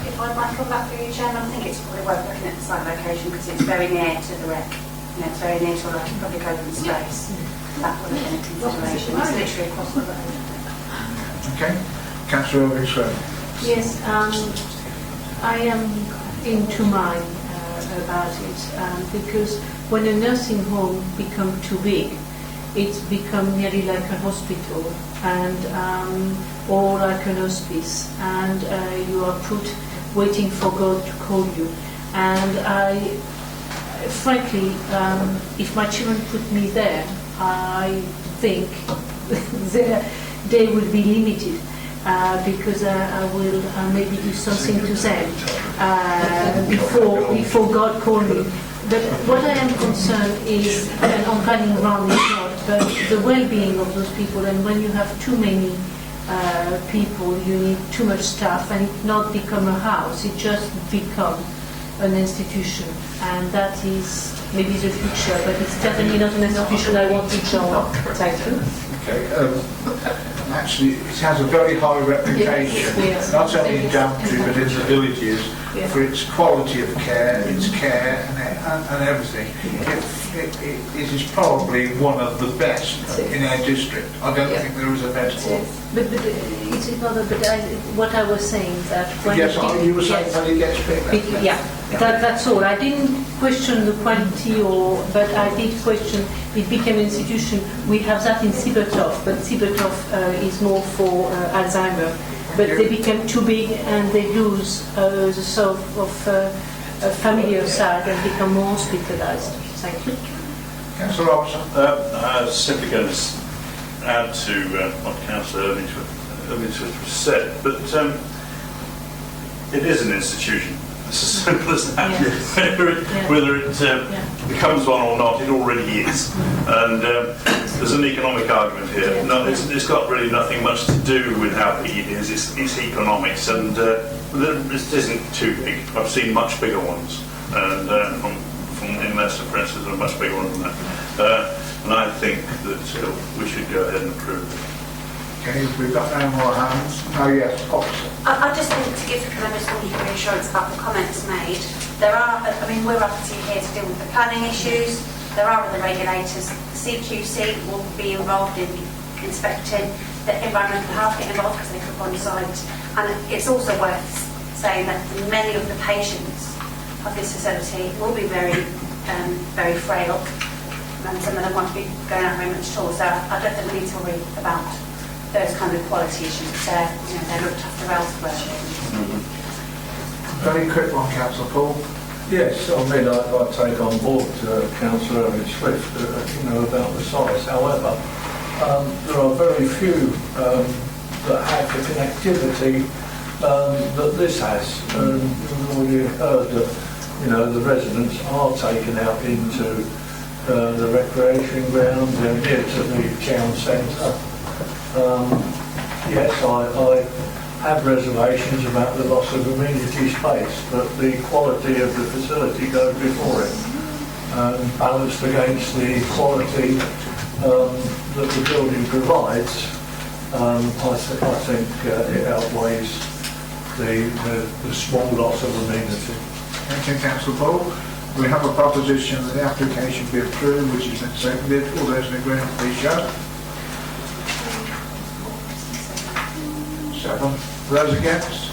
If I might come back through you, Chairman, I think it's probably worth looking at the site location because it's very near to the wreck. You know, it's very near to a public open space. That would have been a consideration. It's literally across the road. Okay, Councillor Irving. Yes, I am in two minds about it because when a nursing home becomes too big, it's become nearly like a hospital and or like an hospice, and you are put waiting for God to call you. And frankly, if my children put me there, I think their day will be limited. Because I will maybe do something to them before God called me. But what I am concerned is, and I'm running around is not, but the well-being of those people. And when you have too many people, you need too much staff, and it not become a house, it just become an institution. And that is maybe the future, but it's definitely not an institution I want to join. Thank you. Okay. Actually, it has a very high reputation, not only in Daventry but in the villages, for its quality of care, its care, and everything, it is probably one of the best in our district. I don't think there is a better one. But it is not. What I was saying that when Yes, you were saying when it gets bigger. Yeah, that's all. I didn't question the quality, but I did question. It became an institution. We have that in Sibertoft, but Sibertoft is more for Alzheimer. But they became too big and they lose the sort of familiar side and become more hospitalised. Thank you. Councillor Robertson. I was simply going to add to what Councillor Irvingsworth said, but it is an institution. It's as simple as that. Yes. Whether it becomes one or not, it already is. And there's an economic argument here. No, it's got really nothing much to do with how big it is. It's economics, and it isn't too big. I've seen much bigger ones, and from in Leicester, for instance, a much bigger one than that. And I think that we should go ahead and approve it. Okay, we've got no more hands. Oh yes, officer. I just wanted to give members some reassurance about the comments made. There are, we're obviously here to deal with the planning issues. There are other regulators. CQC will be involved in inspecting. The environmental health get involved because they come on site. And it's also worth saying that many of the patients of this facility will be very, very frail. And some of them want to be going out very much at all. So I don't think we need to worry about those kind of quality issues. They're looked after elsewhere. Very quick one, Councillor Paul. Yes, I take on board Councillor Swift, about the size. However, there are very few that have the connectivity that this has. And we've already heard that, the residents are taken out into the recreation ground, near to the town centre. Yes, I have reservations about the loss of amenity space, but the quality of the facility goes before it. Balanced against the quality that the building provides, I think it outweighs the small loss of amenity. Thank you, Councillor Paul. We have a proposition that the application be approved, which has been seconded. All those in agreement, please show. 7. Those against?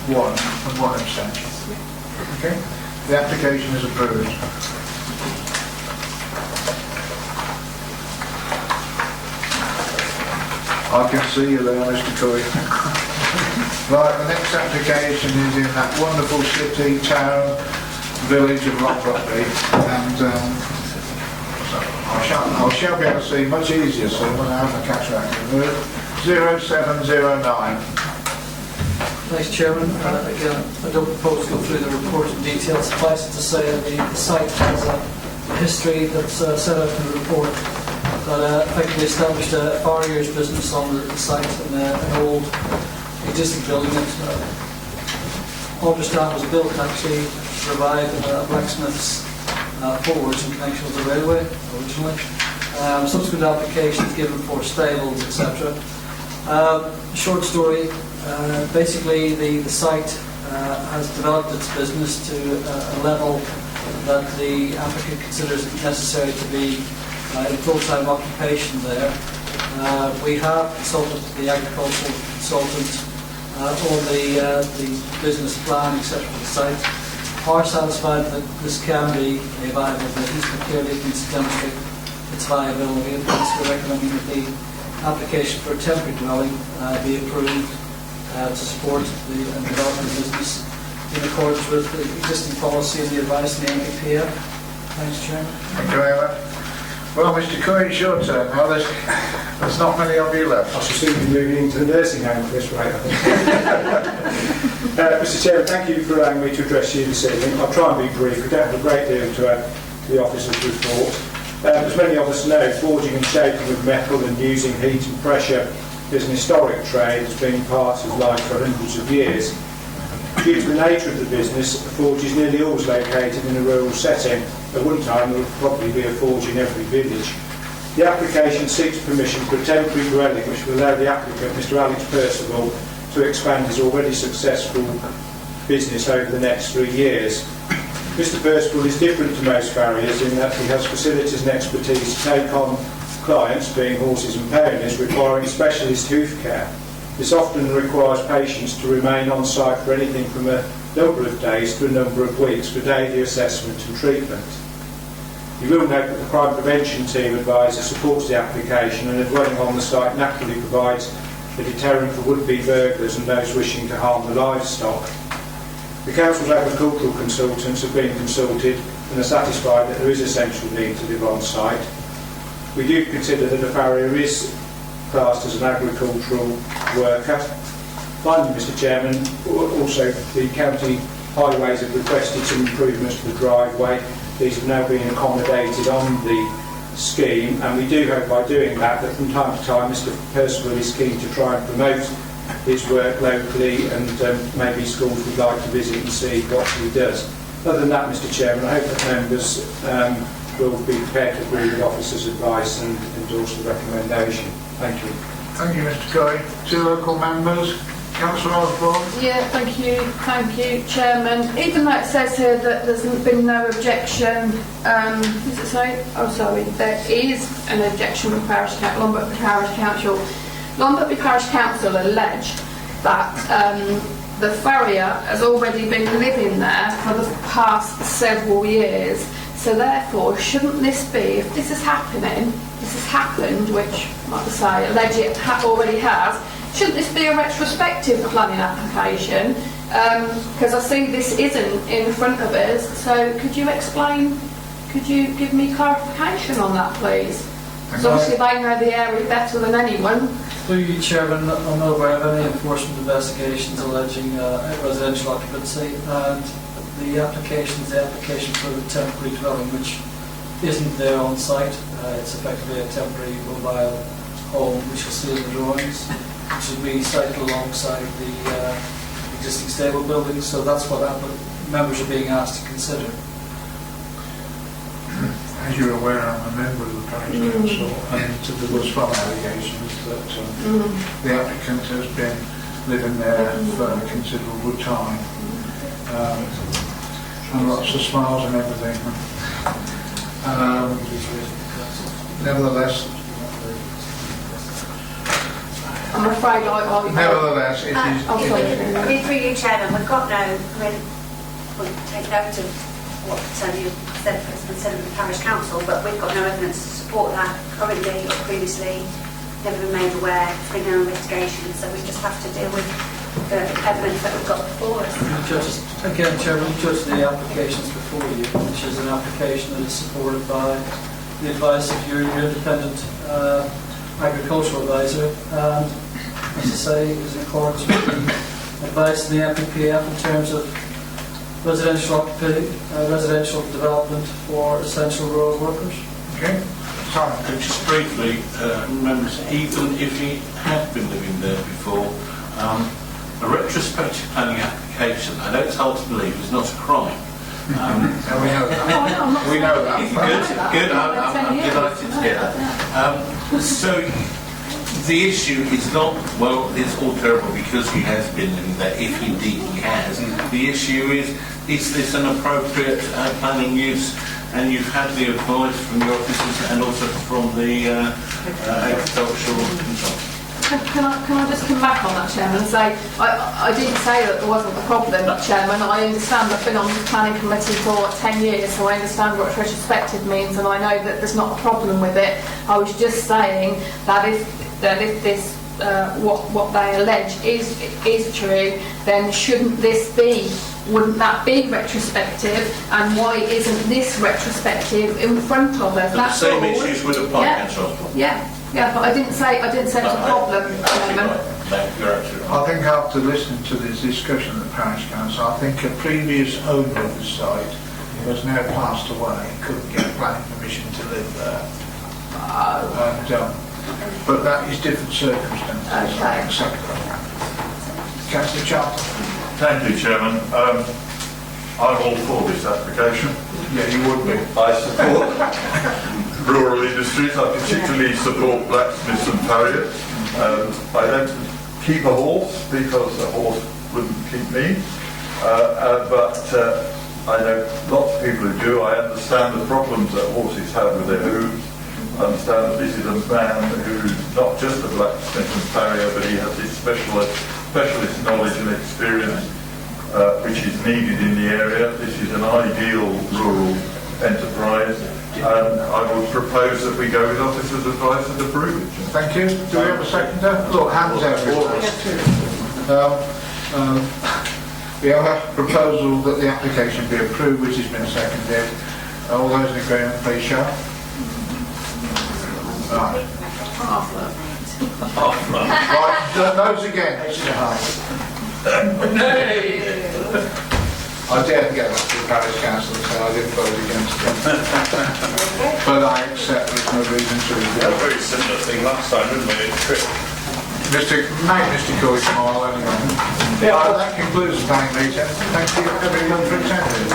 1 and 1 abstention. Okay. The application is approved. I can see you there, Mr. Coy. Right, the next application is in that wonderful city, town, village of Lockrockby, and I shall be able to see much easier soon when I have the cataract removed. 0709. Thanks, Chairman. Again, I don't propose to go through the report in detail. Suffice it to say that the site has a history that's set out in the report that effectively established a 4 years business on the site in an old existing building that Alderstown was built actually to provide blacksmiths forwards in connection with the railway originally. Subsequent applications given for stables, etc. Short story, basically the site has developed its business to a level that the applicant considers it necessary to be in full-time occupation there. We have consulted the agricultural consultant on the business plan, etc. for the site. Are satisfied that this can be a viable business, but clearly it needs to demonstrate its viability, and hence we're recommending that the application for a temporary dwelling be approved to support the development of business in accordance with the existing policy and the advice of the NPPF. Thanks, Chairman. Thank you very much. Well, Mr. Coy, it's your turn now. There's not many of you left. I should soon be moving into the nursing home at this rate, I think. Mr. Chairman, thank you for allowing me to address you this evening. I'll try and be brief. We don't have a great deal to add to the officer's report. As many of us know, forging and shaping of metal and using heat and pressure is an historic trade that's been part of life for hundreds of years. Due to the nature of the business, a forge is nearly always located in a rural setting. At one time there would probably be a forge in every village. The application seeks permission for a temporary dwelling which will allow the applicant, Mr. Alex Percival, to expand his already successful business over the next 3 years. Mr Percival is different to most farriers in that he has facilities and expertise to take on clients, being horses and ponies, requiring specialist hoof care. This often requires patients to remain on site for anything from a number of days to a number of weeks for daily assessment and treatment. You will note that the crime prevention team advisor supports the application, and a dwelling on the site naturally provides a deterrent for would-be burglars and those wishing to harm the livestock. The Council's agricultural consultants have been consulted and are satisfied that there is a central need to live on site. We do consider that a farrier is classed as an agricultural worker. Finally, Mr Chairman, also the county highways have requested some improvements to the driveway. These have now been accommodated on the scheme, and we do hope by doing that from time to time Mr Percival is keen to try and promote his work locally, and maybe schools would like to visit and see what he does. Other than that, Mr Chairman, I hope that members will be prepared to agree with the officer's advice and endorse the recommendation. Thank you. Thank you, Mr Curry. Two local members. Councillor Osborne. Yeah, thank you, Chairman. Even though it says here that there's been no objection, does it say? Oh, sorry, there is an objection from Longbuckby Parish Council. Longbuckby Parish Council allege that the farrier has already been living there for the past several years. So therefore, shouldn't this be, if this is happening, this has happened, which, like I say, allege it already has, shouldn't this be a retrospective planning application? Because I see this isn't in front of us. So could you explain, could you give me clarification on that, please? Because obviously they know the area better than anyone. Through you, Chairman, I'm not aware of any enforcement investigations alleging residential occupancy, and the application is the application for the temporary dwelling, which isn't there on site. It's effectively a temporary mobile home, which you'll see in the drawings, which will be sited alongside the existing stable buildings. So that's what members are being asked to consider. As you're aware, I'm a member of the parish council, and there was some allegations that the applicant has been living there for a considerable time, and lots of smiles and everything. Nevertheless, I'm afraid nevertheless, it is. Through you, Chairman, we've got no, we'll take note of what you said as considered the Parish Council, but we've got no evidence to support that currently or previously, never been made aware, there's been no investigation, so we just have to deal with the evidence that we've got before us. Again, Chairman, judge the applications before you, which is an application that is supported by the advice of your independent agricultural advisor, and as I say, is in accordance with the advice of the MPPF in terms of residential development for essential rural workers. Okay. Just briefly, members, even if he had been living there before, a retrospective planning application, I know it's hard to believe, is not a crime. We know that. We know that. Good. I'm delighted to hear that. So the issue is not, well, it's all terrible because he has been living there, if indeed he has. The issue is this an appropriate planning use? And you've had the advice from the officers and also from the agricultural consultant. Can I just come back on that, Chairman, and say, I didn't say that there wasn't a problem, Chairman. I understand I've been on the planning committee for 10 years, so I understand what retrospective means, and I know that there's not a problem with it. I was just saying that if this, what they allege is true, then wouldn't that be retrospective, and why isn't this retrospective in front of us? The same issues would apply, Councillor. Yeah, but I didn't say it was a problem. You're absolutely right. I think after listening to this discussion at the Parish Council, I think a previous owner of the site who has now passed away couldn't get planning permission to live there. But that is different circumstances. I accept that. Councillor Charlton. Thank you, Chairman. I'm all for this application. Yeah, you would be. I support rural industries. I particularly support blacksmiths and farriers. I don't keep a horse because a horse wouldn't keep me. But I know lots of people who do. I understand the problems that horses have with their hooves. I understand that this is a man who's not just a blacksmith and farrier, but he has this specialist knowledge and experience which is needed in the area. This is an ideal rural enterprise, and I would propose that we go with officers' advice and approve it. Thank you. Do we have a seconder? Look, hands everywhere. We have a proposal that the application be approved, which has been seconded. All those in agreement, please show. Right. Right, those against. I dare to get back to the parish council and say I didn't vote against it. But I accept there's no reason to. We had a very similar thing last time, didn't we? Mr. Coy smile anyway. That concludes the planning meeting. Thank you everyone for attending.